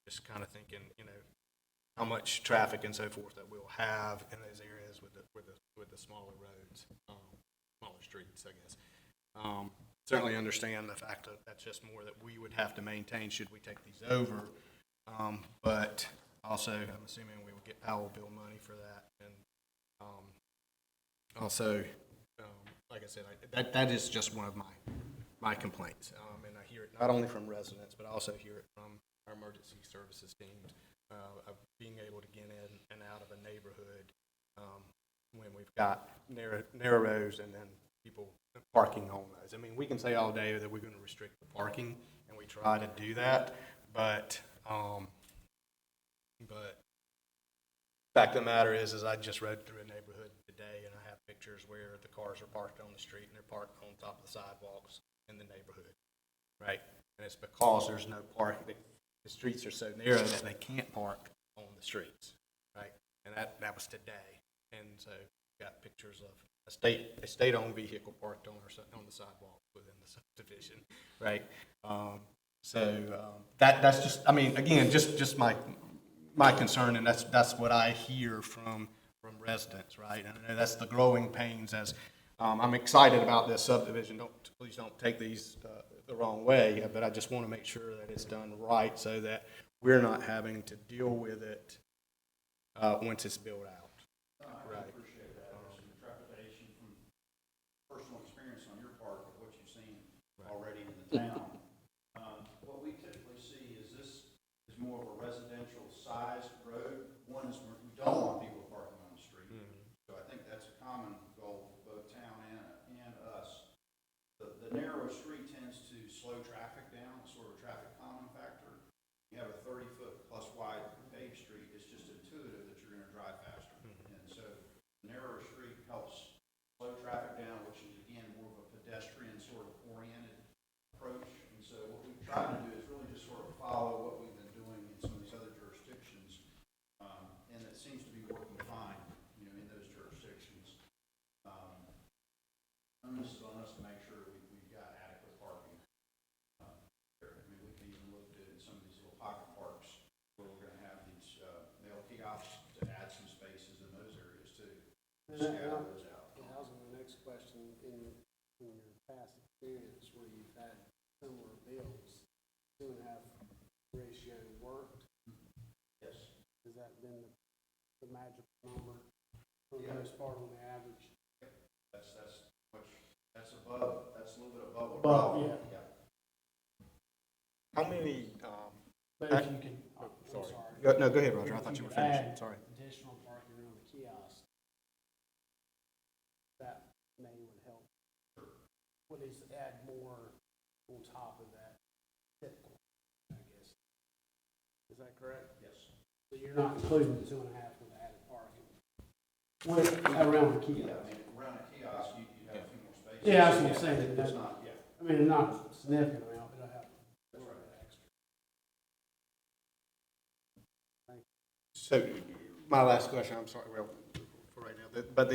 just kind of thinking, how much traffic and so forth that we'll have in those areas with the smaller roads, smaller streets, I guess. Certainly understand the fact that that's just more that we would have to maintain should we take these over. But also, I'm assuming we would get Powell bill money for that. And also, like I said, that is just one of my complaints. And I hear it not only from residents, but I also hear it from our emergency services teams of being able to get in and out of a neighborhood when we've got narrow roads and then people parking on those. I mean, we can say all day that we're going to restrict the parking, and we try to do that, but fact of the matter is I just rode through a neighborhood today, and I have pictures where the cars are parked on the street and they're parked on top of the sidewalks in the neighborhood, right? And it's because there's no parking. The streets are so narrow that they can't park on the streets, right? And that was today, and so got pictures of a state-owned vehicle parked on the sidewalk within the subdivision, right? That's just, I mean, again, just my concern, and that's what I hear from residents, right? And I know that's the growing pains as I'm excited about this subdivision. Please don't take these the wrong way, but I just want to make sure that it's done right so that we're not having to deal with it once it's built out. I appreciate that. There's some trepidation from personal experience on your part of what you've seen already in the town. What we typically see is this is more of a residential sized road. One is where we don't want people parking on the street. So I think that's a common goal for both town and us. The narrow street tends to slow traffic down. It scatter those out. Yeah, that was my next question. In your past experience where you've had similar bills, 2.5 ratio worked? Yes. Has that been the magic number for the most part on the average? That's above, that's a little bit above the Above, problem. yeah. How many, But if you can, I'm sorry. no, go ahead, Roger, I If thought you were could finished, add sorry. Additional parking around the kiosk, that would help. Would these add more on top of that typical, I guess? Is that correct? Yes. So you're not including the 2.5 with added parking? With, around the Yeah, kiosk? I mean, around a kiosk, you have a few more spaces. Yeah, that's what I'm saying. It's not, yeah. I mean, not a significant amount, but I have a little bit extra. So, my last question, I'm sorry, well, for right now, but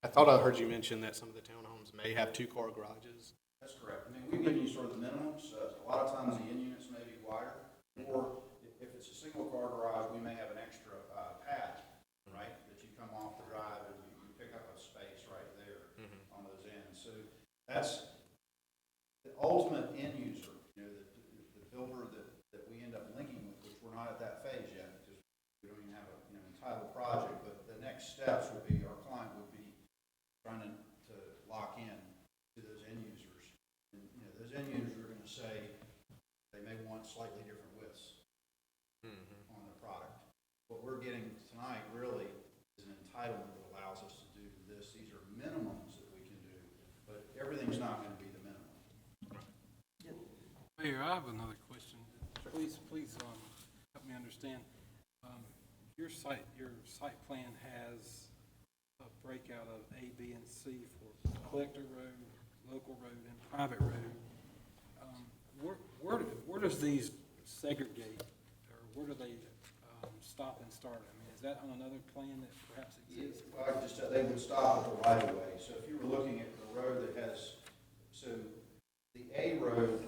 I thought I heard you mention that some of the townhomes may have 2-car garages. That's correct. I mean, we've given you sort of the minimums. A lot of times the in units may be wider, or if it's a single car garage, we may have an extra pad, right? That you come off the drive and you pick up a space right there on those ends. So that's the ultimate end user, you know, the builder that we end up linking with, which we're not at that phase yet because we don't even have a entitled project. But the next steps would be our client would be trying to lock in to those end users. And, you know, those end users are going to say they may want slightly different widths on the product. What we're getting tonight really is an entitlement that allows us to do this. These are minimums that we can do, but everything's not going to be the minimum. Mayor, I have another question. Please, help me understand. Your site plan has a breakout of A, B, and C for collector road, local road, and private road. Where does these segregate, or where do they stop and start? I mean, is that on another plan that perhaps exists? Well, I just, they would stop at the right of way. So if you were looking at the road that has, so the A road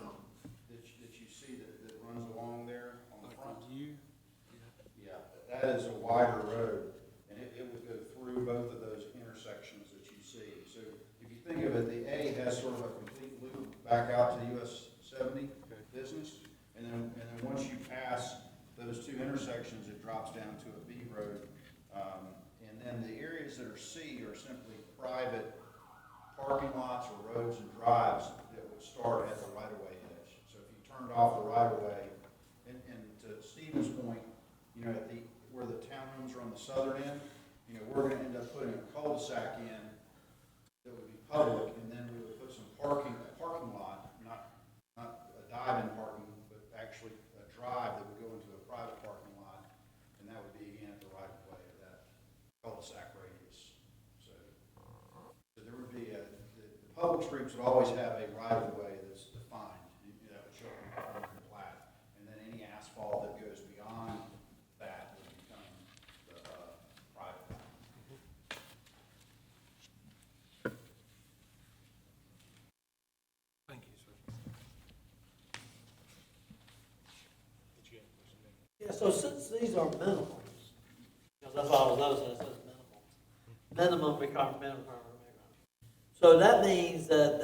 that you see that runs along there on the front. Yeah, that is a wider road, and it would go through both of those intersections that you see. So if you think of it, the A has sort of a complete loop back out to US 70 business, and then once you pass those two intersections, it drops down to a B road. And then the areas that are C are simply private parking lots or roads and drives that would start at the right-of-way edge. So if you turned off the right-of-way, and to Stephen's point, you know, where the townhomes are on the southern end, you know, we're gonna end up putting a cul-de-sac in that would be public, and then we would put some a parking lot, not a dive-in parking, but actually a drive that would go into a private parking lot, and that would be again at the right-of-way of that cul-de-sac radius. So there would be the public streets would always have a right-of-way that's defined, that would show up on the plat, and then any asphalt that goes beyond that would become the private. Thank you, sir. Yeah, so since these are minimums, because that's all I was noticing, it says minimums. Minimum requirement, minimum requirement. So that means that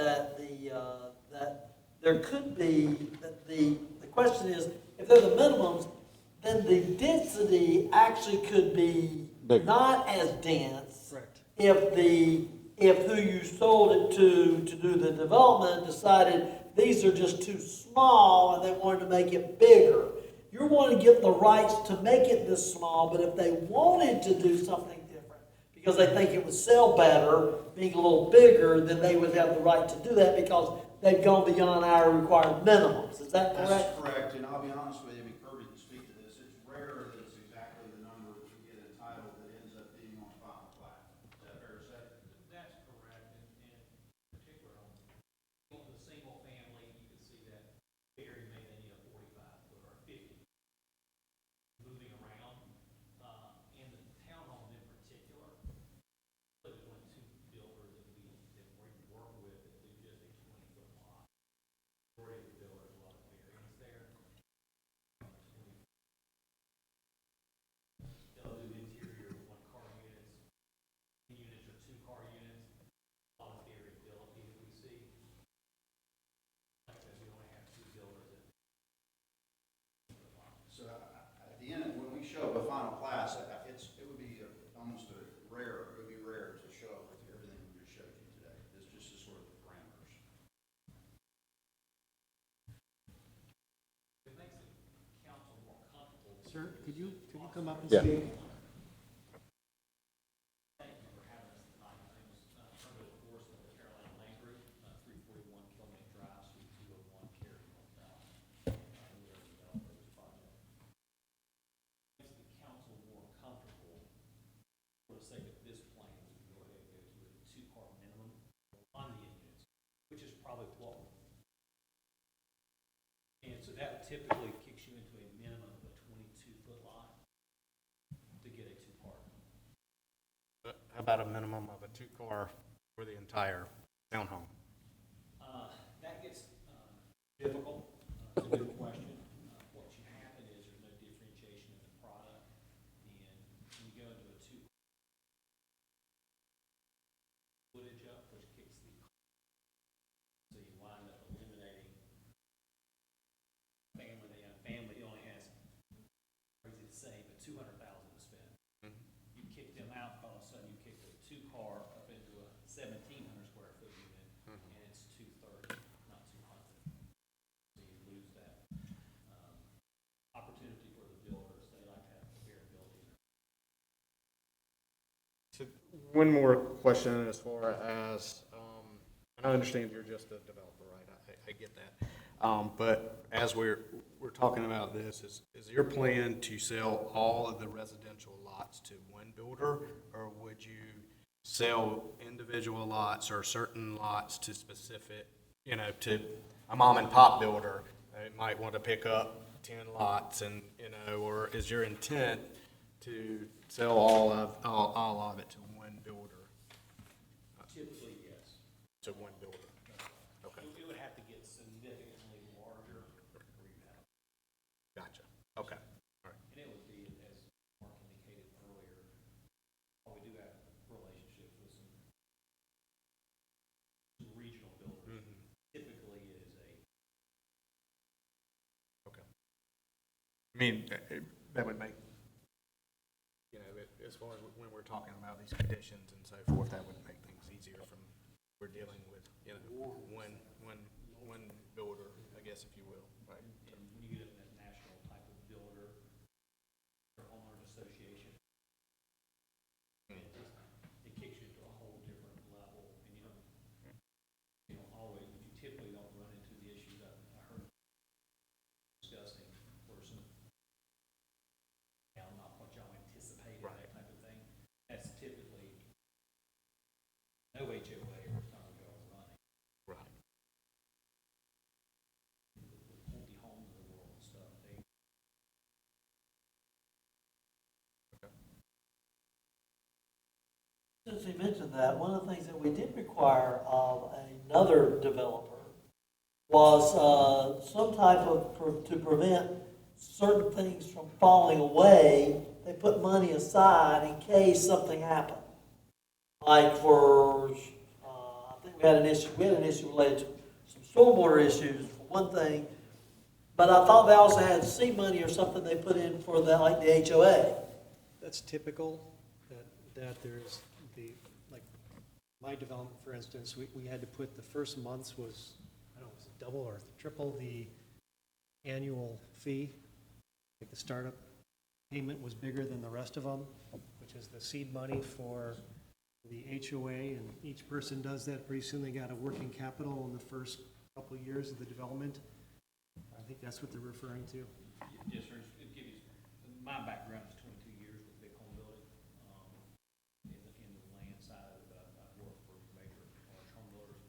there could be, that the question is, if they're the minimums, then the density actually could be not as dense. Correct. If who you sold it to do the development decided these are just too small and they wanted to make it bigger. You're wanting to get the rights to make it this small, but if they wanted to do something different, because they think it would sell better, being a little bigger, then they would have the right to do that because they've gone beyond our required minimums. Is that correct? That's correct, and I'll be honest with you, I mean, Kirby can speak to this, it's rare that it's exactly the number that you get entitled that ends up being on final plat. Is that fair to say? That's correct, and in particular, on the single family, you can see that bigger, you may need a 45-foot or 50 moving around. And the townhomes in particular, there's only two builders that we work with that do just a 20-foot lot. Majority of the builders, a lot of variance there. come up and Yeah. speak. For the sake of this plan, we can go ahead and go to a two-car minimum on the units, which is probably what. And so that typically kicks you into a minimum of a 22-foot lot to get a two-car. How about a minimum of a two-car for the entire townhome? That gets difficult. It's a good question. What should happen is there's no differentiation in the product, and when you go into a two footage up, which kicks the, so you wind up eliminating family only has, crazy to say, but 200,000 to spend. You kick them out, all of a sudden you kick the two car up into a 1,700 square foot unit, and it's 230, not 200. So you lose that opportunity for the builders. They like to have variability. So one more question as far as, and I understand you're just a developer, right? I get that. But as we're talking about this, is your plan to sell all of the residential lots to one builder? Or would you sell individual lots or certain lots to specific, to a mom and pop builder? They might want to pick up 10 lots and, or is your intent to sell all of it to one builder? Typically, yes. To one builder? Okay. It would have to get significantly larger for you to have. Gotcha. Okay. All right. And it would be, as Mark indicated earlier, we do have relationships with some regional builders. Typically, it is a. Okay. I mean, that would make, as far as when we're talking about these conditions and so forth, that would make things easier from, we're dealing with, one builder, I guess, if you will, right? And when you get in that national type of builder, or homeowner association, it kicks you to a whole different level, and you don't always, you typically don't run into the issues I heard discussing, where some, not what y'all anticipated, Right. that type of thing. That's typically no HOA or it's not going to go running. Right. Empty homes in the world and stuff. Since he mentioned that, one of the things that we did require of another developer was some type of, to prevent certain things from falling away, they put money aside in case something happened. Like for, I think we had an issue related to some stormwater issues, for one thing, but I thought they also had seed money or something they put in for the, like the HOA. That's typical, that there's like my development, for instance, we had to put, the first month's was, I don't know, was it double or triple the annual fee? Like the startup payment was bigger than the rest of them, which is the seed money for the HOA, and each person does that. Pretty soon they got a working capital in the first couple of years of the development. I think that's what they're referring to. Yes, sir. It gives you, my background is 22 years with big home building. In the land side of it, I've worked for major large home builders.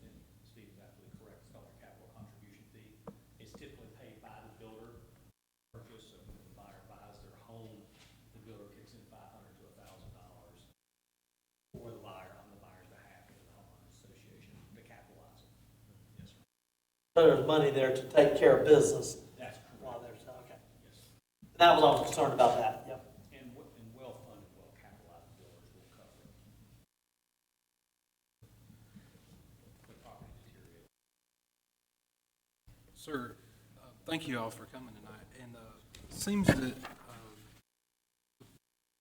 And and Steve's absolutely correct, it's called a capital contribution fee. It's typically paid by the builder purchase, so when the buyer buys their home, the builder kicks in $500 to $1,000 for the buyer on the buyer's behalf in the homeowner association to capitalize it. Yes, sir. So there's money there to take care of business. That's correct. While there's, okay. Yes. That was, I was concerned about that, yep. And well-funded, well-capitalized builders will cover it. The property deteriorates. Sir, thank you all for coming tonight. And it seems that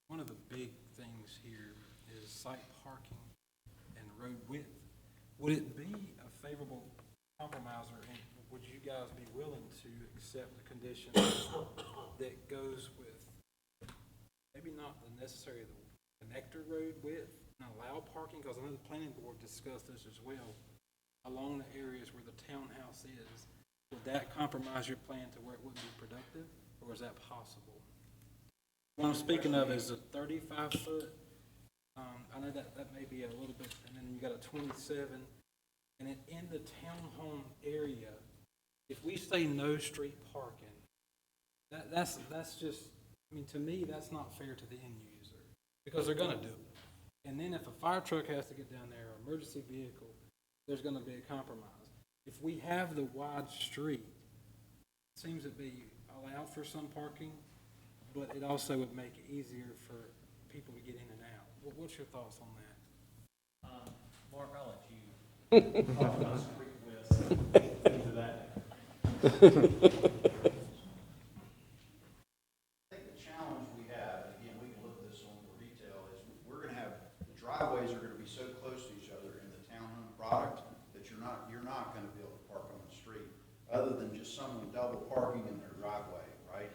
one of the big things here is site parking and road width. Would it be a favorable compromiser, and would you guys be willing to accept the condition that goes with not the necessary connector road width and allow parking? Because I know the planning board discussed this as well, along the areas where the townhouse is. Would that compromise your plan to where it wouldn't be productive, or is that possible? What I'm speaking of is a 35-foot. I know that may be a little bit, and then you got a 27, and then in the townhome area, if we say no street parking, that's just, I mean, to me, that's not fair to the end user, because they're gonna do it. And then if a fire truck has to get down there, or emergency vehicle, there's gonna be a compromise. If we have the wide street, it seems to be allowed for some parking, but it also would make it easier for people to get in and out. What's your thoughts on that? Mark, I'll let you talk about street width into that. I think the challenge we have, and again, we can look at this on more detail, is we're gonna have, the driveways are gonna be so close to each other in the townhome product that you're not gonna be able to park on the street, other than just someone double parking in their driveway, right?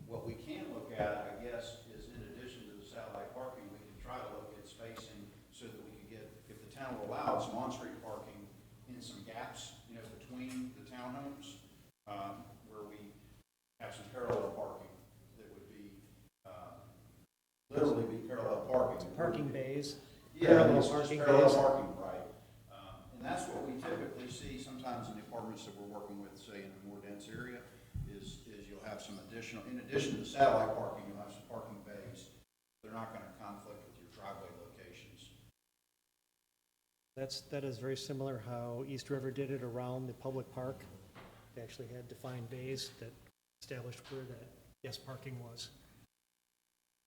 What we can look at, I guess, is in addition to the satellite parking, we can try to look at spacing so that we can get, if the town will allow some on-street parking in some gaps, between the townhomes, where we have some parallel parking that would be, literally be parallel parking. Parking bays. Yeah, Parallel it's just parking parallel bays. parking, right. And that's what we typically see sometimes in the apartments that we're working with, say, in a more dense area, is you'll have some additional, in addition to the satellite parking, you'll have some parking bays. They're not gonna conflict with your driveway locations. That is very similar how East River did it around the public park. They actually had defined bays that established where that guest parking was.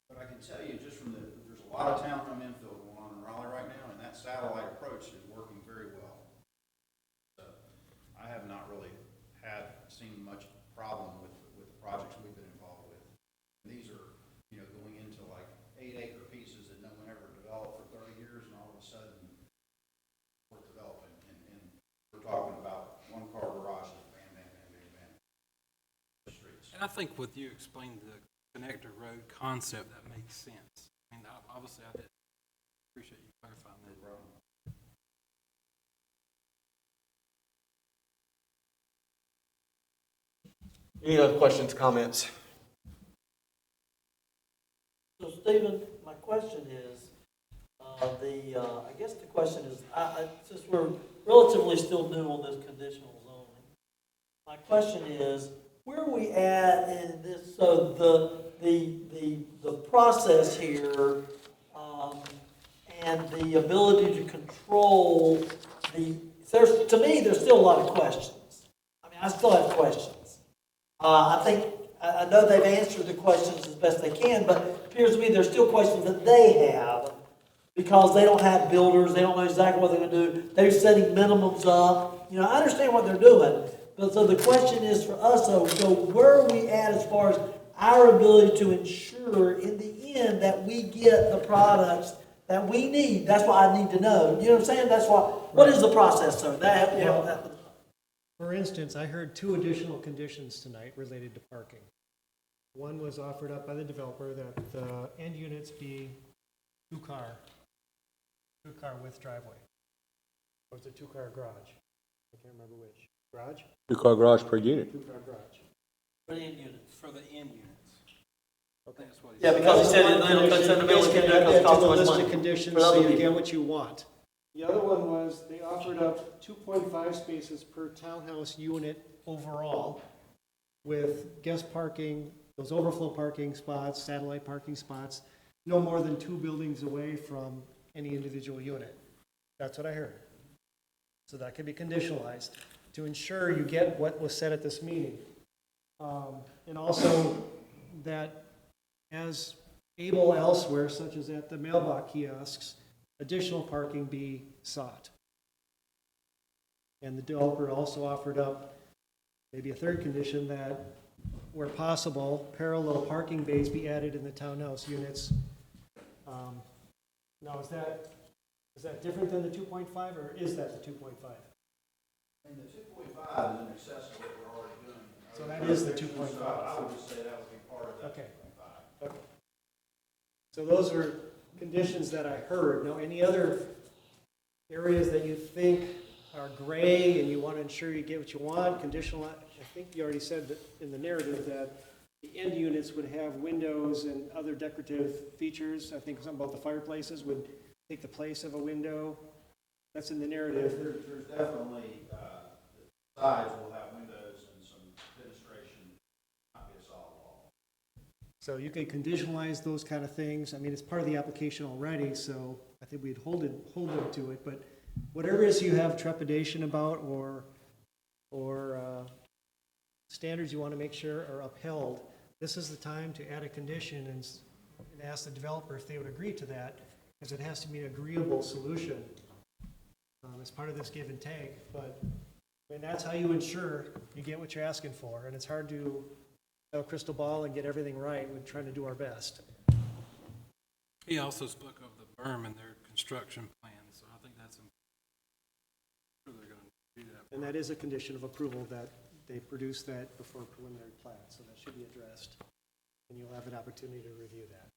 But I can tell you, just from there's a lot of townhome infill going on in Raleigh right now, and that satellite approach is working very well. So I have not really seen much problem with the projects we've been involved with. And these are, going into like 8-acre pieces that no one ever developed for 30 years, and all of a sudden we're developing, and we're talking about one-car garages, bam, bam, bam, bam, bam. Streets. And I think with you explaining the connector road concept, that makes sense. I mean, obviously, I did appreciate you clarifying that. Any other questions, comments? So Stephen, my question is, I guess the question is, since we're relatively still new on this conditional zoning, my question is, where are we at in this, so the process here, and the ability to control to me, there's still a lot of questions. I mean, I still have questions. I know they've answered the questions as best they can, but it appears to me there's still questions that they have because they don't have builders, they don't know exactly what they're going to do. They're setting minimums up. I understand what they're doing, but so the question is for us, so where are we at as far as our ability to ensure in the end that we get the products that we need? That's what I need to know. You know what I'm saying? That's what is the process, sir? For instance, I heard 2 additional conditions tonight related to parking. One was offered up by the developer that the end units be two-car with driveway. Or was it 2-car garage? I can't remember which. Garage? 2-car garage per unit. 2-car garage. For the end units. For the end units. Okay. That's what he Yeah, said. because he said they don't consider the building Basically, because add it costs that too to the much list money. of conditions for other so you people. get what you want. The other one was they offered up 2.5 spaces per townhouse unit overall with guest parking, those overflow parking spots, satellite parking spots, no more than 2 buildings away from any individual unit. That's what I heard. So that could be conditionalized to ensure you get what was said at this meeting. And also that as able elsewhere, such as at the mailbox kiosks, additional parking be sought. And the developer also offered up maybe a third condition that, where possible, parallel parking bays be added in the townhouse units. Now, is that different than the 2.5, or is that the 2.5? And the 2.5 is in excess of what we're already doing. So that is the 2.5. So I would just say that would be part of that Okay. 2.5. Okay. So those are conditions that I heard. Now, any other areas that you think are gray and you want to ensure you get what you want, conditional, I think you already said that in the narrative that the end units would have windows and other decorative features. I think something about the fireplaces would take the place of a window. That's in the narrative. There's definitely, the sides will have windows and some fenestration, not be a solid wall. So you could conditionalize those kind of things. I mean, it's part of the application already, so I think we'd hold them to it. But whatever it is you have trepidation about or standards you want to make sure are upheld, this is the time to add a condition and ask the developer if they would agree to that, because it has to be an agreeable solution as part of this give and take. But I mean, that's how you ensure you get what you're asking for, and it's hard to have a crystal ball and get everything right. We're trying to do our best. He also spoke of the berm in their construction plans, so I think that's important. Sure they're going to do that. And that is a condition of approval that they produce that before preliminary plat, so that should be addressed. And you'll have an opportunity to review that.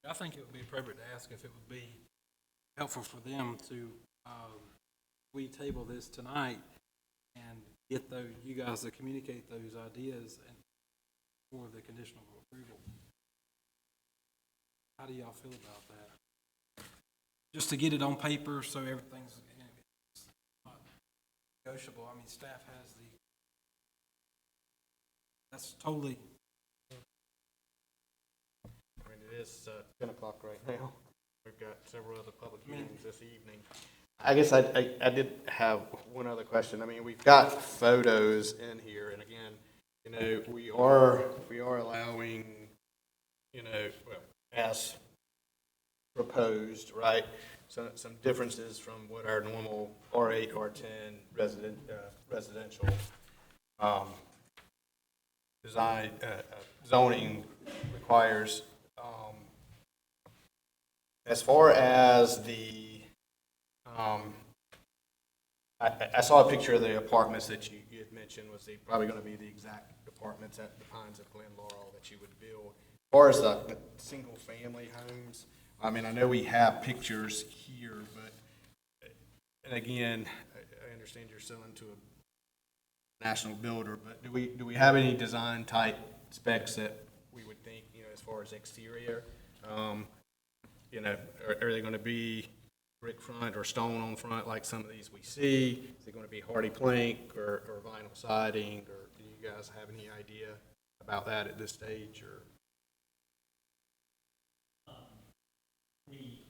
I think it would be appropriate to ask if it would be helpful for them to, we table this tonight and get you guys to communicate those ideas and for the conditional approval. How do y'all feel about that? Just to get it on paper so everything's not negotiable. I mean, staff has that's totally. I mean, it is 10 o'clock right now. We've got several other public hearings this evening. I guess I did have one other question. I mean, we've got photos in here, and again, you know, we are allowing, you know, well, as proposed, right? So some differences from what our normal R8, R10 residential design zoning requires. As far as the, I saw a picture of the apartments that you had mentioned was probably going to be the exact apartments at the Pines of Glen Laurel that you would build. As far as the single-family homes, I mean, I know we have pictures here, but, and again, I understand you're selling to a national builder, but do we have any design type specs that we would think, you know, as far as exterior? You know, are they going to be brick front or stone on front like some of these we see? Is it going to be hardy plank or vinyl siding? Or do you guys have any idea about that at this stage? Or We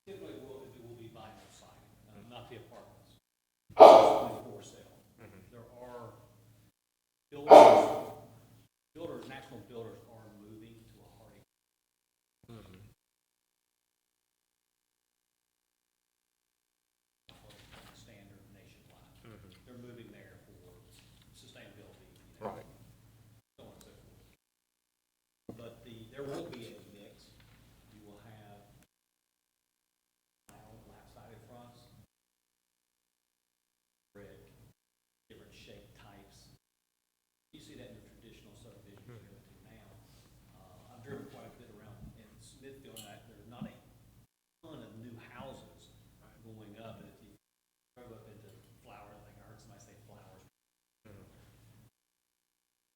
typically it will be vinyl siding, not the apartments. For sale. There are builders, national builders are moving to a hardy. Standard nationwide. They're moving there for sustainability, you know, right. so on and so forth. But there will be a mix. You will have lap-sided fronts, brick, different shape types. You see that in the traditional subdivisions you go to now. I've driven quite a bit around in Smithfield, and there's not a ton of new houses going up. And if you drove up into Flower, I think I heard somebody say Flowers.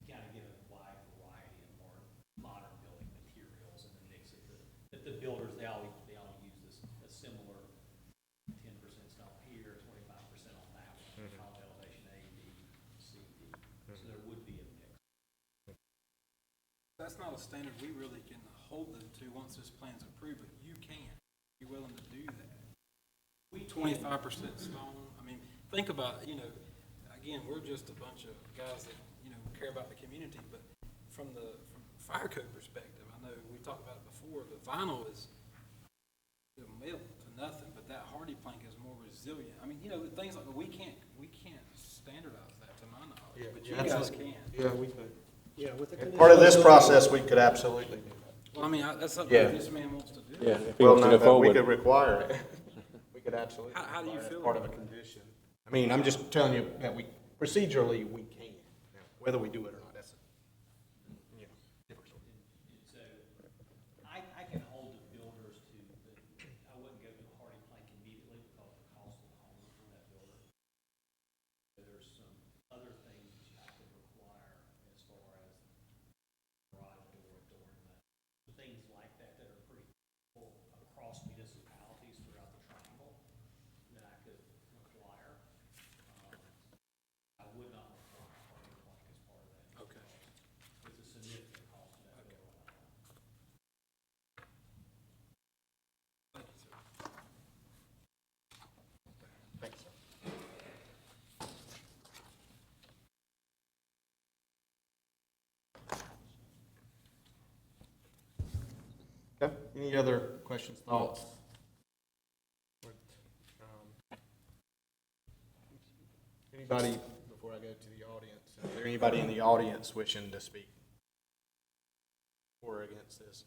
You kind of get a wide variety of more modern building materials and the mix of the builders, they all use this a similar 10% stone here, 25% on that one, top elevation A, B, C, D. So there would be a mix. That's not a standard we really can hold them to once this plan's approved, but you can. You're willing to do that. 25% stone. I mean, think about it, you know, again, we're just a bunch of guys that, you know, care about the community, but from fire code perspective, I know we talked about it before, the vinyl is, you know, melt to nothing, but that hardy plank is more resilient. I mean, you know, things like, we can't standardize that to my knowledge, but you guys can. Yeah, we could. Yeah, with the condition. Part of this process, we could absolutely do that. Well, I mean, that's something Yeah. that this man wants to do. Yeah, if he Well, wants to not go that we forward. could require it. We could absolutely. How do you require it as feel part of a about it? condition? I mean, I'm just telling you that procedurally, we can. Now, whether we do it or not, that's Okay, any other questions, thoughts? Anybody, before I go to the audience, is there anybody in the audience wishing to speak for or against this?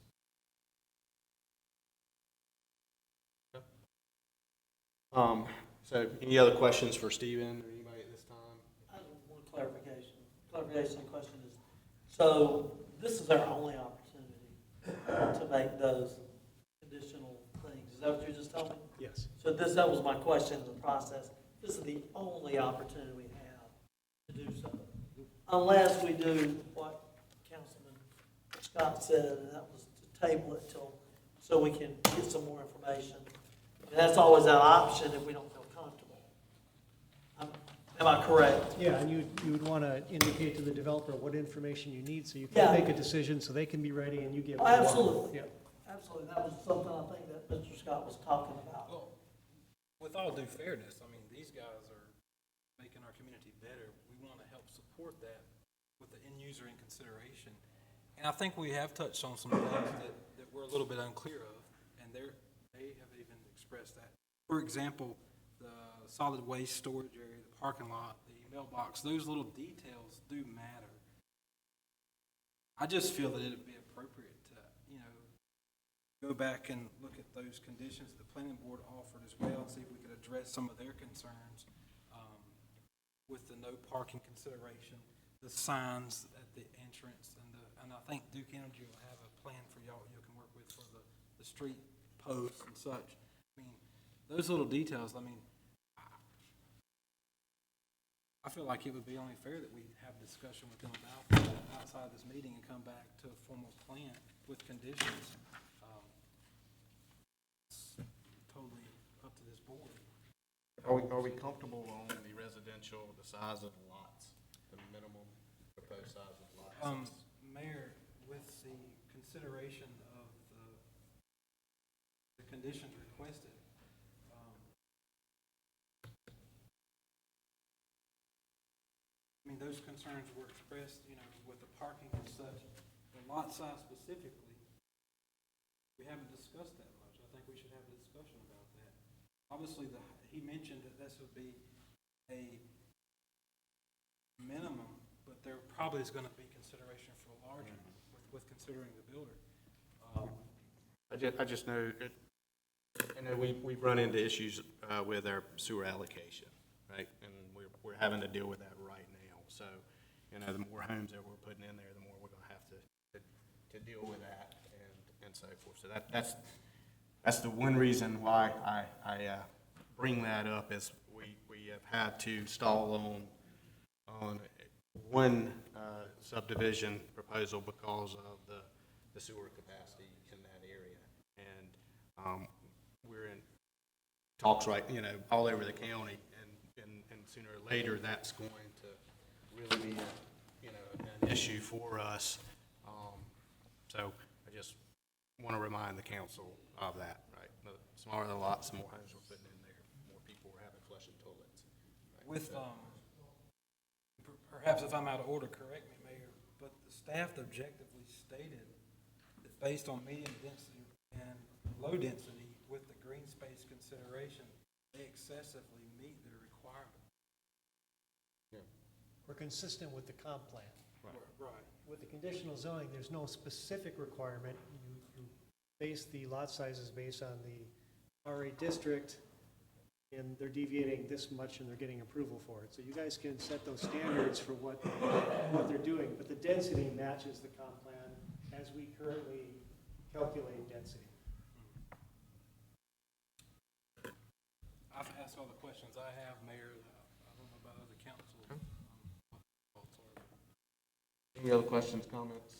No? So any other questions for Stephen or anybody at this time? I have one clarification. Clarification question is, so this is our only opportunity to make those conditional things. Is that what you just told me? Yes. So that was my question in the process. This is the only opportunity we have to do so. Unless we do what Councilman Scott said, and that was to table it so we can get some more information. And that's always an option if we don't feel comfortable. Am I correct? Yeah, and you would want to indicate to the developer what information you need so you Yeah. can make a decision so they can be ready and you give. Oh, absolutely. Yeah. Absolutely. That was something I think that Mr. Scott was talking about. Well, with all due fairness, I mean, these guys are making our community better. We want to help support that with the end user in consideration. And I think we have touched on some things that we're a little bit unclear of, and they have even expressed that. For example, the solid waste storage area, the parking lot, the mailbox, those little details do matter. I just feel that it'd be appropriate to, go back and look at those conditions the planning board offered as well, and see if we could address some of their concerns with the no parking consideration, the signs at the entrance, and I think Duke Energy will have a plan for y'all you can work with for the street posts and such. I mean, those little details, I mean, I feel like it would be only fair that we have discussion with them about that outside this meeting and come back to a formal plan with conditions. It's totally up to this board. Are we comfortable on the residential, the size of the lots, the minimum proposed size of lots? Mayor, with the consideration of the conditions requested, I mean, those concerns were expressed, with the parking and such. The lot size specifically, we haven't discussed that much. I think we should have a discussion about that. Obviously, he mentioned that this would be a minimum, but there probably is going to be consideration for a larger with considering the builder. I just know, we've run into issues with our sewer allocation, right? And we're having to deal with that right now. So, the more homes that we're putting in there, the more we're going to have to deal with that and so forth. So that's the one reason why I bring that up is we have had to stall on one subdivision proposal because of the sewer capacity in that area. And we're in talks all over the county, and sooner or later that's going to really be an issue for us. So I just want to remind the council of that, right? The smaller the lots, the more homes we're putting in there, more people are having flushing toilets. Right? With, perhaps if I'm out of order, correct me, Mayor, but the staff objectively stated that based on medium density and low density with the green space consideration, they excessively meet their requirement. We're consistent with the comp plan. Right. With the conditional zoning, there's no specific requirement. You base the lot sizes based on the RA district, and they're deviating this much and they're getting approval for it. So you guys can set those standards for what they're doing, but the density matches the comp plan as we currently calculate density. I've asked all the questions I have, Mayor. I don't know about other council. Any other questions, comments?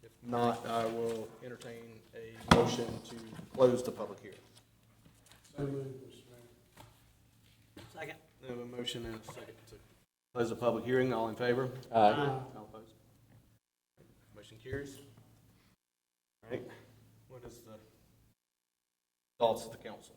If not, I will entertain a motion to close the public hearing. So moved, Mr. Mayor. Second. We have a motion and a second to close the public hearing. All in favor? Aye. All opposed? Motion carries. All right. What is the thoughts of the council?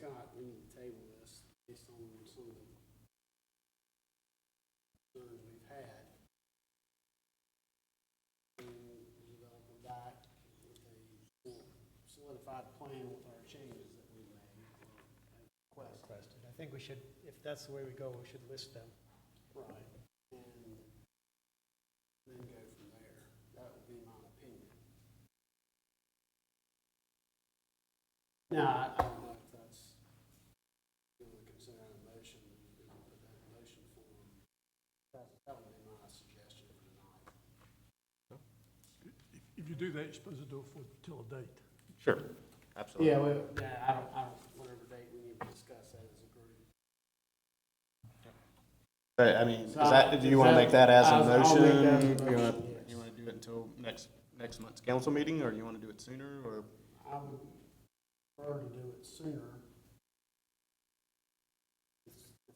Scott, we need to table this based on some of the concerns we've had. And develop them back with a more solidified plan with our changes that we made or requested. I think we should, if that's the way we go, we should list them. Right. And then go from there. That would be my opinion. Now, I don't know if that's, you want to consider a motion, we can put that in motion form. That would be my suggestion for tonight. If you do that, you're supposed to do it for, till a date. Sure, absolutely. Yeah, well, yeah, I don't, whatever date we need to discuss that as a group. But, I mean, So do you want to make that as a I'll make motion? that as a You motion, want yes. to do it until next month's council meeting, or you want to do it sooner, or? I would prefer to do it sooner. If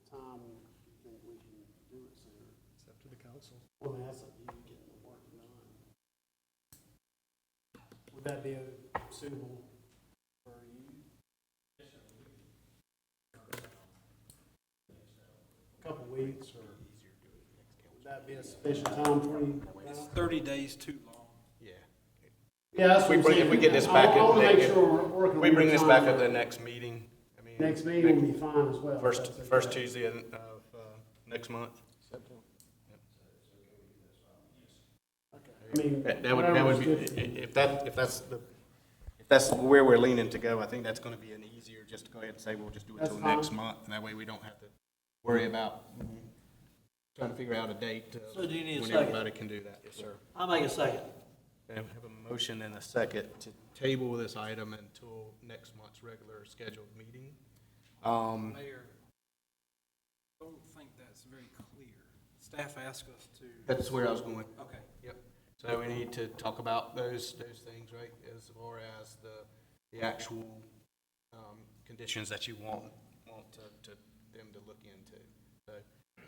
time, you think we can do it sooner. It's up to the council. Well, that's up to you getting the work done. Would that be suitable for you? A couple weeks, or would that be a sufficient time for you? It's 30 days too long. Yeah. Yeah, that's what I'm saying. If we get this back, I want to make if sure we're working. we on bring the this back time. up the next meeting, I mean. Next meeting will be fine as well. First, That's okay. first Tuesday of next month. Okay. I mean, That would whatever's be, good for you. if that's where we're leaning to go, I think that's gonna be an easier, just to go ahead and say, we'll just do it That's till fine. next month, and that way we don't have to worry about trying to figure out a date So do you need a when second? everybody can do that. Yes, sir. I'll make a second. And we have a motion and a second to table this item until next month's regular scheduled meeting. Mayor, I don't think that's very clear. Staff asked us to. That's where I was going. Okay. Yep. So we need to talk about those things, right, as far as the actual, conditions that you want to them to look into. So,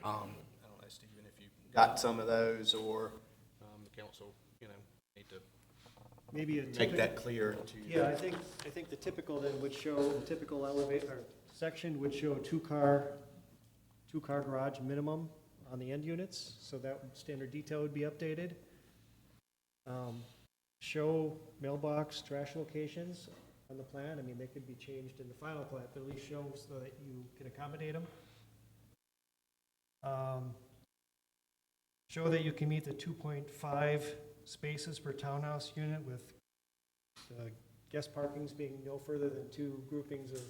I don't know, Stephen, if you got some of those, or, the council, need to Maybe a make that clear to you. Yeah, I think the typical then would show, the typical elevator, or section would show two-car garage minimum on the end units, so that standard detail would be updated. Show mailbox, trash locations on the plan. I mean, they could be changed in the final plan, but at least show so that you can accommodate them. Show that you can meet the 2.5 spaces per townhouse unit, with the guest parkings being no further than 2 groupings of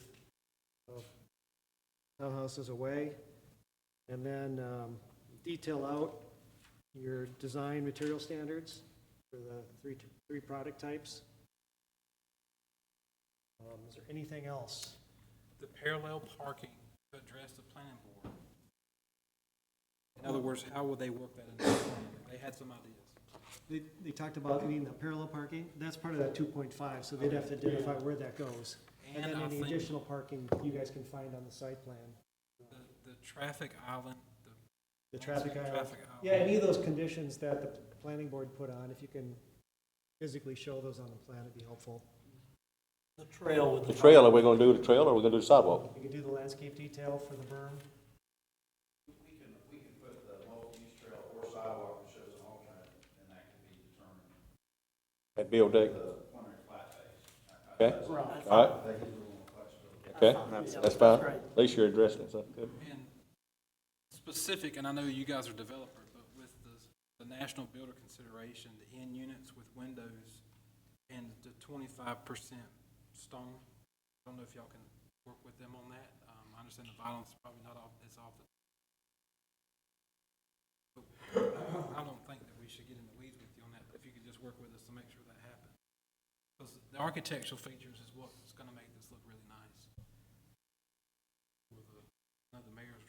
townhouses away. And then detail out your design material standards for the three product types. Is there anything else? The parallel parking to address the planning board. In other words, how would they work that into the plan? They had some ideas. They talked about needing the parallel parking. That's part of that 2.5, so they'd have to identify where that goes. And then I any think additional parking you guys can find on the site plan. the traffic island, The traffic island. traffic island. Yeah, any of those conditions that the planning board put on, if you can physically show those on the plan, it'd be helpful. The trail with The trail, are we gonna do the trail, or are we gonna do the sidewalk? You can do the landscape detail for the berm. We can put the multi-use trail or sidewalk that shows an alternate, and that can be determined At Bill Day? the preliminary plat phase. Okay, Right. all right, That gives a little more flexibility. okay, Yeah, that's fine. great. At least you're addressing it, so, good. And specific, and I know you guys are developers, but with the national builder consideration, the end units with windows and the 25% stone, I don't know if y'all can work with them on that. I understand the violence probably not off, it's off the. I don't think that we should get in the weeds with you on that, but if you could just work with us to make sure that happens. Because the architectural features is what's gonna make this look really nice. I know the mayor's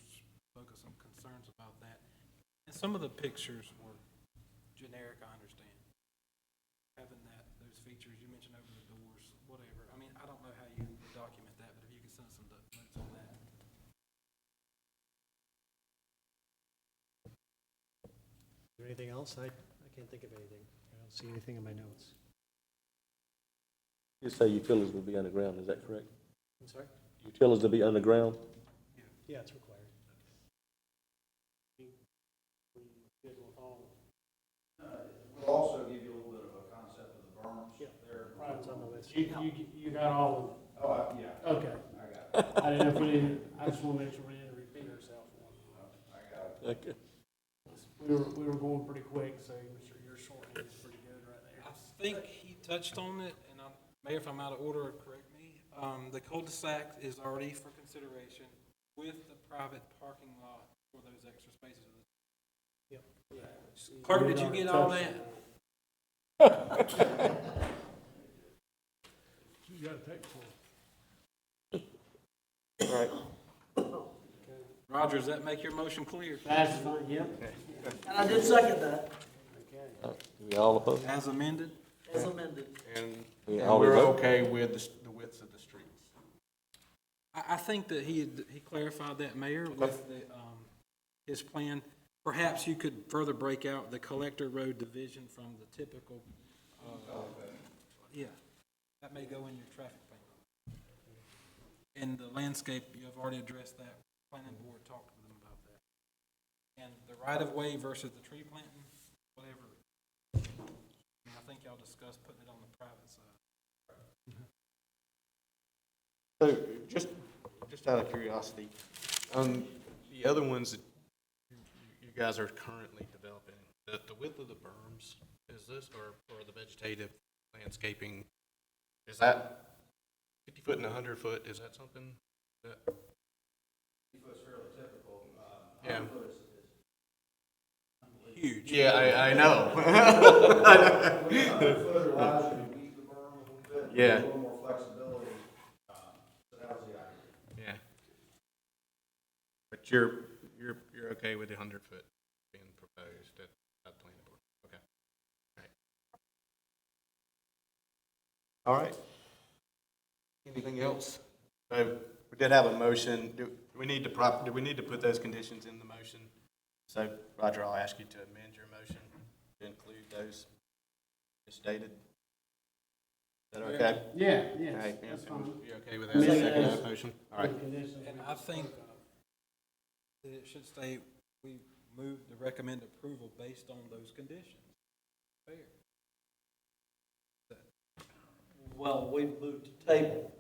spoke of some concerns about that. And some of the pictures were generic, I understand. Having those features, you mentioned over the doors, whatever. I mean, I don't know how you document that, but if you could send us some notes on that. Is there anything else? I can't think of anything. I don't see anything in my notes. You say utilities will be underground, is that correct? I'm sorry? utilities to be underground? Yeah, it's required. We did with all. We'll also give you a little bit of a concept of the berms there. Right, it's on the list. You got all of them? Oh, yeah. Okay. I got it. I didn't know if we didn't, I just want to make sure we didn't repeat ourselves. I got it. Okay. We were going pretty quick, so your shorthand is pretty good right there. I think he touched on it, and Mayor, if I'm out of order, correct me. The cul-de-sac is already for consideration with the private parking lot for those extra spaces. Yep. Clerk, did you get all that? You gotta take for. All right. Roger, does that make your motion clear? That's fine, yep. And I did second that, Okay. We all opposed? As amended? as amended. And We and all we're vote? okay with the widths of the streets. I think that he clarified that, Mayor, with his plan. Perhaps you could further break out the collector road division from the typical, yeah, that may go in your traffic plan. And the landscape, you have already addressed that. Planning board talked with them about that. And the right-of-way versus the tree planting, whatever. I think y'all discussed putting it on the private side. So just out of curiosity, the other ones that you guys are currently developing, the width of the berms, is this, or the vegetative landscaping, is that 50 foot and 100 foot? Is that something that? 50 foot's fairly typical. Yeah. 100 foot is Huge. Yeah, I know. 100 foot allows you to weave the berm a little bit. Yeah. A little more flexibility. So that was the idea. Yeah. But you're okay with the 100 foot being proposed at the planning board? Okay. All right. Anything else? So we did have a motion. Do we need to put those conditions in the motion? So Roger, I'll ask you to amend your motion to include those as stated. Is that okay? Yeah, All yes, right, that's yeah, fine. you okay with that? Second that motion? All right. And I think that it should say, we move to recommend approval based on those conditions. Fair. Well, we moved to table,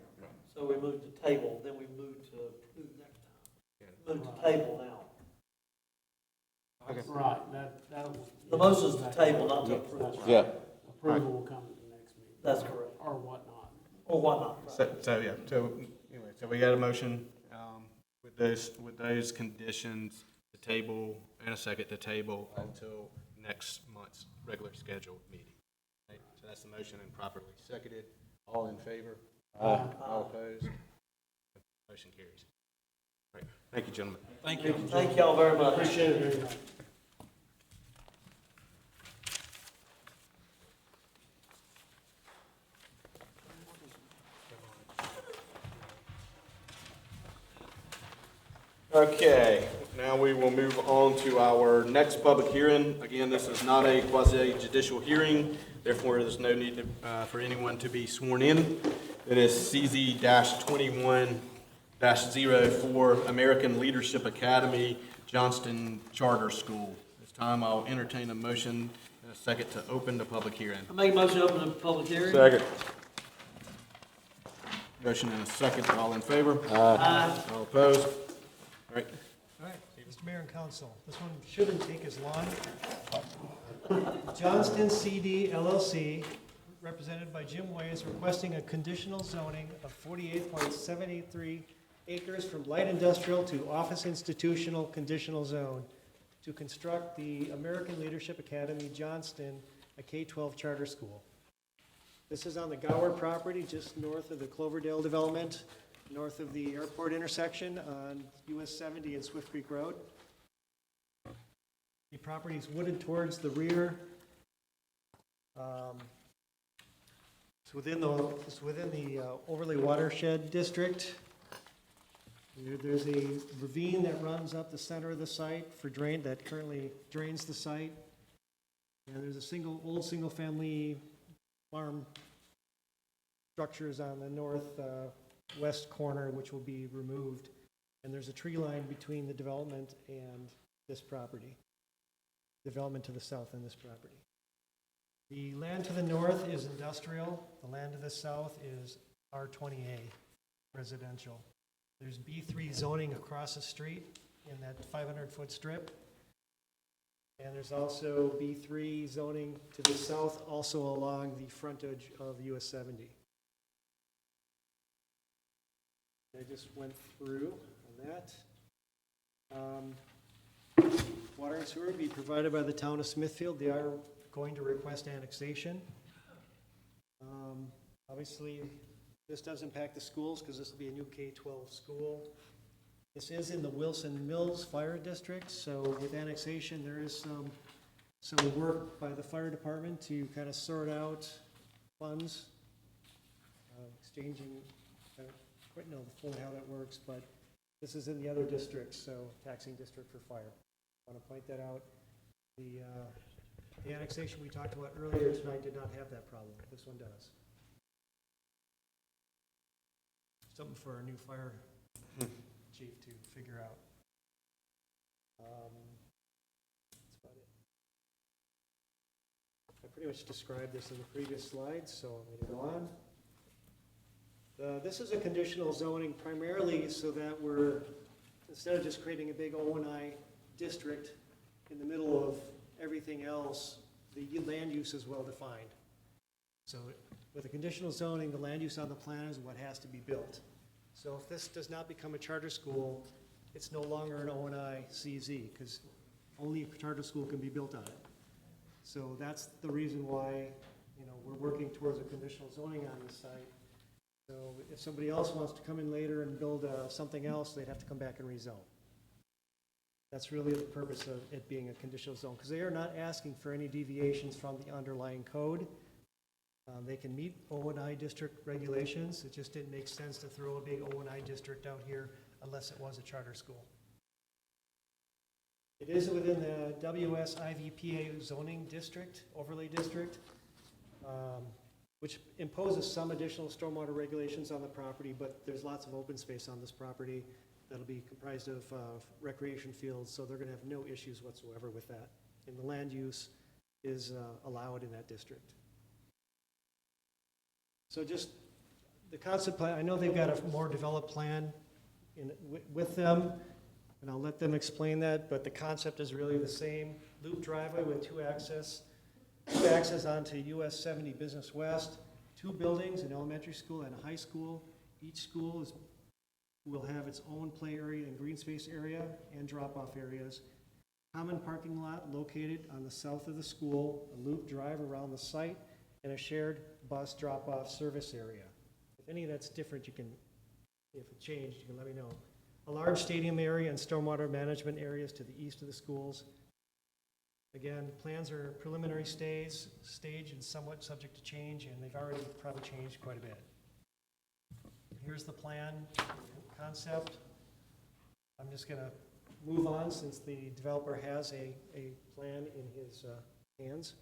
so we moved to table, then we moved to approve next time. Moved to table now. Okay. Right, that was. The motion is to table, not to approve. Yeah. Approval will come at the next meeting. That's correct. Or whatnot. Or whatnot. So anyway, so we got a motion, with those conditions, the table, and a second to table until next month's regular scheduled meeting. Okay, so that's the motion and properly seconded. All in favor? All opposed? Motion carries. All right, thank you, gentlemen. Thank you. Thank y'all very much. Appreciate it very much. Okay, now we will move on to our next public hearing. Again, this is not a quasi-judicial hearing, therefore there's no need for anyone to be sworn in. It is CZ-21-04, American Leadership Academy, Johnston Charter School. This time I'll entertain a motion and a second to open the public hearing. I make a motion to open the public hearing. Second. Motion and a second, all in favor? Aye. All opposed? All right. All right, Mr. Mayor and Council, this one shouldn't take as long. Johnston CD LLC, represented by Jim Way, is requesting a conditional zoning of 48.783 acres from light industrial to office institutional conditional zone to construct the American Leadership Academy Johnston, a K-12 charter school. This is on the Gower property, just north of the Cloverdale development, north of the airport intersection on US 70 and Swift Creek Road. The property is wooded towards the rear. It's within the overlay watershed district. There's a ravine that runs up the center of the site that currently drains the site. And there's a old single-family farm structures on the west corner, which will be removed. And there's a tree line between the development and this property. Development to the south and this property. The land to the north is industrial. The land to the south is R20A, residential. There's B3 zoning across the street in that 500-foot strip. And there's also B3 zoning to the south, also along the frontage of US 70. I just went through on that. Water and sewer will be provided by the town of Smithfield. They are going to request annexation. Obviously, this does impact the schools because this will be a new K-12 school. This is in the Wilson Mills Fire District, so with annexation, there is some work by the fire department to kind of sort out funds, exchanging, I don't quite know the full how that works, but this is in the other districts, so taxing district for fire. I want to point that out. The annexation we talked about earlier tonight did not have that problem. This one does. Something for our new fire chief to figure out. That's about it. I pretty much described this in the previous slides, so I'm going to go on. This is a conditional zoning primarily so that we're, instead of just creating a big O&I district in the middle of everything else, the land use is well defined. So with a conditional zoning, the land use on the plan is what has to be built. So if this does not become a charter school, it's no longer an O&I CZ because only a charter school can be built on it. So that's the reason why, we're working towards a conditional zoning on this site. So if somebody else wants to come in later and build something else, they'd have to come back and rezone. That's really the purpose of it being a conditional zone, because they are not asking for any deviations from the underlying code. They can meet O&I district regulations. It just didn't make sense to throw a big O&I district out here unless it was a charter school. It is within the WS-IVPA zoning district, overlay district, which imposes some additional stormwater regulations on the property, but there's lots of open space on this property that'll be comprised of recreation fields, so they're going to have no issues whatsoever with that. And the land use is allowed in that district. So just the concept plan, I know they've got a more developed plan with them, and I'll let them explain that, but the concept is really the same. Loop driveway with two access onto US 70 Business West, 2 buildings, an elementary school and a high school. Each school will have its own play area and green space area and drop-off areas. Common parking lot located on the south of the school, a loop drive around the site, and a shared bus drop-off service area. If any of that's different, if it changed, you can let me know. A large stadium area and stormwater management areas to the east of the schools. Again, plans are preliminary stage and somewhat subject to change, and they've already probably changed quite a bit. Here's the plan, concept. I'm just going to move on since the developer has a plan in his hands.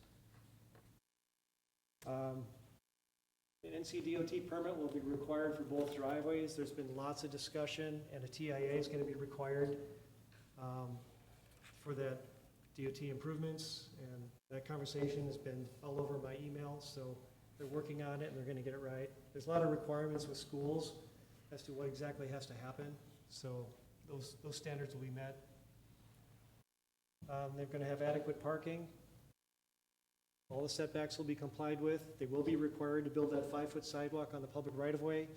An NCDOT permit will be required for both driveways. There's been lots of discussion, and a TIA is going to be required for that DOT improvements, and that conversation has been all over my emails, so they're working on it and they're going to get it right. There's a lot of requirements with schools as to what exactly has to happen, so those standards will be met. They're going to have adequate parking. All the setbacks will be complied with. They will be required to build that 5-foot sidewalk on the public right-of-way,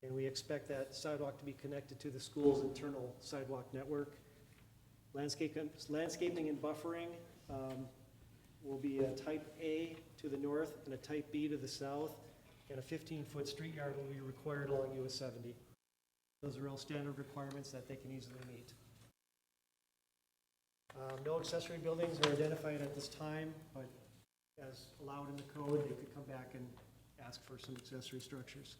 and we expect that sidewalk to be connected to the school's internal sidewalk network. Landscaping and buffering will be a type A to the north and a type B to the south, and a 15-foot street yard will be required along US 70. Those are all standard requirements that they can easily meet. No accessory buildings are identified at this time, but as allowed in the code, they could come back and ask for some accessory structures.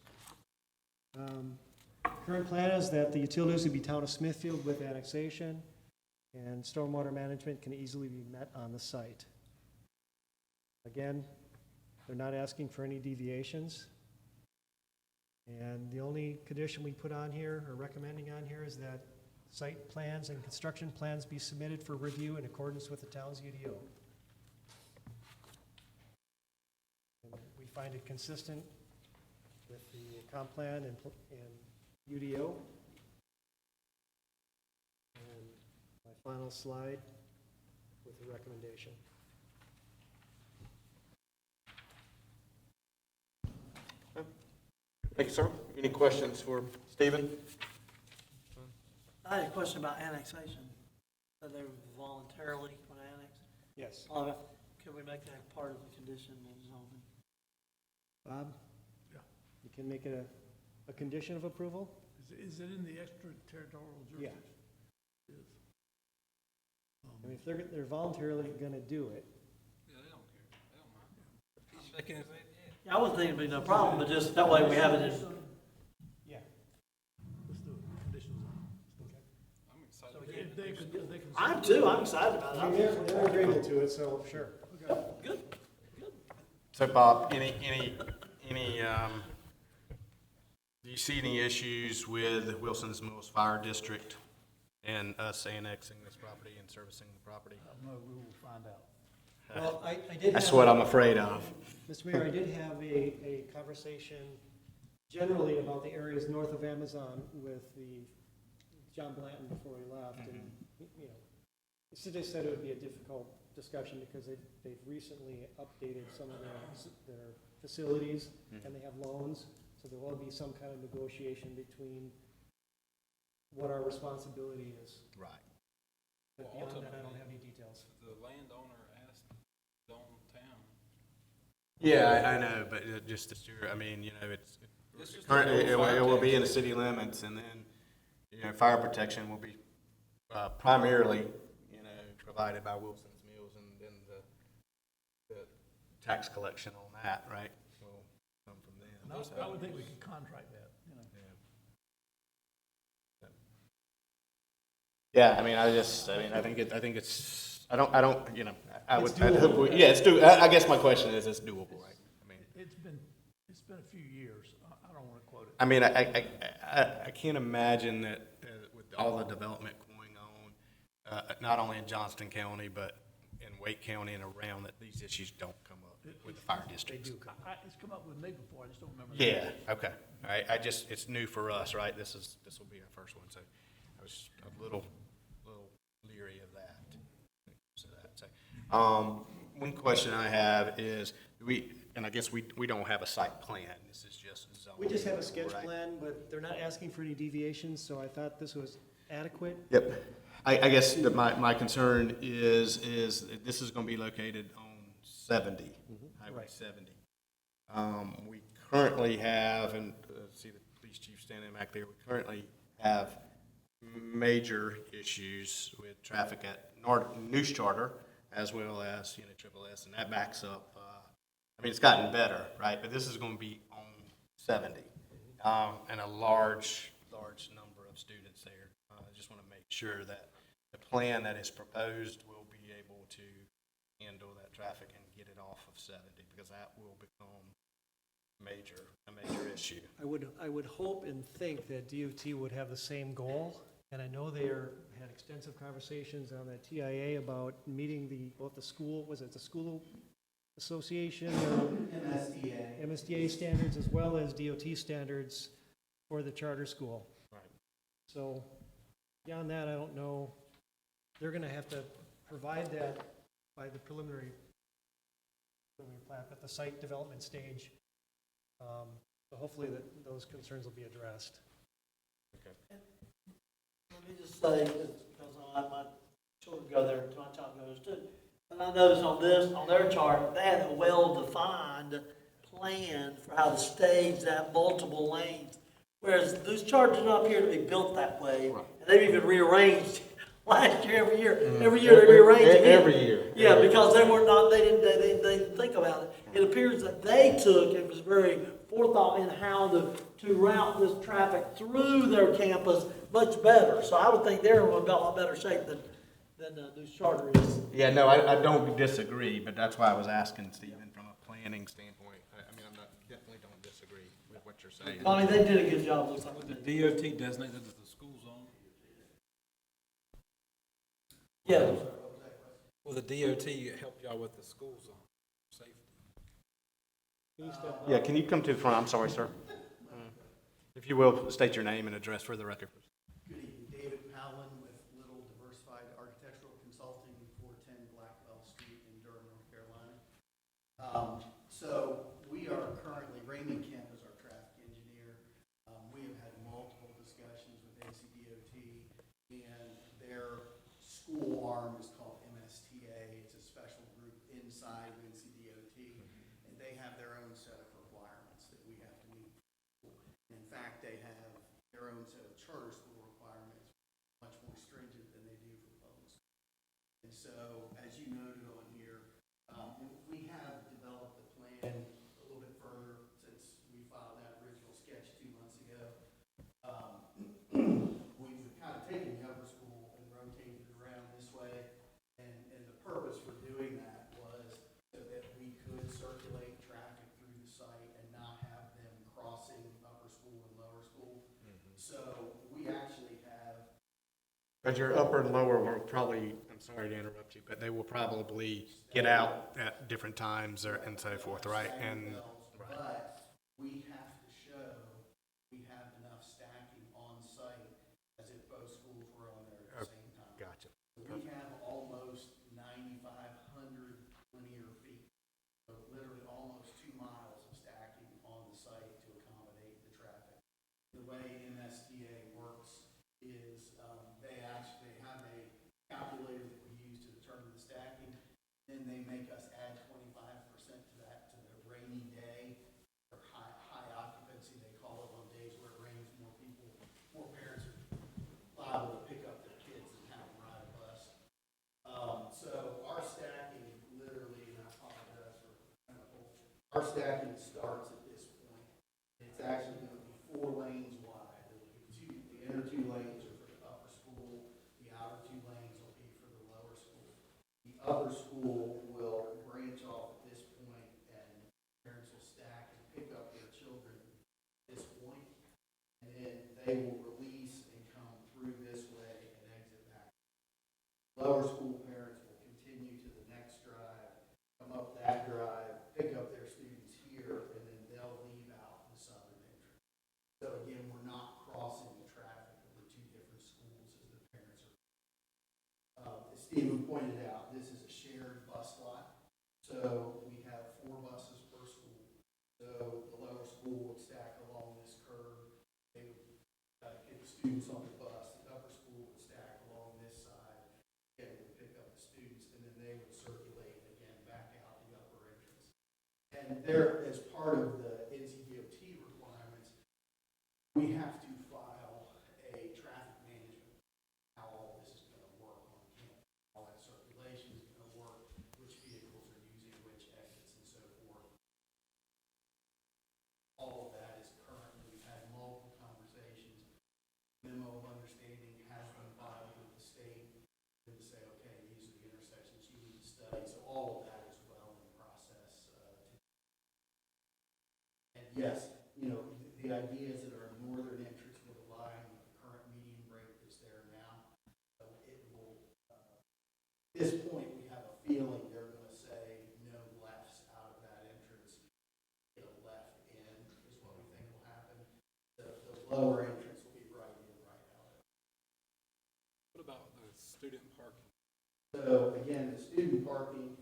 Current plan is that the utilities would be town of Smithfield with annexation, and stormwater management can easily be met on the site. Again, they're not asking for any deviations. And the only condition we put on here, or recommending on here, is that site plans and construction plans be submitted for review in accordance with the town's UDO. And we find it consistent with the comp plan and UDO. And my final slide with the recommendation. Thank you, sir. Any questions for Stephen? I had a question about annexation. So they voluntarily want to annex? Yes. Could we make that part of the condition of zoning? Bob? Yeah. You can make it a condition of approval? Is it in the extraterritorial Yeah. jurisdiction? It is. I mean, if they're voluntarily gonna do it, Yeah, they don't care. They don't mind. He's shaking his head, yeah. Yeah, I wouldn't think it'd be no problem, but just that way we have it in. yeah. Let's do it, conditions. I'm excited. So to if get they it. could, they can. I'm too, I'm excited about it. I mean, they're agreeable to it, so sure. Good. So Bob, do you see any issues with Wilson's Mills Fire District and us annexing this property and servicing the property? No, we will find out. Well, I did That's have- what I'm afraid of. Mr. Mayor, I did have a conversation generally about the areas north of Amazon with the John Blanton before he left, and, you know, he just said it would be a difficult discussion because they've recently updated some of their facilities, and they have loans, so there will be some kind of negotiation between what our responsibility is. Right. But Well, beyond that, I don't ultimately, have any details. The landowner asked downtown. Yeah, I know, but just as you're, I mean, you know, it's It's just a currently, little it will be in the fire city limits, and then, you know, fire protection will be primarily, you know, provided by Wilson's Mills, and then the tax collection on that, right, will come from them. And I would think we could contract that, you know. Yeah, I mean, I think it's, I don't, you know, I would, It's I'd hope, doable. yeah, it's doable. I guess my question is, it's doable, right? I mean, It's been a few years. I don't want to quote it. I mean, I can't imagine that with all the development going on, not only in Johnston County, but in Wake County and around, that these issues don't come up with the fire districts. It's come up with me before, I just don't remember. the Yeah, name. okay, all right, it's new for us, right? This will be our first one, so I was a little leery of that. One question I have is, and I guess we don't have a site plan, this is just zoning. We just have a sketch right? plan, but they're not asking for any deviations, so I thought this was adequate. Yep. I guess that my concern is that this is gonna be located on 70, Highway Right. 70. We currently have, and see the police chief standing back there, we currently have major issues with traffic at News Charter, as well as, you know, Triple S, and that backs up, I mean, it's gotten better, right? But this is gonna be on 70, and a large number of students there. I just wanna make sure that the plan that is proposed will be able to handle that traffic and get it off of 70, because that will become a major issue. I would hope and think that DOT would have the same goal, and I know they had extensive conversations on the TIA about meeting both the school, was it the school association or MSDA standards as well as DOT standards for the charter school. Right. So beyond that, I don't know. They're gonna have to provide that by the preliminary plat at the site development stage. So hopefully those concerns will be addressed. Let me just say, because my children go there, my child goes too. And I noticed on their chart, they had a well-defined plan for how to stage that multiple lanes. Whereas those charts do not appear to be built that way. And they've even rearranged last year, every year they rearrange again. Every year. Yeah, because they didn't think about it. It appears that it was very forethought in how to route this traffic through their campus much better. So I would think they're in a lot better shape than News Charter is. Yeah, no, I don't disagree, but that's why I was asking Stephen from a planning standpoint. I mean, definitely don't disagree with what you're saying. Bonnie, they did a good job, looks like. Would the DOT designate that as the school zone? Yeah. Will the DOT help y'all with the school zone safety? Yeah, can you come to the front? I'm sorry, sir. If you will, state your name and address for the record. Good evening, David Powlin with Little Diversified Architectural Consulting, 410 Blackwell Street in Durham, North Carolina. So we are currently, Raymond Kemp is our traffic engineer. We have had multiple discussions with NCDOT, and their school arm is called MSTA. It's a special group inside of NCDOT, and they have their own set of requirements that we have to meet. In fact, they have their own set of charter school requirements, much more stringent than they do for public schools. And so, as you noted on here, we have developed a plan a little bit further since we filed that original sketch 2 months ago. We've kind of taken the upper school and rotated it around this way, and the purpose for doing that was so that we could circulate traffic through the site and not have them crossing upper school and lower school. So we actually have. But your upper and lower will probably, I'm sorry to interrupt you, but they will probably get out at different times and so forth, right? And But we have to show we have enough stacking on site as if both schools were on there at the same time. Gotcha. We have almost 9,500 linear feet, so literally almost 2 miles of stacking on the site to accommodate the traffic. The way MSTA works is they actually have a calculator that we use to determine the stacking, then they make us add 25% to that to the rainy day or high occupancy, they call it, on days where it rains, more people, more parents are liable to pick up their kids and have them ride a bus. So our stacking literally, and I apologize for kind of our stacking starts at this point. It's actually going to be 4 lanes wide. The inner 2 lanes are for the upper school. The outer 2 lanes will be for the lower school. The upper school will branch off at this point, and parents will stack and pick up their children at this point, and then they will release and come through this way and exit back. Lower school parents will continue to the next drive, come up that drive, pick up their students here, and then they'll leave out the southern entrance. So again, we're not crossing the traffic of the 2 different schools as the parents are. As Stephen pointed out, this is a shared bus lot. So we have 4 buses per school. So the lower school would stack along this curve. They would get the students on the bus. The upper school would stack along this side. Again, would pick up the students, and then they would circulate again back out the upper entrance. And there, as part of the NCDOT requirements, we have to file a traffic management, how all this is going to work on campus, how that circulation is going to work, which vehicles are using which exits and so forth. All of that is currently, we've had multiple conversations. Memo of understanding has been filed with the state to say, okay, these are the intersections you need to study. So all of that is well in process. And yes, the idea is that our northern entrance would align with the current median break that's there now. So it will, at this point, we have a feeling they're going to say no lefts out of that entrance. Get a left in is what we think will happen. The lower entrance will be right in, right out. What about the student parking? So again, the student parking,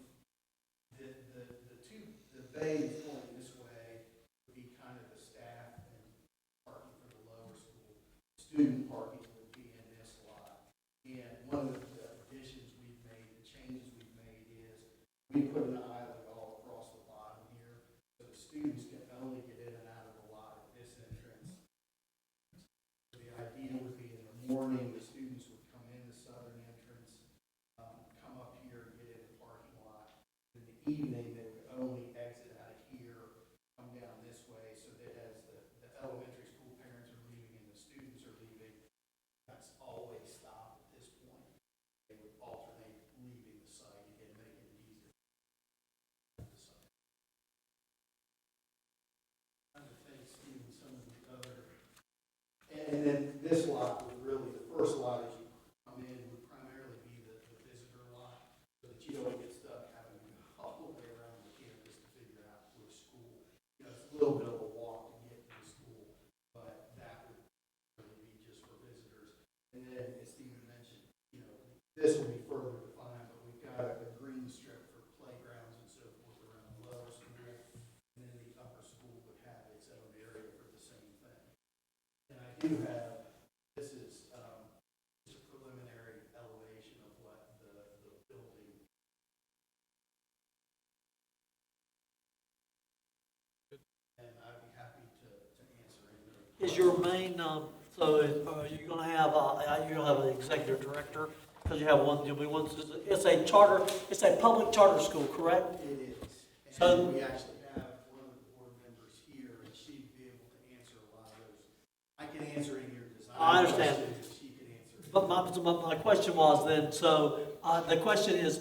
the bays going this way would be kind of the staff and parking for the lower school. Student parking would be in this lot. And one of the additions we've made, the changes we've made is we put an island all across the bottom here, so the students can only get in and out of the lot at this entrance. The idea would be in the morning, the students would come in the southern entrance, come up here, get in the parking lot. In the evening, they would only exit out of here, come down this way, so that as the elementary school parents are leaving and the students are leaving, that's always stop at this point. They would alternate leaving the site, again, making it easier. The site. I think, Stephen, some do have, this is just a preliminary elevation of what the building. And I'd be happy to answer any other. Is your main, you're gonna have, you're gonna have an executive director, because you have one, you'll be one, it's a charter, it's a public charter school, correct? It is. So- And we actually have one of the board members here, and she'd be able to answer a lot of those. I can answer any of your design I understand. questions, she can answer. But my question was then, so, the question is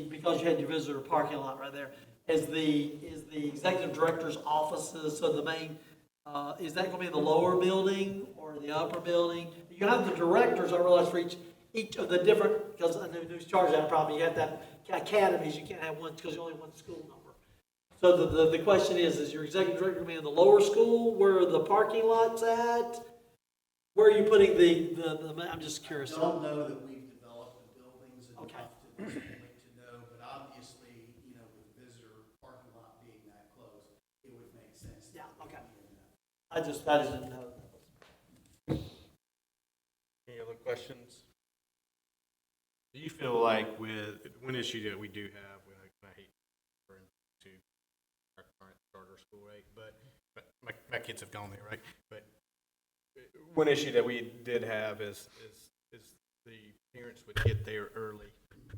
because you had your visitor parking lot right there, is the executive director's offices, so the main, is that gonna be in the lower building or the upper building? You have the directors, I realize, for each of the different, because I know who's charged that problem, you have that academies, you can't have one, because you only have one school number. So the question is your executive director gonna be in the lower school, where the parking lot's at? Where are you putting I'm just curious. I don't know that we've developed the buildings enough Okay. to know, but obviously, you know, with the visitor parking lot being that close, it would make sense. Yeah, that it would okay. be in that. I just didn't know. Any other questions? Do you feel like with one issue that we do have, I hate to our current charter school, right? But my kids have gone there, right? But one issue that we did have is the parents would get there early,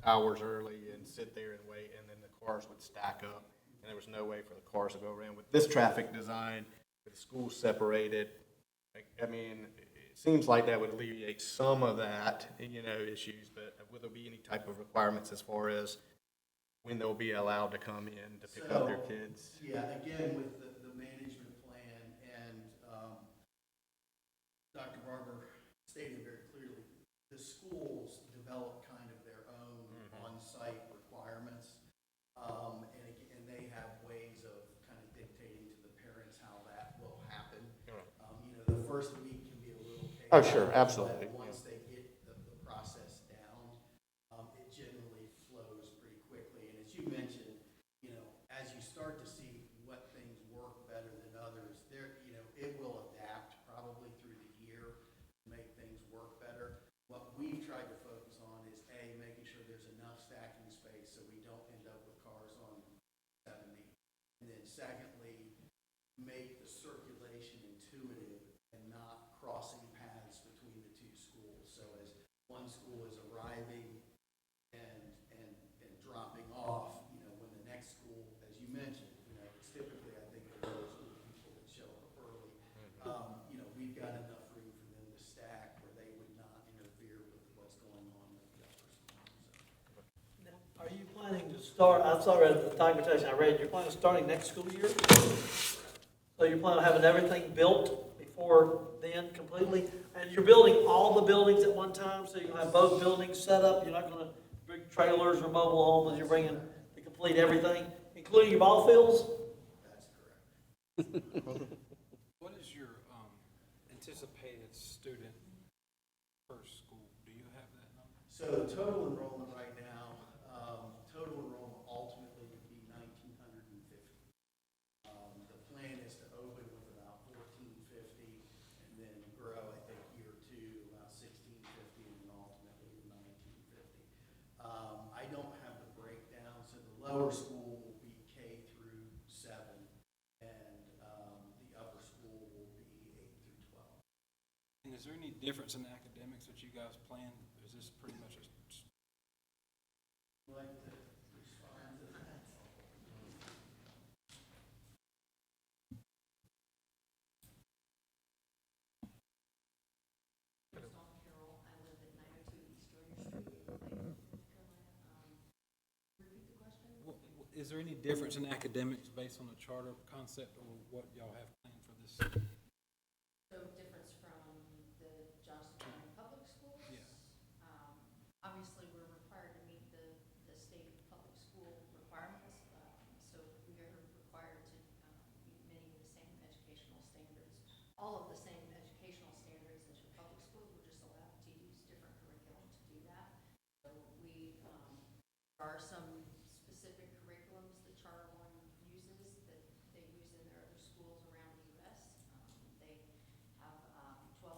hours early, and sit there and wait, and then the cars would stack up, and there was no way for the cars to go around. With this traffic design, with the schools separated, I mean, it seems like that would alleviate some of that, issues, but will there be any type of requirements as far as when they'll be allowed to come in to pick up their kids? Yeah, again, with the management plan, and Dr. Barber stated very clearly, the schools develop kind of their own on-site requirements, and they have ways of kind of dictating to the parents how that will happen. The first week can be a little chaotic. Oh, sure, absolutely. But once they get the process down, it generally flows pretty quickly. And as you mentioned, as you start to see what things work better than others, it will adapt probably through the year to make things work better. What we've tried to focus on is making sure there's enough stacking space so we don't end up with cars on 70. And then secondly, make the circulation intuitive and not crossing paths between the two schools. So as one school is arriving and dropping off, when the next school, as you mentioned, it's typically, I think, the middle school people that show up early. We've got enough room for them to stack where they would not interfere with what's going on with the upper school. So. Are you planning to start, I'm sorry, the documentation I read, you're planning on starting next school year? So you're planning on having everything built before then completely? And you're building all the buildings at one time, so you'll have both buildings set up? You're not gonna bring trailers or mobile homes, you're bringing to complete everything, including your ball fields? That's correct. What is your anticipated student per school? Do you have that number? So the total enrollment right now, total enrollment ultimately would be 1,950. The plan is to open with about 1,450 and then grow, I think, year two, about 1,650 and then ultimately 1,950. I don't have the breakdown, so the lower school will be K through 7 and the upper school will be 8 through 12. And is there any difference in the academics that you guys plan? Or is this pretty much a Like to respond to that? Carol, I live at 902 East Georgia Street in Clayton, North Carolina. Repeat the question? Is there any difference in academics based on the charter concept or what y'all have planned for this? So difference from the Johnson County Public Schools? Yeah. Obviously, we're required to meet the state public school requirements. So we are required to meet many of the same educational standards. All of the same educational standards as your public schools. We're just allowed to use different curriculum to do that. So there are some specific curriculums that Charter One uses that they use in their other schools around the U.S. They have 12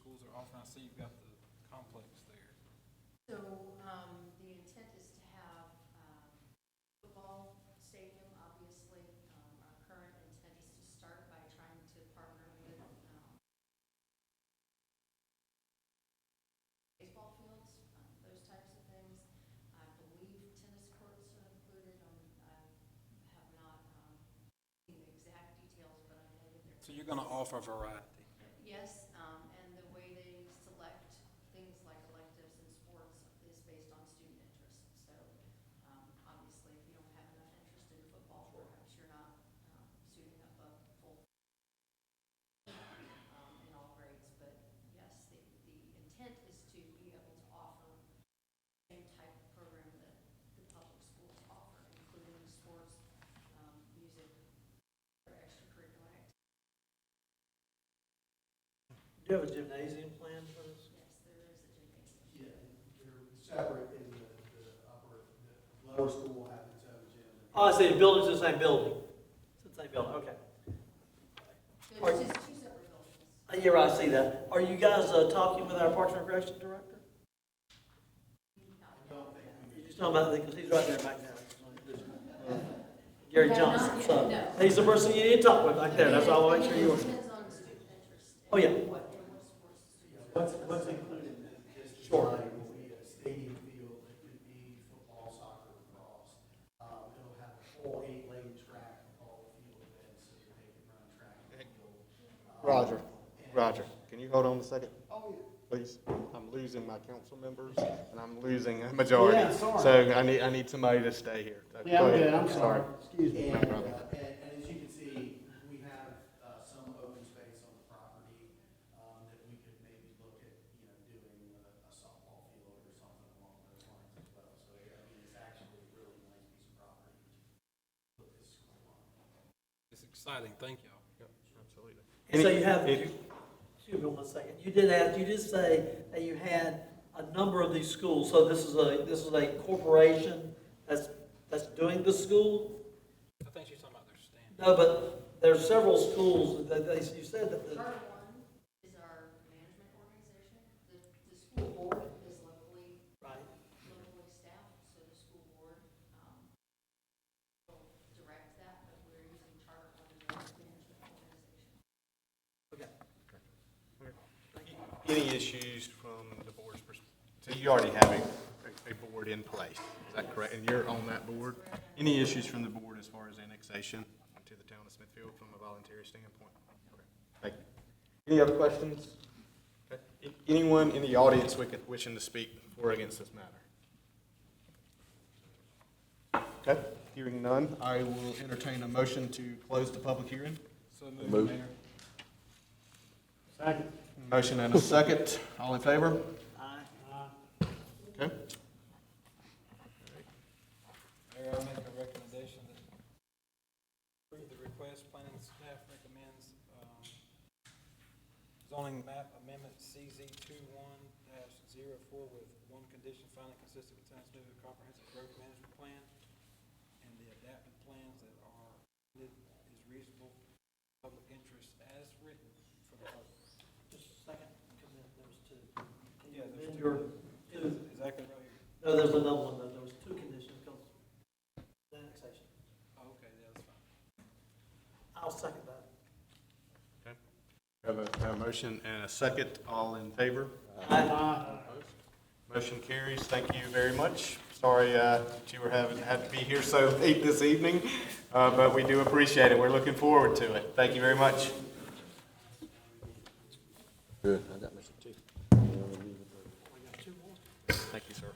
schools are offering? I see you've got the complex there. So, the intent is to have, football stadium, obviously. Our current intent is to start by trying to partner with, baseball fields, those types of things. I believe tennis courts are included. I have not, seen the exact details, but I know that they're. So you're gonna offer a variety. Yes, and the way they select things like electives and sports is based on student interest. So, obviously, if you don't have enough interest in football, perhaps you're not, suiting up a full, in all grades. But yes, the intent is to be able to offer the same type of program that the public schools offer, including sports, music, or extracurricular activities. Do you have a gymnasium plan for this? Yes, there is a gymnasium. Yeah, they're separate in the lower school will have its own gym. Oh, I see, the building's the same building. It's the same building, okay. There's just two separate buildings. Yeah, right, I see that. Are you guys talking with our Parks and Recreation Director? You're just talking about, because he's right there back there. Gary No, Johnson, not yet, so, no. he's the person you need to talk with back there, that's why I want to make sure you are. Depends on student interest. Oh, yeah. And what sports students. What's included in this design will be a stadium field that could be football, soccer, lacrosse. It'll have a full 8-lane track with all the field events so that they can run track and field. Roger, can you hold on a second? Please, I'm losing my council members, and I'm losing a majority. Yeah, sorry. So I need somebody to stay here. Yeah, Go I'm ahead. good, I'm sorry. Excuse me. No And, problem. and as you can see, we have, some open space on the property, that we could maybe look at, doing a softball field or something along those lines as well. So, I mean, it's actually a really nice piece of property to put this school on. It's exciting, thank y'all. Yep, absolutely. And so you have, excuse me one second, you did say that you had a number of these schools, so this is a corporation that's doing the school? I think she's talking about their stand. No, but there's several schools that you said that the. Charter One is our management organization. The school board is locally staffed, so the school board, will direct that, but we're using Charter One as our management organization. Any issues from the board's perspective? So you already have a board in place, is that correct? And you're on that board? Any issues from the board as far as annexation to the town of Smithfield from a voluntary standpoint? Okay, thank you. Any other questions? Okay. Anyone in the audience wishing to speak for or against this matter? Okay, hearing none, I will entertain a motion to close the public hearing. So moved, Mayor. Second. Motion and a second. All in favor? Okay. Mayor, I make a recommendation that approve the request. Planning staff recommends, zoning map amendment CZ 21-04 with one condition finding consistent with town's new comprehensive growth management plan and the adapted plans that are is reasonable public interest as written for the public. Just a second, because there was two. Can you Yeah, there's amend two. your, Exactly right here. no, there's another one, though. There was two conditions, because the annexation. Oh, okay, yeah, that's fine. I'll second that. Okay. Have a motion and a second. All in favor? Motion carries. Thank you very much. Sorry that you had to be here so late this evening, but we do appreciate it. We're looking forward to it. Thank you very much. Good, I got Mr. T. Thank you, sir.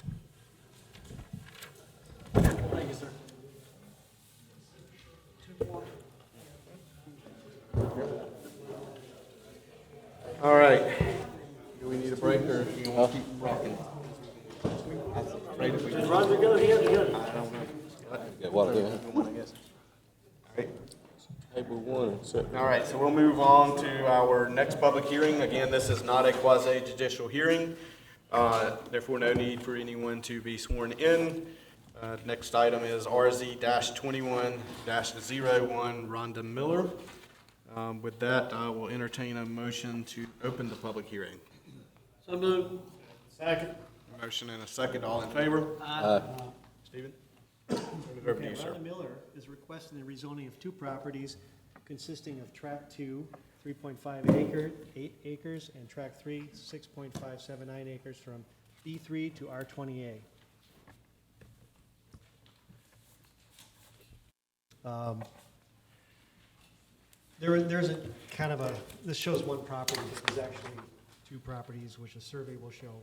Thank you, sir. Two more. All right. Do we need a break or you want to keep rocking? Does Roger go here? I don't know. Got water there, huh? One, I guess. All right. Table 1 and set. All right, so we'll move on to our next public hearing. Again, this is not a quasi-judicial hearing, therefore no need for anyone to be sworn in. Next item is RZ-21-01, Rhonda Miller. With that, I will entertain a motion to open the public hearing. So moved. Second. Motion and a second, all in favor? Stephen? Turn it over to you, sir. Rhonda Miller is requesting the rezoning of two properties consisting of tract 2, 8 acres, and tract 3, 6.579 acres from B3 to R20A. There's a kind of a, this shows one property, this is actually two properties, which a survey will show.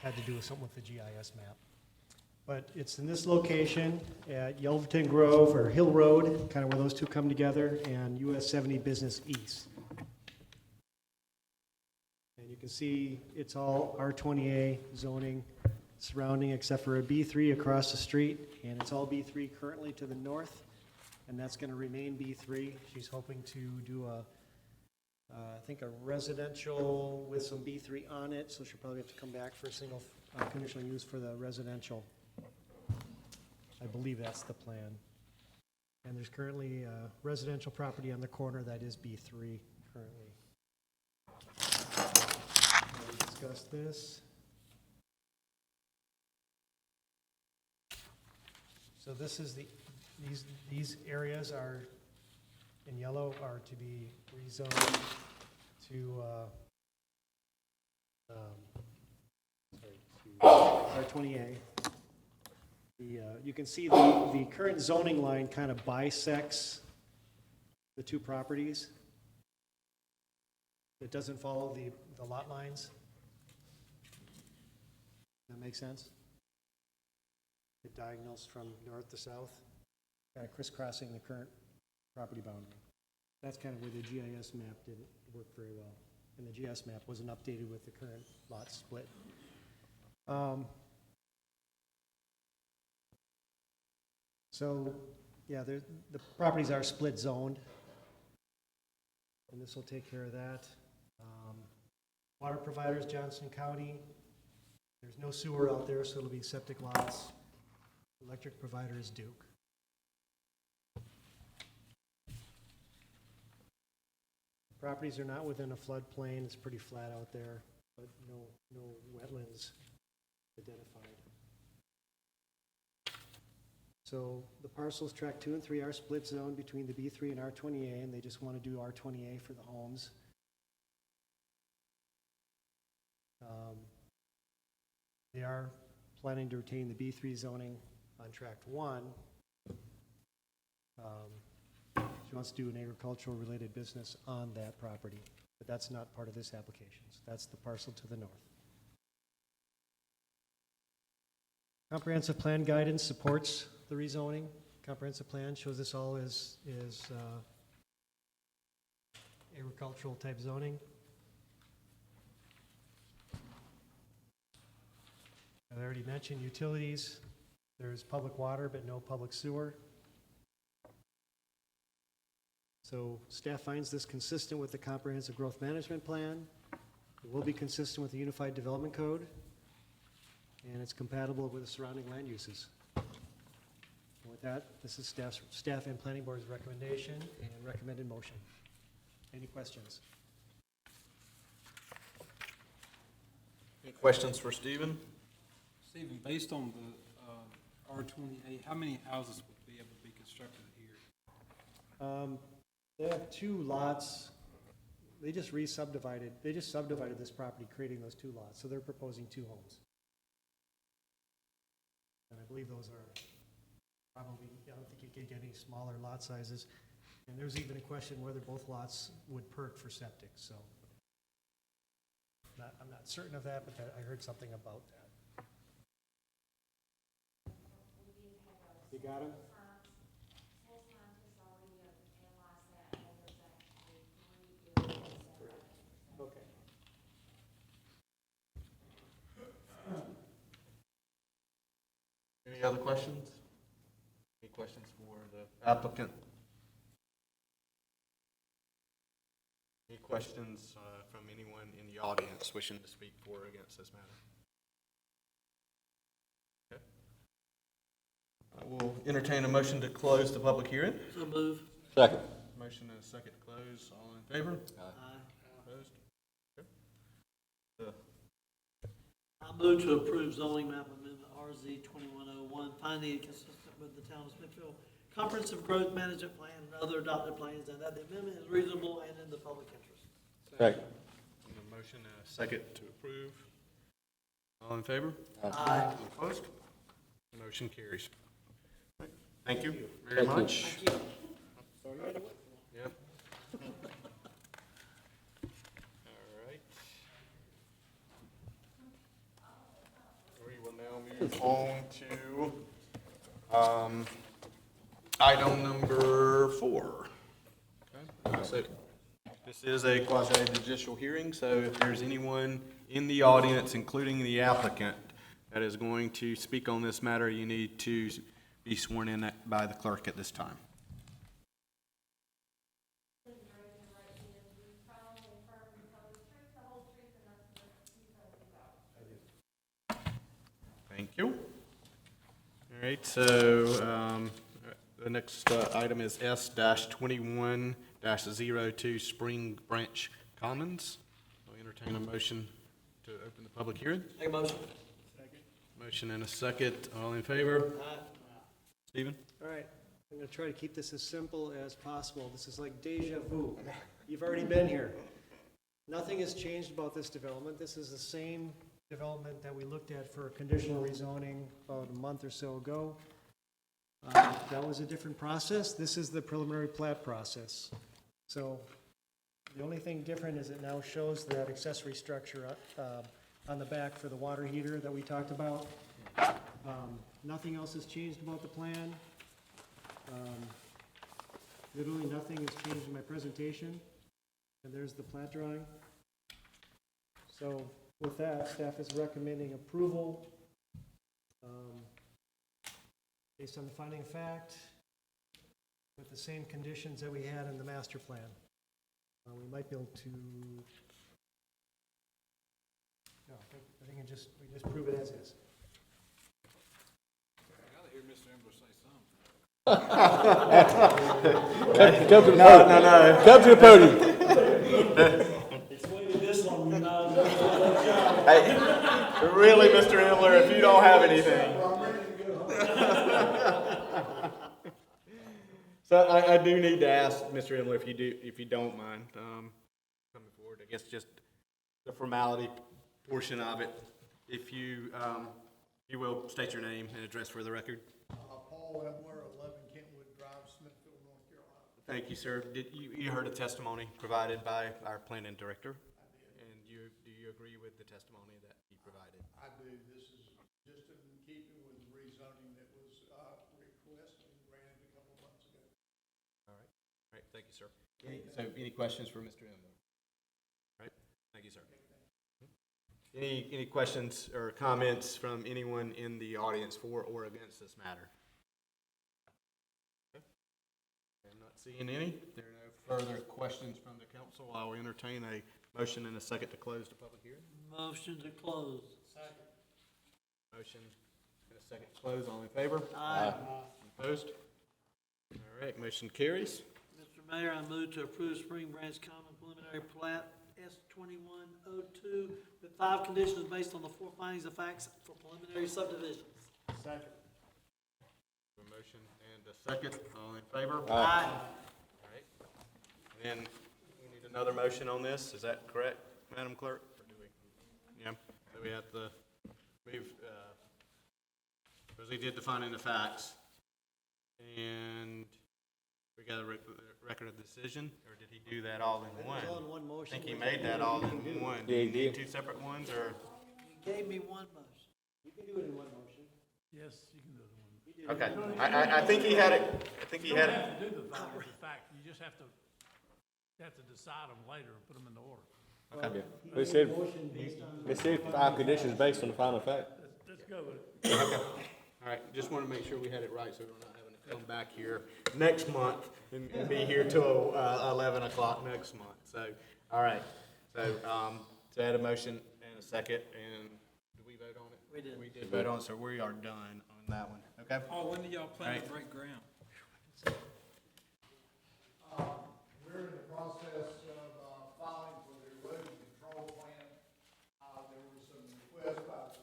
Had to do with something with the GIS map. But it's in this location at Yelverton Grove, or Hill Road, kind of where those two come together, and US 70 Business East. And you can see it's all R20A zoning surrounding, except for a B3 across the street, and it's all B3 currently to the north, and that's going to remain B3. She's hoping to do I think a residential with some B3 on it, so she'll probably have to come back for a single conditional use for the residential. I believe that's the plan. And there's currently a residential property on the corner that is B3 currently. We'll discuss this. So this is these areas are in yellow are to be rezoned to R20A. You can see the current zoning line kind of bisects the two properties. It doesn't follow the lot lines. That make sense? It diagonals from north to south, kind of crisscrossing the current property boundary. That's kind of where the GIS map didn't work very well. And the GIS map wasn't updated with the current lot split. So, yeah, the properties are split zoned. And this will take care of that. Water providers, Johnson County. There's no sewer out there, so it'll be septic lots. Electric provider is Duke. Properties are not within a floodplain. It's pretty flat out there, but no wetlands identified. So the parcels tract 2 and 3 are split zone between the B3 and R20A, and they just want to do R20A for the homes. They are planning to retain the B3 zoning on tract 1. She wants to do an agricultural related business on that property, but that's not part of this application. So that's the parcel to the north. Comprehensive plan guidance supports the rezoning. Comprehensive plan shows this all is agricultural type zoning. I already mentioned utilities. There's public water, but no public sewer. So staff finds this consistent with the Comprehensive Growth Management Plan. It will be consistent with the Unified Development Code, and it's compatible with the surrounding land uses. And with that, this is staff and planning board's recommendation and recommended motion. Any questions? Any questions for Stephen? Stephen, based on the R20A, how many houses would be able to be constructed here? They have 2 lots. They just subdivided this property, creating those 2 lots. So they're proposing 2 homes. And I believe those are probably, I don't think you could get any smaller lot sizes. And there's even a question whether both lots would perk for septic. So I'm not certain of that, but I heard something about that. You got him? Okay. Any other questions? Any questions for the applicant? Any questions from anyone in the audience wishing to speak for or against this matter? Okay. I will entertain a motion to close the public hearing. So move. Second. Motion and a second to close. All in favor? Aye. Opposed? move to approve zoning map amendment RZ 2101, finding it consistent with the town of Smithfield comprehensive growth management plan and other adopted plans, and that the amendment is reasonable and in the public interest. Second. A motion and a second to approve. All in favor? Aye. All opposed? The motion carries. Thank you very Thank you. much. Yep. All right. We will now move on to item number 4. Okay. So this is a quasi-judicial hearing, so if there's anyone in the audience, including the applicant, that is going to speak on this matter, you need to be sworn in by the clerk at this time. Thank you. All right, so the next item is S-21-02 Spring Branch Commons. I'll entertain a motion to open the public hearing. Make a motion. Motion and a second. All in favor? Aye. Stephen? All right, I'm gonna try to keep this as simple as possible. This is like deja vu. You've already been here. Nothing has changed about this development. This is the same development that we looked at for conditional rezoning about a month or so ago. That was a different process. This is the preliminary plat process. So the only thing different is it now shows that accessory structure on the back for the water heater that we talked about. Nothing else has changed about the plan. Literally nothing has changed in my presentation. And there's the plat drawing. So with that, staff is recommending approval based on the finding of fact with the same conditions that we had in the master plan. We might be able to, no, I think we just prove it as is. I gotta hear Mr. Embler say something. Come to the podium. No. Come to the podium. It's waited this long, you're not. Hey, really, Mr. Embler, if you don't have anything. So I do need to ask Mr. Embler if you don't mind coming forward. I guess just the formality portion of it. If you will state your name and address for the record. Paul Ebler, 11 Kentwood Drive, Smithfield, North Carolina. Thank you, sir. You heard a testimony provided by our planning director? I did. And do you agree with the testimony that he provided? I do. This is just in keeping with the rezoning that was requested and granted a couple months ago. All right, thank you, sir. Any questions for Mr. Embler? All right, thank you, sir. Any questions or comments from anyone in the audience for or against this matter? Okay. I'm not seeing any. If there are no further questions from the council, I will entertain a motion and a second to close the public hearing. Motion to close. Second. Motion and a second to close. All in favor? Aye. Opposed? All right, motion carries. Mr. Mayor, I move to approve Spring Branch Common Preliminary Plat S-2102 with 5 conditions based on the 4 findings of facts for preliminary subdivisions. Second. A motion and a second. All in favor? Aye. All right. And then we need another motion on this. Is that correct, Madam Clerk? Or do we? Yeah. So we have to move, because we did the finding of facts. And we got a record of decision, or did he do that all in one? It's all in one I motion. think he made that all in one. Do you need 2 separate ones, or? You gave me one motion. You can do it in one motion. Yes, you can do the one. Okay. I think he had it. I think he You had don't it. have to do the findings of fact, you just have to decide them later and put them in the order. Okay. They said, Motion based on. they said 5 conditions based on the final fact. Let's go with it. Okay. All right, just want to make sure we had it right, so we're not having to come back here next month and be here till 11 o'clock next month. So, all right. So, I had a motion and a second, and did we vote on it? We did. We did vote on it, so we are done on that one, okay? Oh, when do y'all plan to Right. break ground? We're in the process of filing for the erosion control plan. There were some requests by the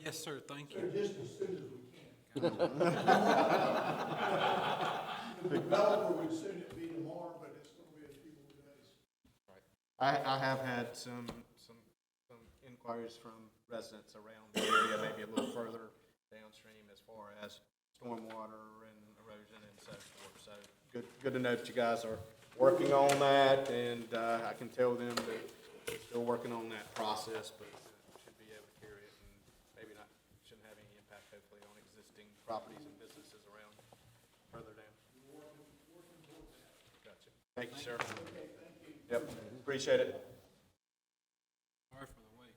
Yes, sir, thank you. Just as soon as we can. The developer would soon it be tomorrow, but it's gonna be a few more days. I have had some inquiries from residents around the area, maybe a little further downstream as far as stormwater and erosion and so forth. So good to know that you guys are working on that, and I can tell them that they're still working on that process, but should be able to carry it and maybe not, shouldn't have any impact hopefully on existing properties and businesses around further down. Gotcha. Thank you, sir. Yep, appreciate it. Sorry for the wait.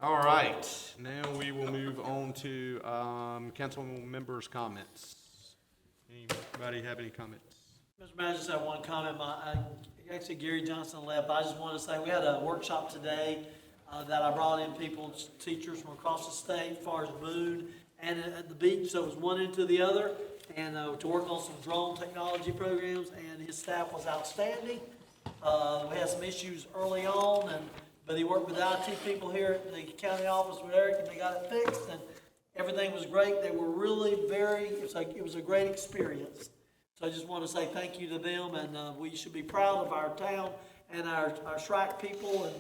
All right, now we will move on to council members' comments. Anybody have any comments? Mr. Mayor, I just have one comment. Actually, Gary Johnson left. I just wanted to say we had a workshop today that I brought in people, teachers from across the state, as far as Boone and at the beach. So it was one into the other, and to work on some drone technology programs. And his staff was outstanding. We had some issues early on, but he worked with IT people here at the county office with Eric, and they got it fixed. And everything was great. They were really it was a great experience. So I just want to say thank you to them, and we should be proud of our town and our SRAC people.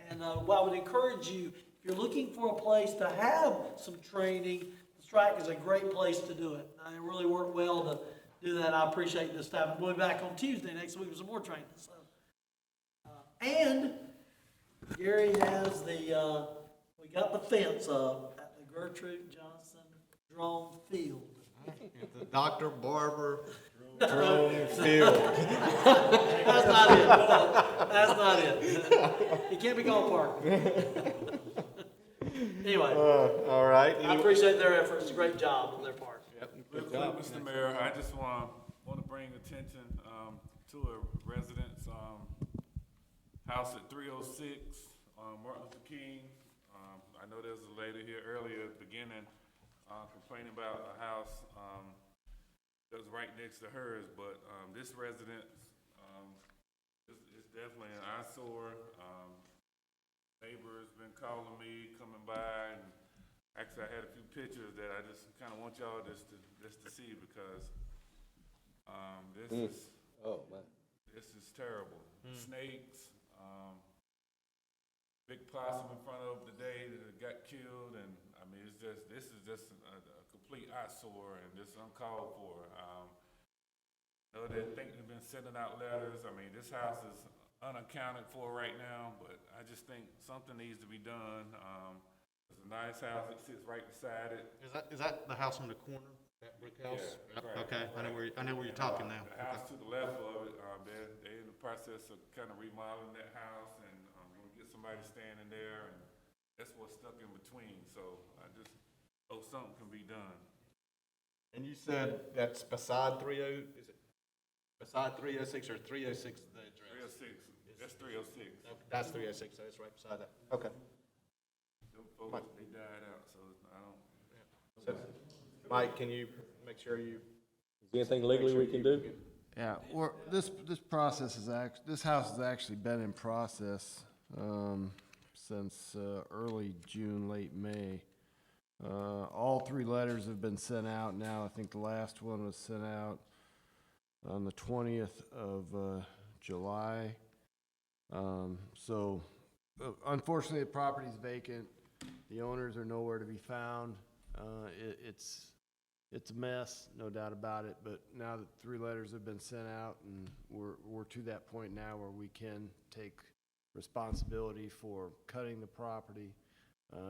And I would encourage you, if you're looking for a place to have some training, the SRAC is a great place to do it. It really worked well to do that. I appreciate the staff. We'll be back on Tuesday next week with some more training. So, and Gary has we got the fence up at the Gertrude Johnson Drone Field. The Dr. Barber Drone Field. That's not it. That's not it. It can't be golf park. Anyway. All right. I appreciate their efforts. It's a great job on their part. Yep. Real Good quick, job. Mr. Mayor, I just want to bring attention to a resident's house at 306 Martin Luther King. I know there was a lady here earlier at the beginning complaining about a house that was right next to hers, but this resident is definitely an eyesore. Neighbors been calling me, coming by, and actually I had a few pictures that I just kind of want y'all just to see because this is terrible. Snakes, big possum in front of the day that got killed, and I mean this is just a complete eyesore and just uncalled for. Know they think they've been sending out letters. I mean this house is unaccounted for right now, but I just think something needs to be done. It's a nice house that sits right beside it. Is that the house on the corner? That brick house? Yeah, Yep. right. Okay, I know where you're talking now. The house to the left of it, they're in the process of kind of remodeling that house, and gonna get somebody standing there, and that's what's stuck in between. So I just hope something can be done. And you said that's beside 30, is it beside 306 or 306 the address? 306, that's 306. That's 306, so it's right beside that. Okay. Them folks, they died out, so I don't. So, Mike, can you make sure you? Is there anything legally we can do? Yeah, this process this house has actually been in process since early June, late May. All 3 letters have been sent out now. I think the last one was sent out on the 20th of July. So unfortunately, the property's vacant. The owners are nowhere to be found. It's a mess, no doubt about it, but now that 3 letters have been sent out and we're to that point now where we can take responsibility for cutting the property.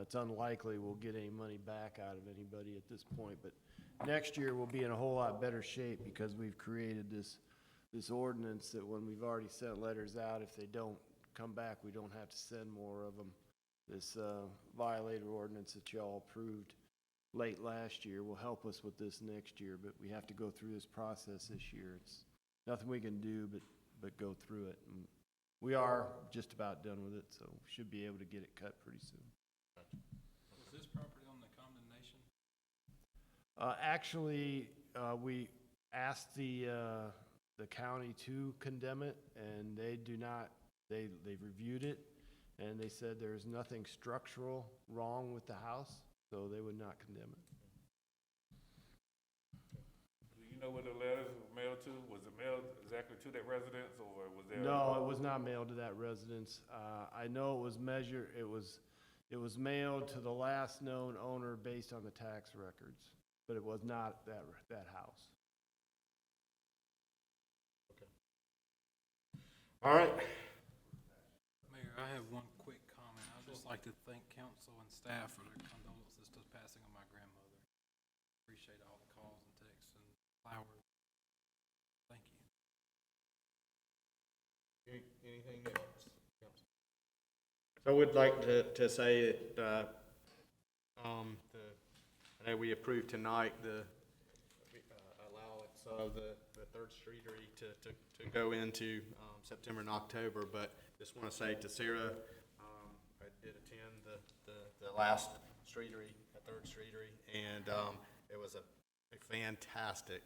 It's unlikely we'll get any money back out of anybody at this point, but next year we'll be in a whole lot better shape because we've created this ordinance that when we've already sent letters out, if they don't come back, we don't have to send more of them. This violator ordinance that y'all approved late last year will help us with this next year, but we have to go through this process this year. It's nothing we can do but go through it. And we are just about done with it, so we should be able to get it cut pretty soon. Was this property on the condemnation? Actually, we asked the county to condemn it, and they do not. They've reviewed it, and they said there's nothing structural wrong with the house, so they would not condemn it. Do you know where the letters were mailed to? Was it mailed exactly to that residence, or was there? No, it was not mailed to that residence. I know it was it was mailed to the last known owner based on the tax records, but it was not that house. All right. Mayor, I have one quick comment. I'd just like to thank council and staff for their condolences to the passing of my grandmother. Appreciate all the calls and texts and flowers. Thank you. Anything else? So I would like to say that, I know we approved tonight the allowance of the Third Streetery to go into September and October, but just want to say to Sarah, I did attend the last Streetery, Third Streetery, and it was a fantastic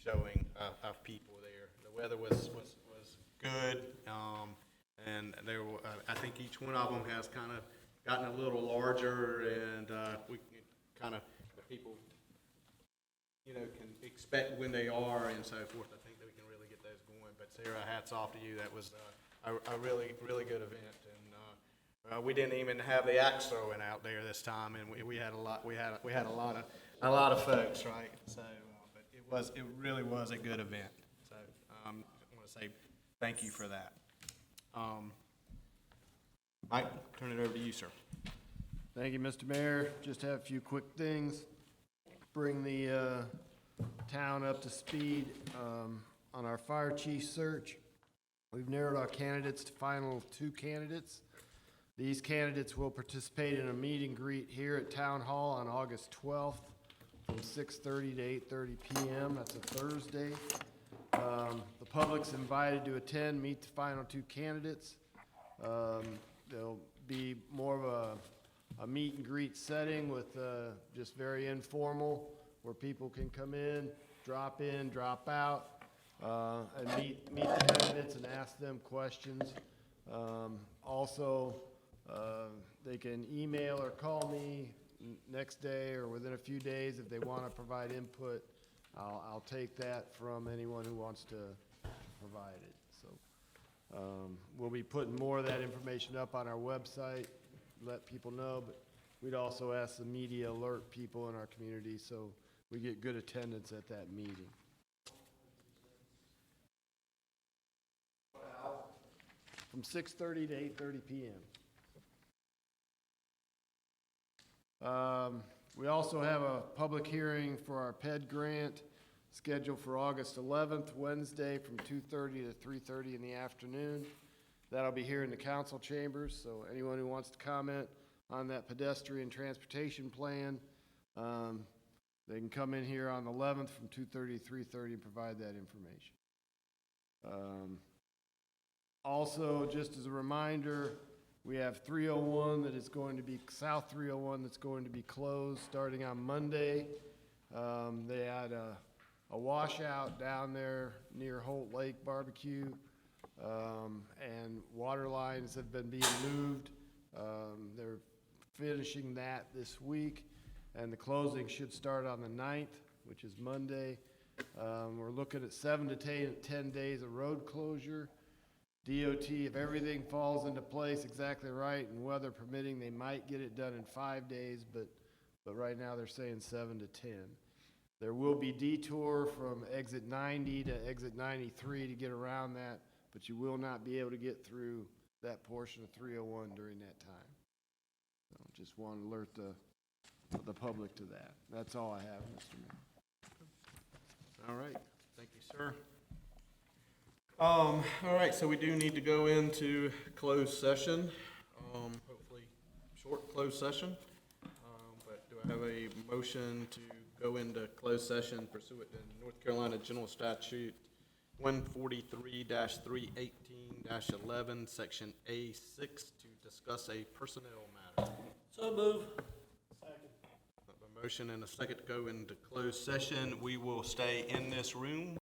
showing of people there. The weather was good, and there were, I think each one of them has kind of gotten a little larger, and we kind of, the people, you know, can expect when they are and so forth. I think that we can really get those going. But Sarah, hats off to you. That was a really good event, and we didn't even have the axe throwing out there this time, and we had a lot. We had a lot of folks, right? So, but it really was a good event. So I want to say thank you for that. Mike, turn it over to you, sir. Thank you, Mr. Mayor. Just have a few quick things. Bring the town up to speed on our fire chief search. We've narrowed our candidates to final 2 candidates. These candidates will participate in a meet and greet here at Town Hall on August 12th from 6:30 to 8:30 p.m. That's a Thursday. The public's invited to attend, meet the final 2 candidates. There'll be more of a meet and greet setting with just very informal, where people can come in, drop out, and meet the candidates and ask them questions. Also, they can email or call me next day or within a few days if they want to provide input. I'll take that from anyone who wants to provide it. So we'll be putting more of that information up on our website, let people know, but we'd also ask the media alert people in our community so we get good attendance at that meeting. From 6:30 to 8:30 p.m. We also have a public hearing for our PED grant scheduled for August 11th, Wednesday, from 2:30 to 3:30 in the afternoon. That'll be here in the council chambers, so anyone who wants to comment on that pedestrian transportation plan, they can come in here on the 11th from 2:30 to 3:30 and provide that information. Also, just as a reminder, we have 301 that is going to be, South 301 that's going to be closed starting on Monday. They had a washout down there near Holt Lake Barbecue, and water lines have been being moved. They're finishing that this week, and the closing should start on the 9th, which is Monday. We're looking at 7 to 10 days of road closure. DOT, if everything falls into place exactly right and weather permitting, they might get it done in 5 days, but right now they're saying 7 to 10. There will be detour from exit 90 to exit 93 to get around that, but you will not be able to get through that portion of 301 during that time. So just want to alert the public to that. That's all I have, Mr. Mayor. All right, thank you, sir. All right, so we do need to go into closed session, hopefully short closed session. But do I have a motion to go into closed session pursuant to North Carolina General Statute 143-318-11, Section A6, to discuss a personnel matter? So move. A motion and a second to go into closed session. We will stay in this room